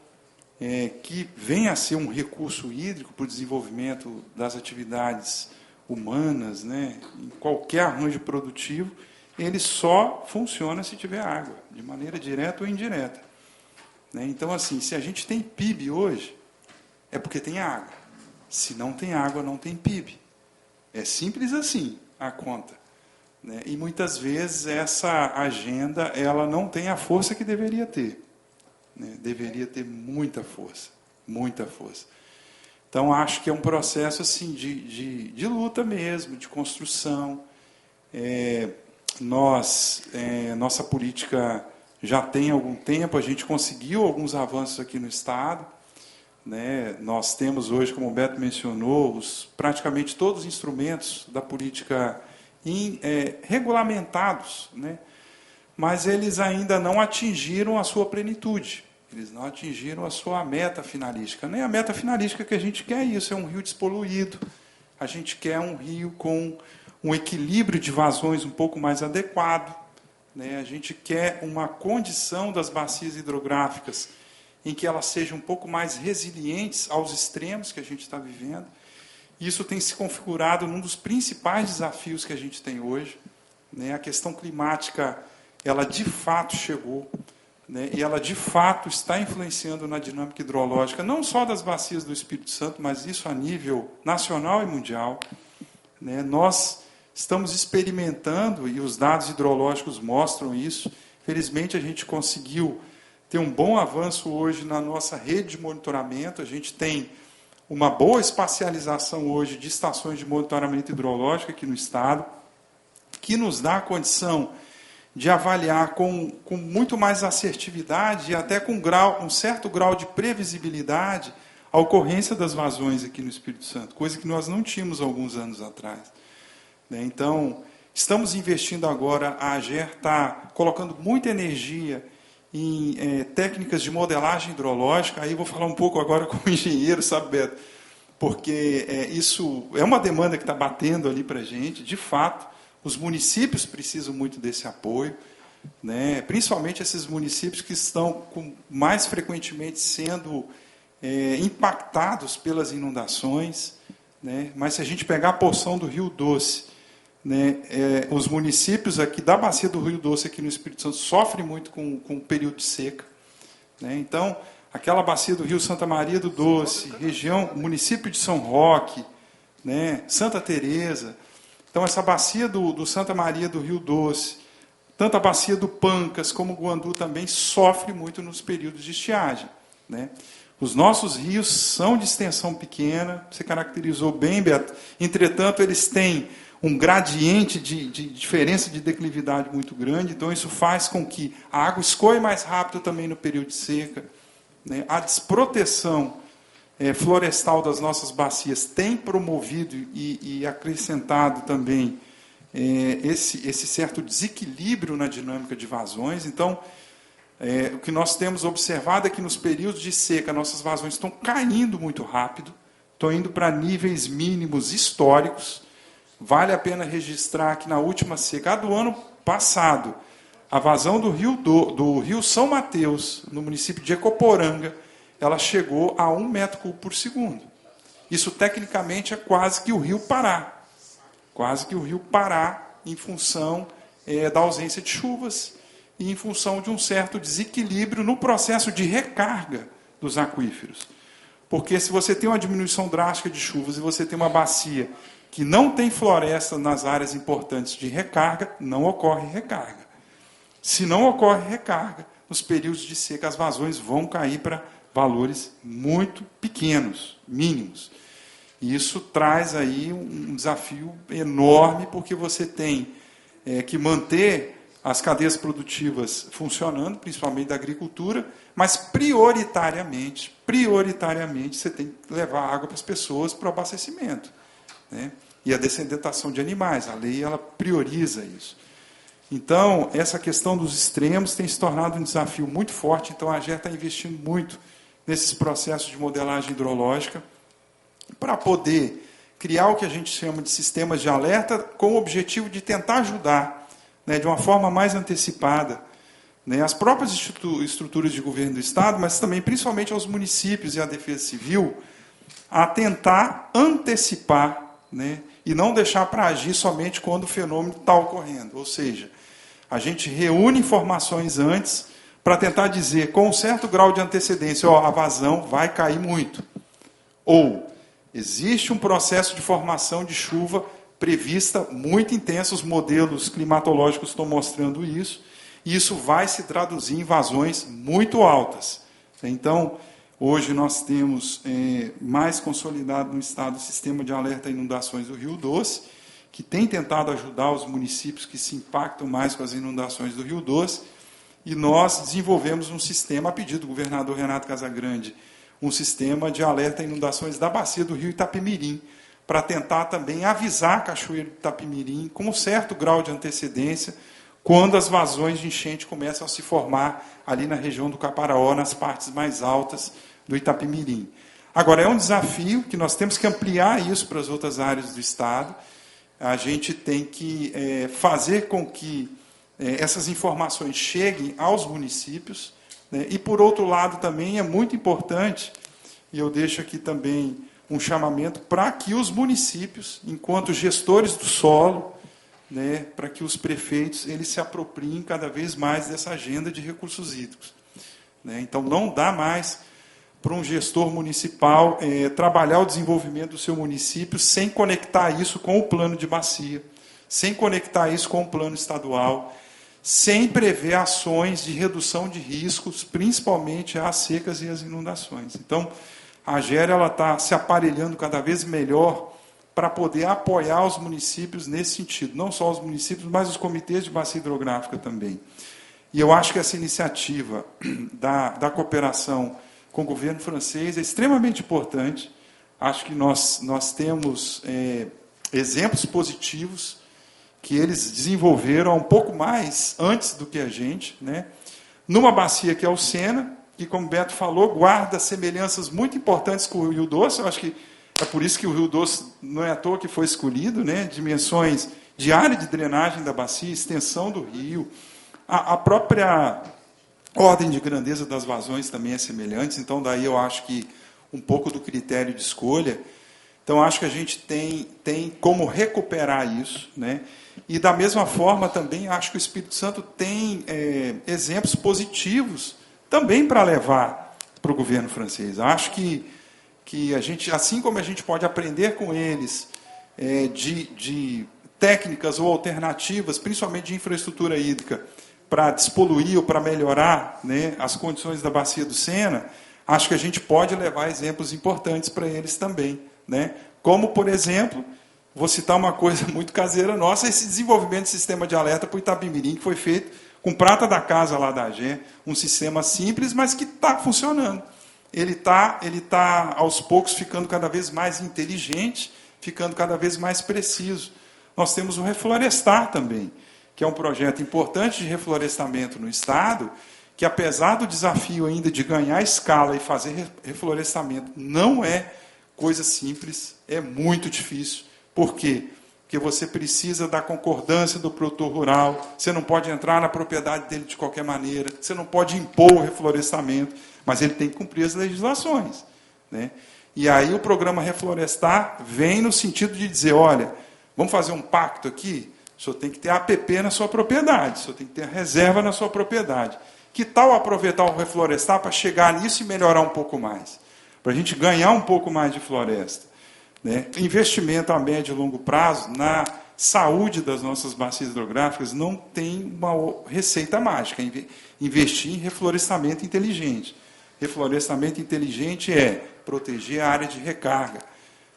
que vem a ser um recurso hídrico para o desenvolvimento das atividades humanas, né, em qualquer arranjo produtivo, ele só funciona se tiver água, de maneira direta ou indireta. Né? Então, assim, se a gente tem PIB hoje, é porque tem água. Se não tem água, não tem PIB. É simples assim a conta. Né? E muitas vezes essa agenda ela não tem a força que deveria ter. Né? Deveria ter muita força, muita força. Então, acho que é um processo assim, de luta mesmo, de construção. Nossa política já tem algum tempo, a gente conseguiu alguns avanços aqui no Estado. Né? Nós temos hoje, como o Beto mencionou, praticamente todos os instrumentos da política regulamentados, né? Mas eles ainda não atingiram a sua plenitude. Eles não atingiram a sua meta finalística. Nem a meta finalística que a gente quer é isso, é um rio despoluído. A gente quer um rio com um equilíbrio de vazões um pouco mais adequado. Né? A gente quer uma condição das bacias hidrográficas em que elas sejam um pouco mais resilientes aos extremos que a gente está vivendo. Isso tem se configurado num dos principais desafios que a gente tem hoje. Né? A questão climática, ela de fato chegou. Né, e ela, de fato, está influenciando na dinâmica hidrológica, não só das bacias do Espírito Santo, mas isso a nível nacional e mundial. Né, nós estamos experimentando, e os dados hidrológicos mostram isso. Felizmente, a gente conseguiu ter um bom avanço hoje na nossa rede de monitoramento. A gente tem uma boa espacialização hoje de estações de monitoramento hidrológico aqui no Estado, que nos dá a condição de avaliar com muito mais assertividade e até com um certo grau de previsibilidade a ocorrência das vazões aqui no Espírito Santo, coisa que nós não tínhamos alguns anos atrás. Então, estamos investindo agora, a AGER está colocando muita energia em técnicas de modelagem hidrológica. Aí vou falar um pouco agora como engenheiro, sabe, Beto? Porque isso é uma demanda que está batendo ali para a gente, de fato. Os municípios precisam muito desse apoio, né? Principalmente esses municípios que estão mais frequentemente sendo impactados pelas inundações. Né? Mas se a gente pegar a porção do Rio Doce, né, os municípios aqui da bacia do Rio Doce, aqui no Espírito Santo, sofrem muito com o período de seca. né? Então, aquela bacia do Rio Santa Maria do Doce, região, município de São Roque, né? Santa Teresa. Então, essa bacia do Santa Maria do Rio Doce, tanto a bacia do Pancas como o Guandu também sofre muito nos períodos de estiagem, né? Os nossos rios são de extensão pequena, você caracterizou bem, Beto. Entretanto, eles têm um gradiente de diferença de declividade muito grande, então isso faz com que a água escoe mais rápido também no período de seca, né? A desproteção florestal das nossas bacias tem promovido e acrescentado também esse certo desequilíbrio na dinâmica de vazões. Então, o que nós temos observado é que nos períodos de seca, nossas vazões estão caindo muito rápido, estão indo para níveis mínimos históricos. Vale a pena registrar que na última seca do ano passado, a vazão do rio São Mateus, no município de Ecoporanga, ela chegou a 1 metro cúbico por segundo. Isso, tecnicamente, é quase que o rio Pará. Quase que o rio Pará, em função da ausência de chuvas e em função de um certo desequilíbrio no processo de recarga dos aquíferos. Porque se você tem uma diminuição drástica de chuvas e você tem uma bacia que não tem floresta nas áreas importantes de recarga, não ocorre recarga. Se não ocorre recarga, nos períodos de seca as vazões vão cair para valores muito pequenos, mínimos. E isso traz aí um desafio enorme, porque você tem que manter as cadeias produtivas funcionando, principalmente da agricultura, mas prioritariamente você tem que levar água para as pessoas para o abastecimento, né? E a dessedentação de animais, a lei ela prioriza isso. Então, essa questão dos extremos tem se tornado um desafio muito forte, então a AGER está investindo muito nesses processos de modelagem hidrológica para poder criar o que a gente chama de sistemas de alerta com o objetivo de tentar ajudar, né, de uma forma mais antecipada, né, as próprias estruturas de governo do Estado, mas também, principalmente, aos municípios e à Defesa Civil, a tentar antecipar, né, e não deixar para agir somente quando o fenômeno está ocorrendo. Ou seja, a gente reúne informações antes para tentar dizer, com um certo grau de antecedência, a vazão vai cair muito. Ou existe um processo de formação de chuva prevista muito intensa, os modelos climatológicos estão mostrando isso, e isso vai se traduzir em vazões muito altas. Então, hoje nós temos mais consolidado no Estado o sistema de alerta a inundações do Rio Doce, que tem tentado ajudar os municípios que se impactam mais com as inundações do Rio Doce, e nós desenvolvemos um sistema, a pedido do governador Renato Casagrande, um sistema de alerta a inundações da bacia do Rio Itapemirim, para tentar também avisar a Cachoeira do Itapemirim com um certo grau de antecedência, quando as vazões de enchente começam a se formar ali na região do Caparaó, nas partes mais altas do Itapemirim. Agora, é um desafio que nós temos que ampliar isso para as outras áreas do Estado. A gente tem que fazer com que essas informações cheguem aos municípios, né? E, por outro lado, também é muito importante, e eu deixo aqui também um chamamento para que os municípios, enquanto gestores do solo, né, para que os prefeitos eles se apropriem cada vez mais dessa agenda de recursos hídricos, né? Então, não dá mais para um gestor municipal trabalhar o desenvolvimento do seu município sem conectar isso com o plano de bacia, sem conectar isso com o plano estadual, sem prever ações de redução de riscos, principalmente às secas e às inundações. Então, a AGER está se aparelhando cada vez melhor para poder apoiar os municípios nesse sentido. Não só os municípios, mas os comitês de bacia hidrográfica também. E eu acho que essa iniciativa da cooperação com o governo francês é extremamente importante. Acho que nós temos exemplos positivos que eles desenvolveram um pouco mais antes do que a gente, né? Numa bacia que é o Sena, que, como o Beto falou, guarda semelhanças muito importantes com o Rio Doce. Eu acho que é por isso que o Rio Doce não é à toa que foi escolhido, né? Dimensões de área de drenagem da bacia, extensão do rio, a própria ordem de grandeza das vazões também é semelhante, então daí eu acho que um pouco do critério de escolha. Então, acho que a gente tem como recuperar isso, né? E, da mesma forma, também acho que o Espírito Santo tem exemplos positivos também para levar para o governo francês. Acho que a gente, assim como a gente pode aprender com eles de técnicas ou alternativas, principalmente de infraestrutura hídrica, para despoluir ou para melhorar, né, as condições da bacia do Sena, acho que a gente pode levar exemplos importantes para eles também, né? Como, por exemplo, vou citar uma coisa muito caseira nossa, esse desenvolvimento de sistema de alerta para o Itabimirim, que foi feito com prata da casa lá da AGE, um sistema simples, mas que está funcionando. Ele tá, aos poucos, ficando cada vez mais inteligente, ficando cada vez mais preciso. Nós temos o Reflorestar também, que é um projeto importante de reflorestamento no Estado, que, apesar do desafio ainda de ganhar escala e fazer reflorestamento, não é coisa simples, é muito difícil. Por quê? Porque você precisa da concordância do produtor rural, você não pode entrar na propriedade dele de qualquer maneira, você não pode impor o reflorestamento, mas ele tem que cumprir as legislações, né? E aí o programa Reflorestar vem no sentido de dizer, olha, vamos fazer um pacto aqui, o senhor tem que ter APP na sua propriedade, o senhor tem que ter reserva na sua propriedade. Que tal aproveitar o Reflorestar para chegar nisso e melhorar um pouco mais? Para a gente ganhar um pouco mais de floresta, né? Investimento a médio e longo prazo na saúde das nossas bacias hidrográficas não tem uma receita mágica. Investir em reflorestamento inteligente. Reflorestamento inteligente é proteger a área de recarga,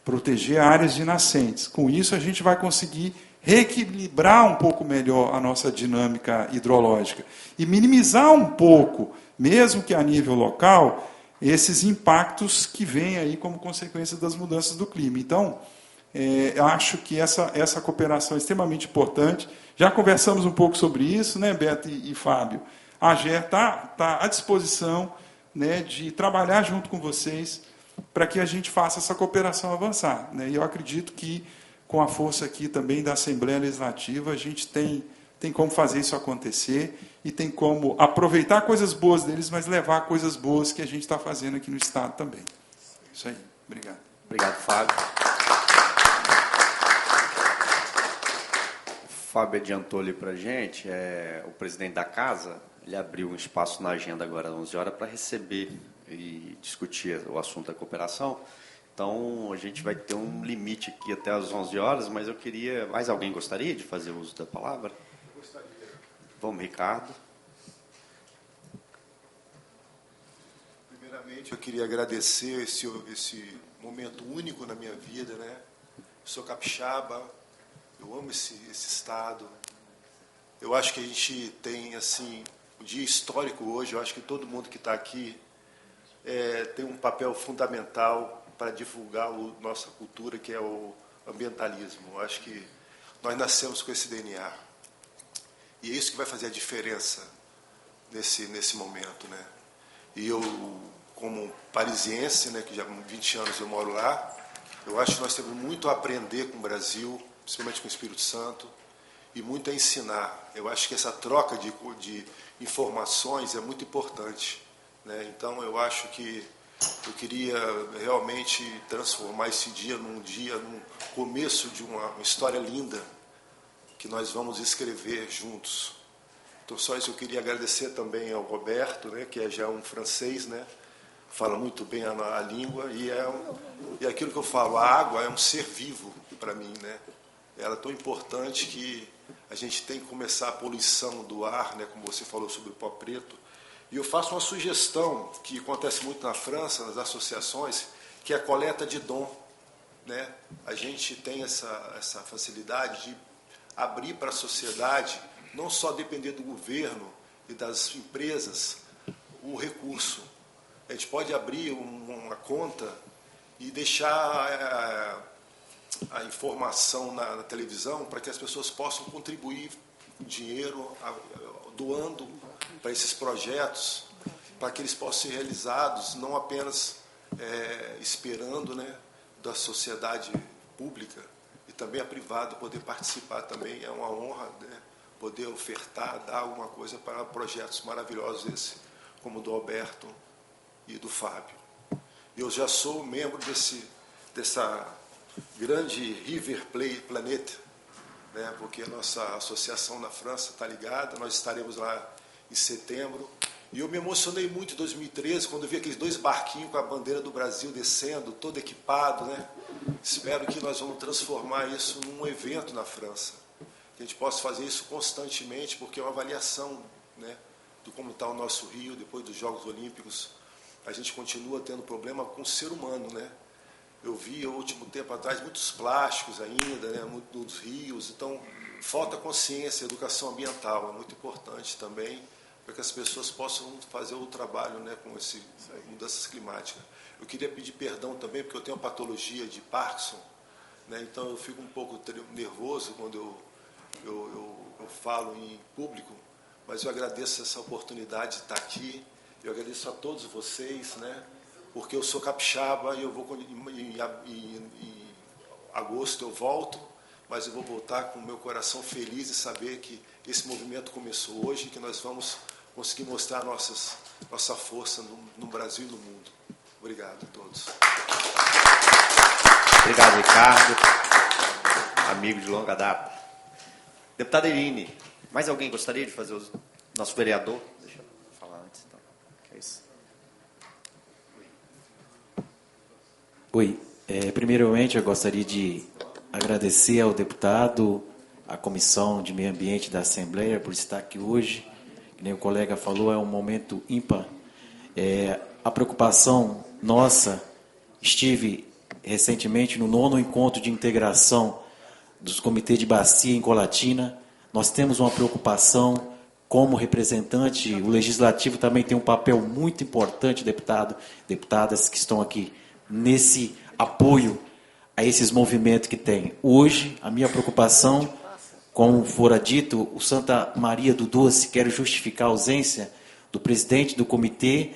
proteger áreas de nascentes. Com isso, a gente vai conseguir reequilibrar um pouco melhor a nossa dinâmica hidrológica e minimizar um pouco, mesmo que a nível local, esses impactos que vêm aí como consequência das mudanças do clima. Então, eu acho que essa cooperação é extremamente importante. Já conversamos um pouco sobre isso, né, Beto e Fábio? A AGE está à disposição, né, de trabalhar junto com vocês para que a gente faça essa cooperação avançar, né? E eu acredito que, com a força aqui também da Assembleia Legislativa, a gente tem como fazer isso acontecer e tem como aproveitar coisas boas deles, mas levar coisas boas que a gente está fazendo aqui no Estado também. Isso aí. Obrigado. Obrigado, Fábio. O Fábio adiantou ali para a gente, o presidente da casa, ele abriu um espaço na agenda agora às 11 horas para receber e discutir o assunto da cooperação. Então, a gente vai ter um limite aqui até às 11 horas, mas eu queria... Mais alguém gostaria de fazer uso da palavra? Gostaria. Vamos, Ricardo. Primeiramente, eu queria agradecer esse momento único na minha vida, né? Eu sou capixaba, eu amo esse estado. Eu acho que a gente tem, assim, um dia histórico hoje. Eu acho que todo mundo que está aqui tem um papel fundamental para divulgar a nossa cultura, que é o ambientalismo. Eu acho que nós nascemos com esse DNA. E é isso que vai fazer a diferença nesse momento, né? E eu, como parisiense, né, que já há 20 anos eu moro lá, eu acho que nós temos muito a aprender com o Brasil, principalmente com o Espírito Santo, e muito a ensinar. Eu acho que essa troca de informações é muito importante, né? Então, eu acho que eu queria realmente transformar esse dia num começo de uma história linda que nós vamos escrever juntos. Então, só isso eu queria agradecer também ao Roberto, né, que é já um francês, né, fala muito bem a língua, e aquilo que eu falo, a água é um ser vivo para mim, né? Ela é tão importante que a gente tem que começar a poluição do ar, né, como você falou sobre o pó preto. E eu faço uma sugestão que acontece muito na França, nas associações, que é a coleta de dom, né? A gente tem essa facilidade de abrir para a sociedade, não só depender do governo e das empresas, o recurso. A gente pode abrir uma conta e deixar a informação na televisão para que as pessoas possam contribuir com dinheiro, doando para esses projetos, para que eles possam ser realizados, não apenas esperando, né, da sociedade pública, e também a privada poder participar também. É uma honra, né, poder ofertar, dar alguma coisa para projetos maravilhosos esse, como o do Alberto e do Fábio. Eu já sou membro dessa grande River Planet, né, porque a nossa associação na França está ligada. Nós estaremos lá em setembro, E eu me emocionei muito em 2013, quando eu vi aqueles 2 barquinhos com a bandeira do Brasil descendo, todo equipado, né? Espero que nós vamos transformar isso num evento na França. Que a gente possa fazer isso constantemente, porque é uma avaliação, né, de como está o nosso Rio, depois dos Jogos Olímpicos. A gente continua tendo problema com o ser humano, né? Eu vi, no último tempo atrás, muitos plásticos ainda, né, nos rios. Então, falta consciência, educação ambiental, é muito importante também, para que as pessoas possam fazer o trabalho, né, com mudanças climáticas. Eu queria pedir perdão também, porque eu tenho uma patologia de Parkinson, né, então eu fico um pouco nervoso quando eu falo em público, mas eu agradeço essa oportunidade de estar aqui, eu agradeço a todos vocês, né, porque eu sou capixaba e eu vou em agosto eu volto, mas eu vou voltar com o meu coração feliz de saber que esse movimento começou hoje e que nós vamos conseguir mostrar nossa força no Brasil e no mundo. Obrigado a todos. Obrigado, Ricardo. Amigo de longa data. Deputada Irine, mais alguém gostaria de fazer o nosso vereador? Deixa eu falar antes, então. Que é isso? Oi. Primeiramente, eu gostaria de agradecer ao deputado, à Comissão de Meio Ambiente da Assembleia por estar aqui hoje. Que nem o colega falou, é um momento ímpar. A preocupação nossa, estive recentemente no 9º encontro de integração dos comitês de bacia em Colatina. Nós temos uma preocupação como representante, o Legislativo também tem um papel muito importante, deputadas que estão aqui, nesse apoio a esses movimentos que tem. Hoje, a minha preocupação, como fora dito, o Santa Maria do Doce, quero justificar a ausência do presidente do comitê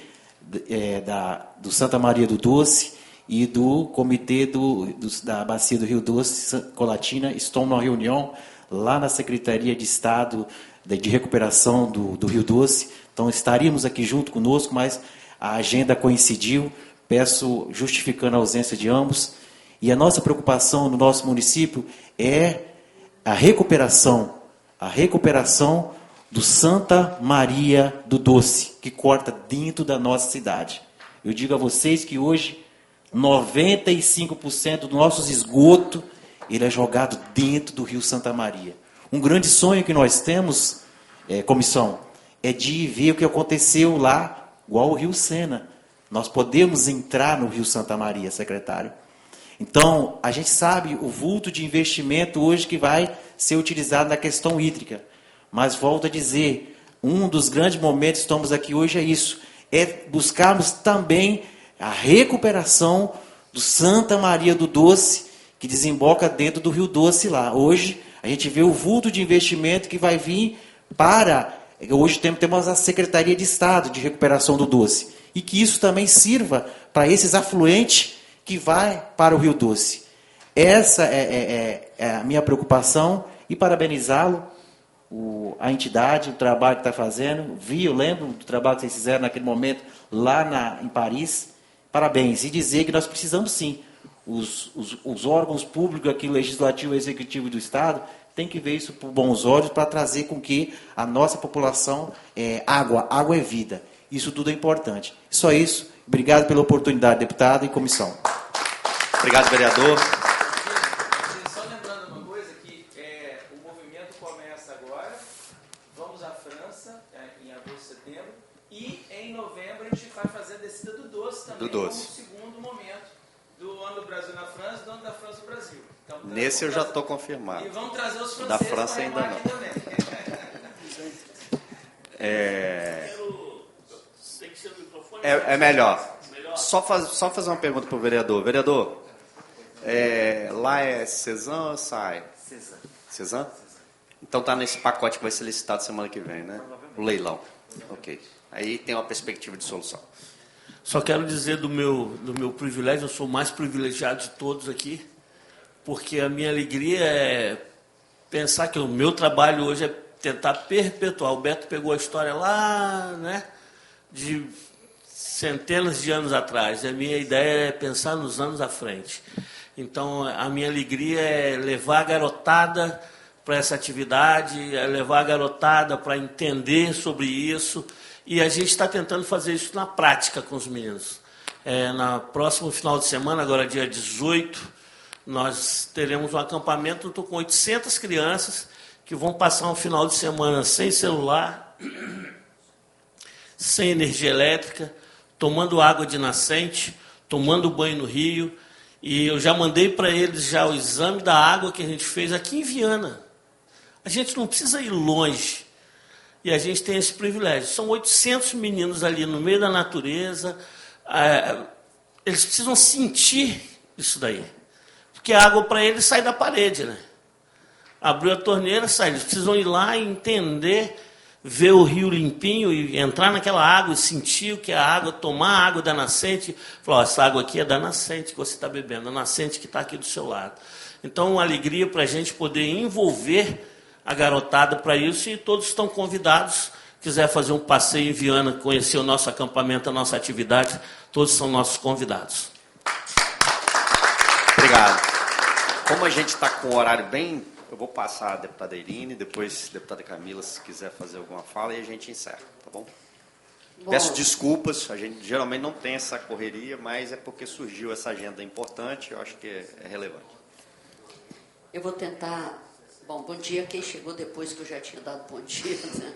do Santa Maria do Doce e do comitê da Bacia do Rio Doce, Colatina, estão numa reunião lá na Secretaria de Estado de Recuperação do Rio Doce. Então, estaríamos aqui junto conosco, mas a agenda coincidiu. Peço, justificando a ausência de ambos. E a nossa preocupação no nosso município é a recuperação do Santa Maria do Doce, que corta dentro da nossa cidade. Eu digo a vocês que hoje 95% dos nossos esgotos ele é jogado dentro do Rio Santa Maria. Um grande sonho que nós temos, comissão, é de ver o que aconteceu lá, igual o Rio Sena. Nós podemos entrar no Rio Santa Maria, secretário. Então, a gente sabe o vulto de investimento hoje que vai ser utilizado na questão hídrica. Mas, volto a dizer, um dos grandes momentos que estamos aqui hoje é isso. É buscarmos também a recuperação do Santa Maria do Doce, que desemboca dentro do Rio Doce lá. Hoje, a gente vê o vulto de investimento que vai vir para... Hoje temos a Secretaria de Estado de Recuperação do Doce. E que isso também sirva para esses afluentes que vai para o Rio Doce. Essa é a minha preocupação e parabenizá-lo, a entidade, o trabalho que está fazendo. Eu lembro do trabalho que vocês fizeram naquele momento lá em Paris. Parabéns. E dizer que nós precisamos sim, os órgãos públicos aqui, o Legislativo e o Executivo do Estado, tem que ver isso por bons olhos para trazer com que a nossa população, água é vida. Isso tudo é importante. Só isso. Obrigado pela oportunidade, deputado e comissão. Obrigado, vereador. Só lembrando uma coisa, que o movimento começa agora, vamos à França, em agosto, setembro, e em novembro a gente vai fazer a descida do Doce também, como segundo momento do Ano do Brasil na França, do Ano da França no Brasil. Então, nesse eu já estou confirmado. E vamos trazer os franceses da França ainda não. Também. É melhor. Só fazer uma pergunta para o vereador. Vereador, lá é Cezanne ou SAI? Cezanne? Então está nesse pacote que vai ser licitado semana que vem, né? O leilão. Ok. Aí tem uma perspectiva de solução. Só quero dizer do meu privilégio, eu sou o mais privilegiado de todos aqui, porque a minha alegria é pensar que o meu trabalho hoje é tentar perpetuar. O Beto pegou a história lá, né, de centenas de anos atrás. A minha ideia é pensar nos anos à frente. Então, a minha alegria é levar a garotada para essa atividade, é levar a garotada para entender sobre isso e a gente está tentando fazer isso na prática com os meninos. Na próximo final de semana, agora dia 18, nós teremos um acampamento. Estou com 800 crianças que vão passar um final de semana sem celular, sem energia elétrica, tomando água de nascente, tomando banho no rio. E eu já mandei para eles já o exame da água que a gente fez aqui em Viana. A gente não precisa ir longe. E a gente tem esse privilégio. São 800 meninos ali no meio da natureza. Eles precisam sentir isso daí. Porque a água para eles sai da parede, né? Abriu a torneira, sai. Eles precisam ir lá e entender, ver o rio limpinho e entrar naquela água e sentir o que é a água, tomar a água da nascente. Falar, essa água aqui é da nascente que você está bebendo, a nascente que está aqui do seu lado. Então, uma alegria para a gente poder envolver a garotada para isso, e todos estão convidados. Quiser fazer um passeio em Viana, conhecer o nosso acampamento, a nossa atividade, todos são nossos convidados. Obrigado. Como a gente está com o horário bem... Eu vou passar a deputada Irine, depois a deputada Camila, se quiser fazer alguma fala, e a gente encerra, tá bom? Peço desculpas, a gente geralmente não tem essa correria, mas é porque surgiu essa agenda importante, eu acho que é relevante. Eu vou tentar... Bom dia quem chegou depois que eu já tinha dado bom dia, né?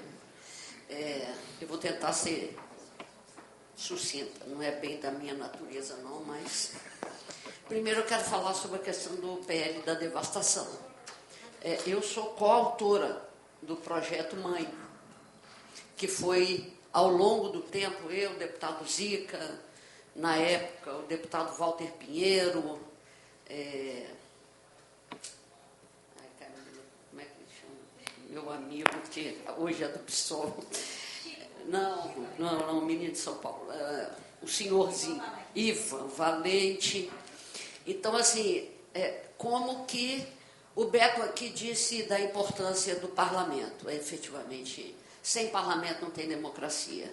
Eu vou tentar ser sucinta, não é bem da minha natureza não, mas... Primeiro eu quero falar sobre a questão do PL da devastação. Eu sou coautora do projeto Mãe, que foi, ao longo do tempo, eu, o deputado Zica, na época, o deputado Walter Pinheiro, como é que ele chama? Meu amigo, que hoje é do PSOL. Não, menino de São Paulo. O senhorzinho, Ivan Valente. Então, assim, como que o Beto aqui disse da importância do parlamento. Efetivamente, sem parlamento não tem democracia.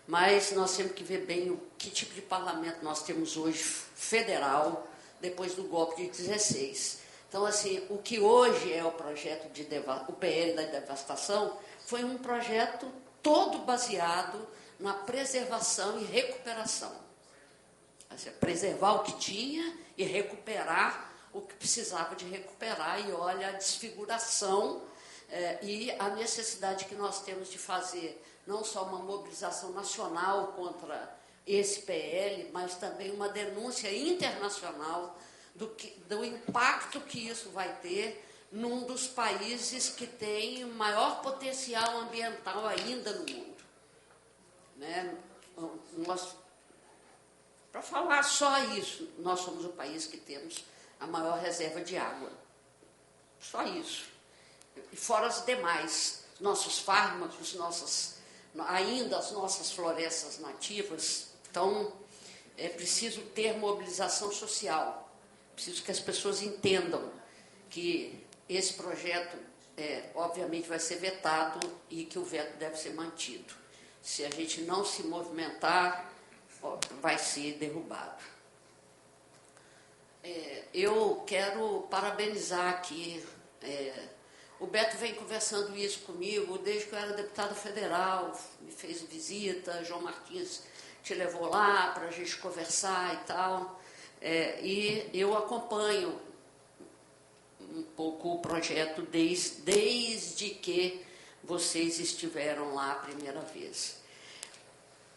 Mas nós temos que ver bem que tipo de parlamento nós temos hoje, federal, depois do golpe de 16. Então, assim, o que hoje é o projeto o PL da devastação, foi um projeto todo baseado na preservação e recuperação. Assim, preservar o que tinha e recuperar o que precisava de recuperar, e olha a desfiguração e a necessidade que nós temos de fazer não só uma mobilização nacional contra esse PL, mas também uma denúncia internacional do impacto que isso vai ter num dos países que tem o maior potencial ambiental ainda no mundo. Né? Para falar só isso, nós somos o país que temos a maior reserva de água. Só isso. E fora as demais, nossos fármacos, ainda as nossas florestas nativas. Então, é preciso ter mobilização social. Preciso que as pessoas entendam que esse projeto, obviamente, vai ser vetado e que o veto deve ser mantido. Se a gente não se movimentar, vai ser derrubado. Eu quero parabenizar aqui. O Beto vem conversando isso comigo desde que eu era deputado federal, me fez visita, João Martins te levou lá para a gente conversar e tal. E eu acompanho um pouco o projeto desde que vocês estiveram lá a primeira vez.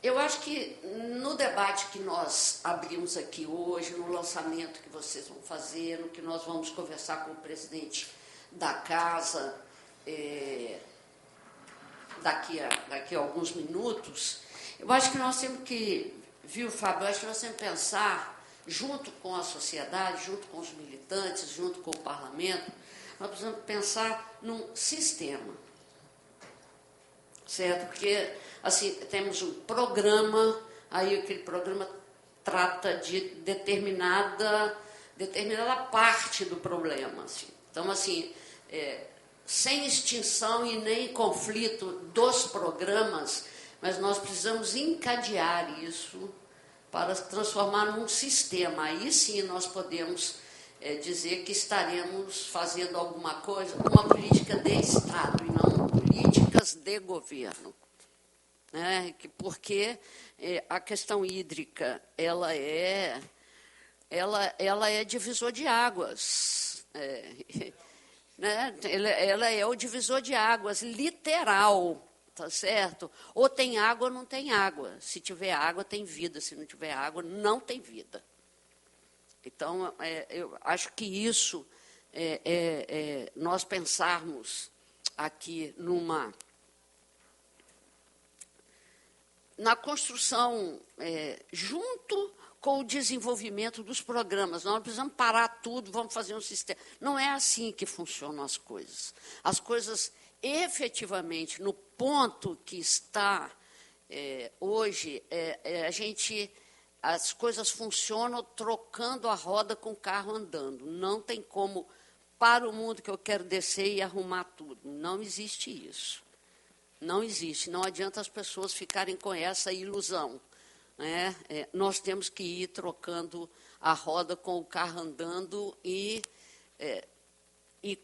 Eu acho que no debate que nós abrimos aqui hoje, no lançamento que vocês vão fazer, no que nós vamos conversar com o presidente da casa daqui a alguns minutos, eu acho que nós temos que, viu, Fábio, eu acho que nós temos que pensar, junto com a sociedade, junto com os militantes, junto com o parlamento, nós precisamos pensar num sistema. Certo? Porque, assim, temos um programa, aí aquele programa trata de determinada parte do problema. Assim. Então, assim, sem extinção e nem conflito dos programas, mas nós precisamos encadear isso para transformar num sistema. Aí sim nós podemos dizer que estaremos fazendo alguma coisa, uma política de Estado e não políticas de governo. né? Porque a questão hídrica ela é divisor de águas. Né? Ela é o divisor de águas, literal, tá certo? Ou tem água ou não tem água. Se tiver água, tem vida. Se não tiver água, não tem vida. Então, eu acho que isso, nós pensarmos aqui na construção, junto com o desenvolvimento dos programas. Nós não precisamos parar tudo, vamos fazer um sistema. Não é assim que funcionam as coisas. As coisas, efetivamente, no ponto que está hoje, as coisas funcionam trocando a roda com o carro andando. Não tem como, para o mundo que eu quero descer e arrumar tudo. Não existe isso. Não existe. Não adianta as pessoas ficarem com essa ilusão. Nós temos que ir trocando a roda com o carro andando e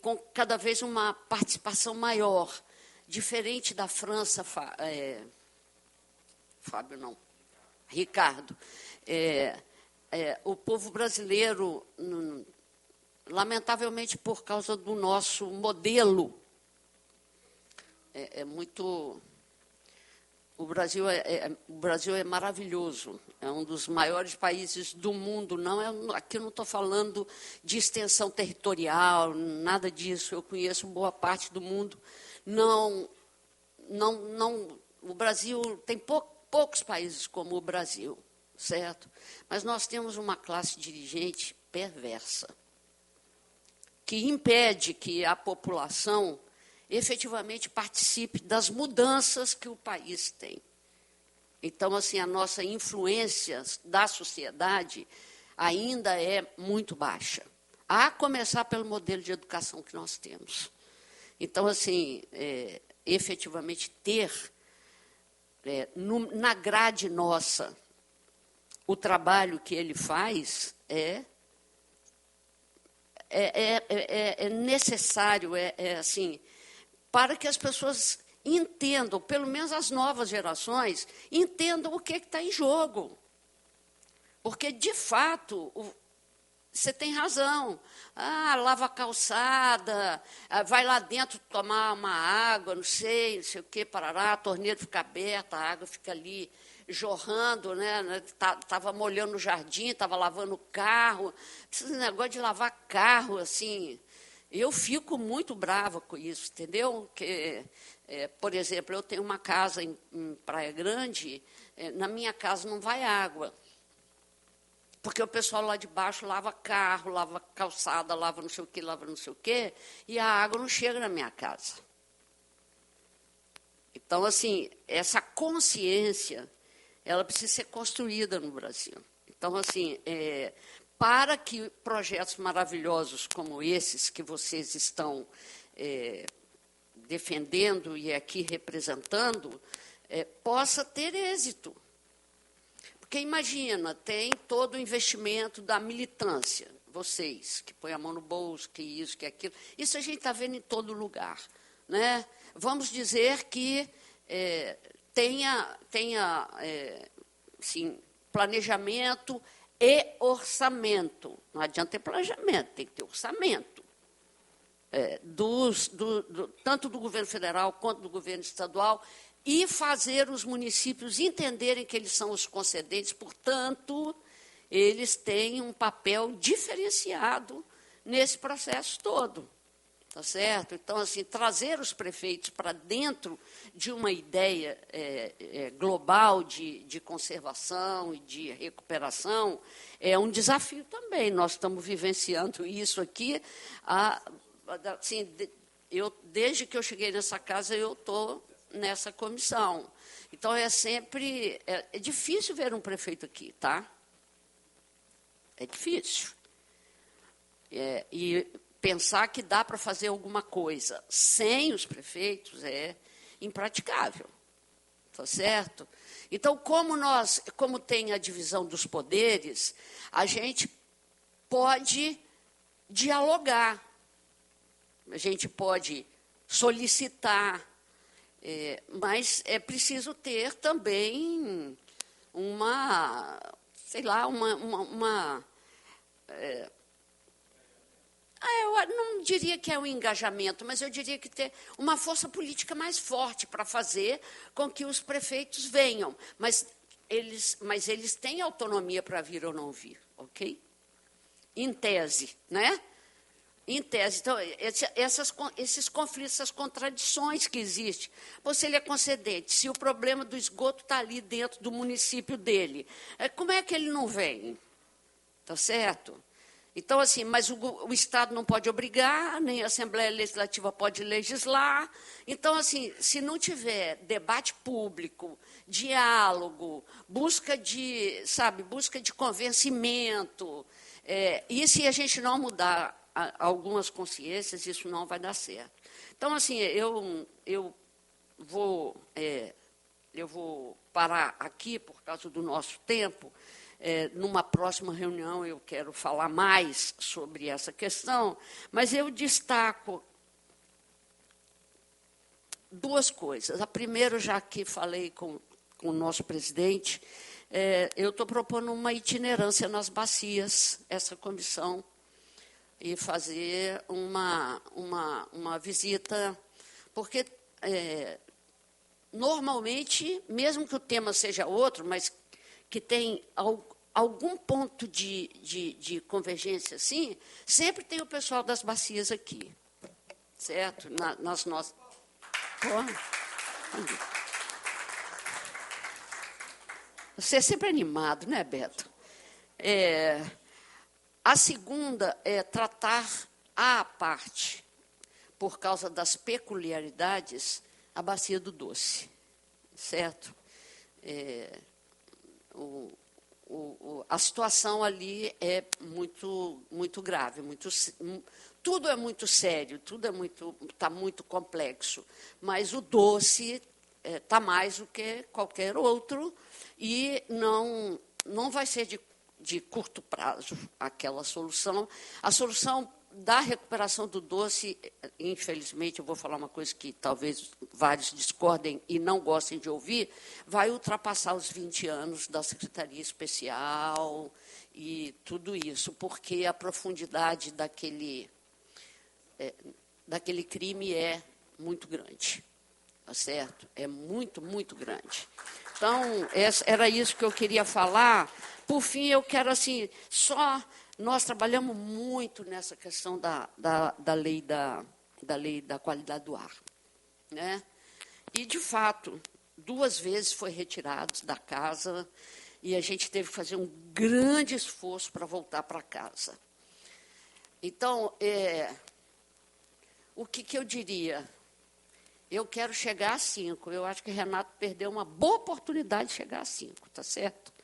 com cada vez uma participação maior, diferente da França, Fábio não, Ricardo. O povo brasileiro, lamentavelmente por causa do nosso modelo, muito... O Brasil é maravilhoso, é um dos maiores países do mundo. Aqui eu não estou falando de extensão territorial, nada disso. Eu conheço boa parte do mundo. O Brasil tem poucos países como o Brasil, certo? Mas nós temos uma classe dirigente perversa, que impede que a população efetivamente participe das mudanças que o país tem. Então, assim, a nossa influência da sociedade ainda é muito baixa, a começar pelo modelo de educação que nós temos. Então, assim, efetivamente ter na grade nossa o trabalho que ele faz é necessário, assim, para que as pessoas entendam, pelo menos as novas gerações, entendam o que está em jogo. Porque, de fato, você tem razão. Lava a calçada, vai lá dentro tomar uma água, não sei o que, parará, a torneira fica aberta, a água fica ali jorrando, né? Estava molhando o jardim, estava lavando o carro. Esse negócio de lavar carro, assim... Eu fico muito brava com isso, entendeu? Que, por exemplo, eu tenho uma casa em Praia Grande, na minha casa não vai água, porque o pessoal lá de baixo lava carro, lava calçada, lava não sei o quê, e a água não chega na minha casa. Então, assim, essa consciência, ela precisa ser construída no Brasil. Então, assim, para que projetos maravilhosos como esses que vocês estão defendendo e aqui representando, possa ter êxito. Porque, imagina, tem todo o investimento da militância, vocês, que põem a mão no bolso, que isso, que aquilo. Isso a gente está vendo em todo lugar. Né? Vamos dizer que tenha sim, planejamento e orçamento. Não adianta ter planejamento, tem que ter orçamento. Tanto do governo federal quanto do governo estadual, e fazer os municípios entenderem que eles são os concedentes, portanto, eles têm um papel diferenciado nesse processo todo. Tá certo? Então, assim, trazer os prefeitos para dentro de uma ideia global de conservação e de recuperação é um desafio também. Nós estamos vivenciando isso aqui. Assim, desde que eu cheguei nessa casa, eu estou nessa comissão. Então, sempre... É difícil ver um prefeito aqui, tá? É difícil. E pensar que dá para fazer alguma coisa sem os prefeitos é impraticável, tá certo? Então, como tem a divisão dos poderes, a gente pode dialogar, a gente pode solicitar, Mas é preciso ter também uma, sei lá, eu não diria que é um engajamento, mas eu diria que ter uma força política mais forte para fazer com que os prefeitos venham. Mas eles têm autonomia para vir ou não vir, ok? Em tese, né? Em tese. Então, esses conflitos, essas contradições que existem. Se ele é concedente, se o problema do esgoto está ali dentro do município dele, como é que ele não vem? Está certo? Então, assim, mas o Estado não pode obrigar, nem a Assembleia Legislativa pode legislar. Então, assim, se não tiver debate público, diálogo, busca de convencimento, e se a gente não mudar algumas consciências, isso não vai dar certo. Então, assim, eu vou parar aqui por causa do nosso tempo. Numa próxima reunião eu quero falar mais sobre essa questão, mas eu destaco duas coisas. A primeira, já que falei com o nosso presidente, eu estou propondo uma itinerância nas bacias, essa comissão, e fazer uma visita, porque normalmente, mesmo que o tema seja outro, mas que tem algum ponto de convergência assim, sempre tem o pessoal das bacias aqui, certo? Nas nossas... Você é sempre animado, né, Beto? A segunda é tratar à parte, por causa das peculiaridades, a bacia do Doce, certo? A situação ali é muito grave, tudo é muito sério, está muito complexo, mas o Doce está mais do que qualquer outro e não vai ser de curto prazo aquela solução. A solução da recuperação do Doce, infelizmente, eu vou falar uma coisa que talvez vários discordem e não gostem de ouvir, vai ultrapassar os 20 anos da Secretaria Especial e tudo isso, porque a profundidade daquele crime é muito grande, tá certo? É muito, muito grande. Então, era isso que eu queria falar. Por fim, eu quero, assim, nós trabalhamos muito nessa questão da lei da qualidade do ar, né? E, de fato, 2 vezes foi retirado da casa e a gente teve que fazer um grande esforço para voltar para casa. Então, o que eu diria? Eu quero chegar a 5. Eu acho que Renato perdeu uma boa oportunidade de chegar a 5, tá certo?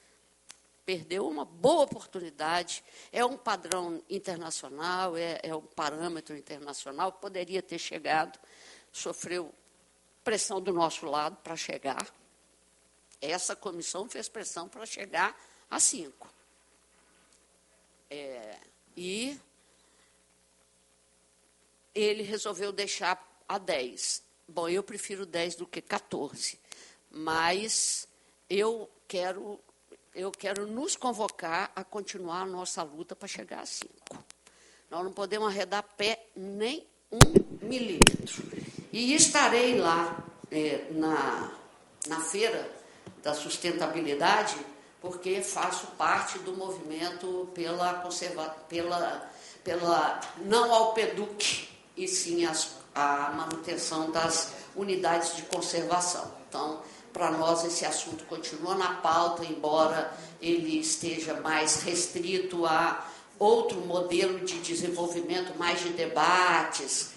Perdeu uma boa oportunidade, é um padrão internacional, é um parâmetro internacional, poderia ter chegado, sofreu pressão do nosso lado para chegar. Essa comissão fez pressão para chegar a 5. E ele resolveu deixar a 10. Bom, eu prefiro 10 do que 14, mas eu quero nos convocar a continuar a nossa luta para chegar a 5. Nós não podemos arredar pé nem 1 milímetro. E estarei lá na Feira da Sustentabilidade, porque faço parte do movimento pela não ao PEDUC, e sim a manutenção das unidades de conservação. Então, para nós, esse assunto continua na pauta, embora ele esteja mais restrito a outro modelo de desenvolvimento, mais de debates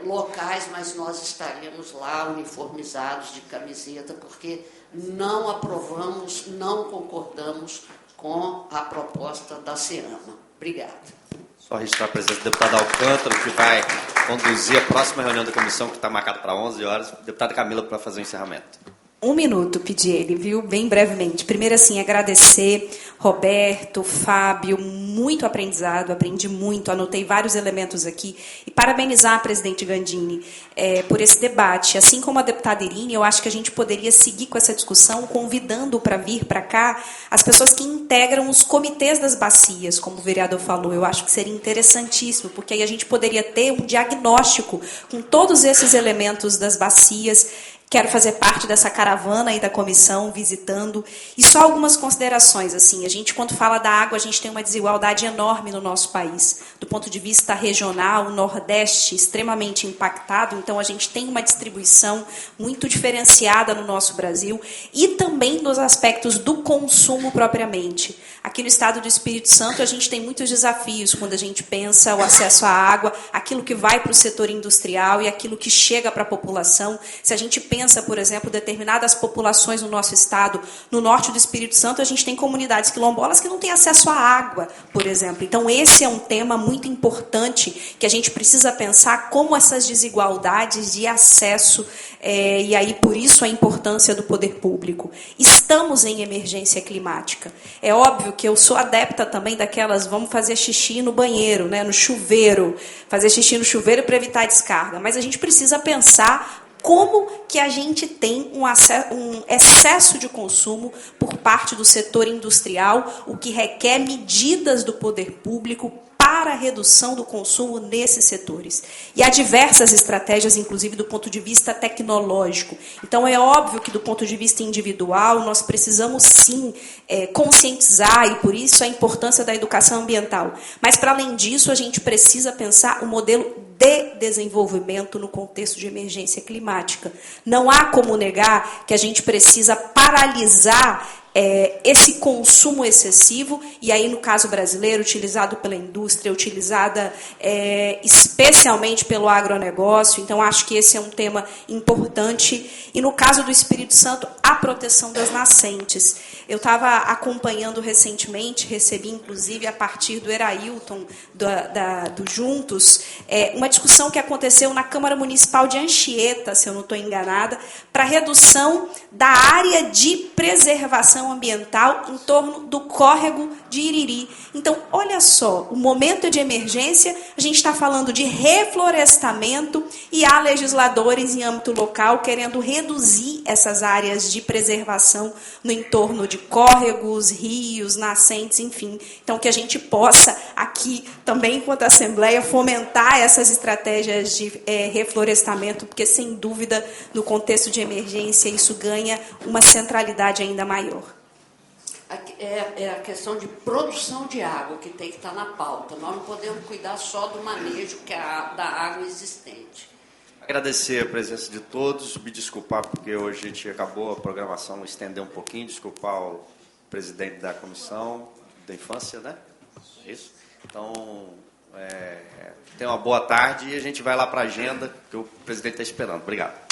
locais, mas nós estaremos lá uniformizados de camiseta, porque não aprovamos, não concordamos com a proposta da CEAMA. Obrigada. Só registrar a presença do deputado Alcântara, que vai conduzir a próxima reunião da comissão, que está marcada para 11 horas. Deputada Camila, para fazer o encerramento. Um minuto, pedi ele, viu? Bem brevemente. Primeiro, assim, agradecer Roberto, Fábio, muito aprendizado, aprendi muito, anotei vários elementos aqui. E parabenizar a presidente Gandini por esse debate. Assim como a deputada Irine, eu acho que a gente poderia seguir com essa discussão, convidando para vir para cá as pessoas que integram os comitês das bacias, como o vereador falou. Eu acho que seria interessantíssimo, porque aí a gente poderia ter um diagnóstico com todos esses elementos das bacias. Quero fazer parte dessa caravana aí da comissão, visitando. E só algumas considerações. Assim, a gente, quando fala da água, a gente tem uma desigualdade enorme no nosso país. Do ponto de vista regional, o Nordeste extremamente impactado. Então, a gente tem uma distribuição muito diferenciada no nosso Brasil. E também nos aspectos do consumo propriamente. Aqui no estado do Espírito Santo, a gente tem muitos desafios quando a gente pensa o acesso à água, aquilo que vai para o setor industrial e aquilo que chega para a população. Se a gente pensa, por exemplo, determinadas populações no nosso estado, no norte do Espírito Santo, a gente tem comunidades quilombolas que não têm acesso à água, por exemplo. Então, esse é um tema muito importante que a gente precisa pensar como essas desigualdades de acesso, e aí, por isso, a importância do poder público. Estamos em emergência climática. É óbvio que eu sou adepta também daquelas, vamos fazer xixi no banheiro, né, no chuveiro, fazer xixi no chuveiro para evitar a descarga. Mas a gente precisa pensar como que a gente tem um excesso de consumo por parte do setor industrial, o que requer medidas do poder público para a redução do consumo nesses setores. E há diversas estratégias, inclusive do ponto de vista tecnológico. Então, é óbvio que do ponto de vista individual, nós precisamos sim conscientizar, e por isso a importância da educação ambiental. Mas, para além disso, a gente precisa pensar o modelo de desenvolvimento no contexto de emergência climática. Não há como negar que a gente precisa paralisar esse consumo excessivo, e aí no caso brasileiro, utilizado pela indústria, utilizada especialmente pelo agronegócio. Então, acho que esse é um tema importante. E no caso do Espírito Santo, a proteção das nascentes. Eu estava acompanhando recentemente, recebi inclusive a partir do Erailton, do Juntos, uma discussão que aconteceu na Câmara Municipal de Anchieta, se eu não estou enganada, para redução da área de preservação ambiental em torno do córrego de Iriri. Então, olha só, o momento de emergência, a gente está falando de reflorestamento e há legisladores em âmbito local querendo reduzir essas áreas de preservação no entorno de córregos, rios, nascentes, enfim. Então, que a gente possa aqui, também enquanto Assembleia, fomentar essas estratégias de reflorestamento, porque, sem dúvida, no contexto de emergência, isso ganha uma centralidade ainda maior. É a questão de produção de água que tem que estar na pauta. Nós não podemos cuidar só do manejo da água existente. Agradecer a presença de todos, me desculpar porque hoje a gente acabou a programação, estender um pouquinho, desculpar o presidente da Comissão da Infância, né? Isso. Então, tenha uma boa tarde e a gente vai lá para a agenda, que o presidente está esperando. Obrigado.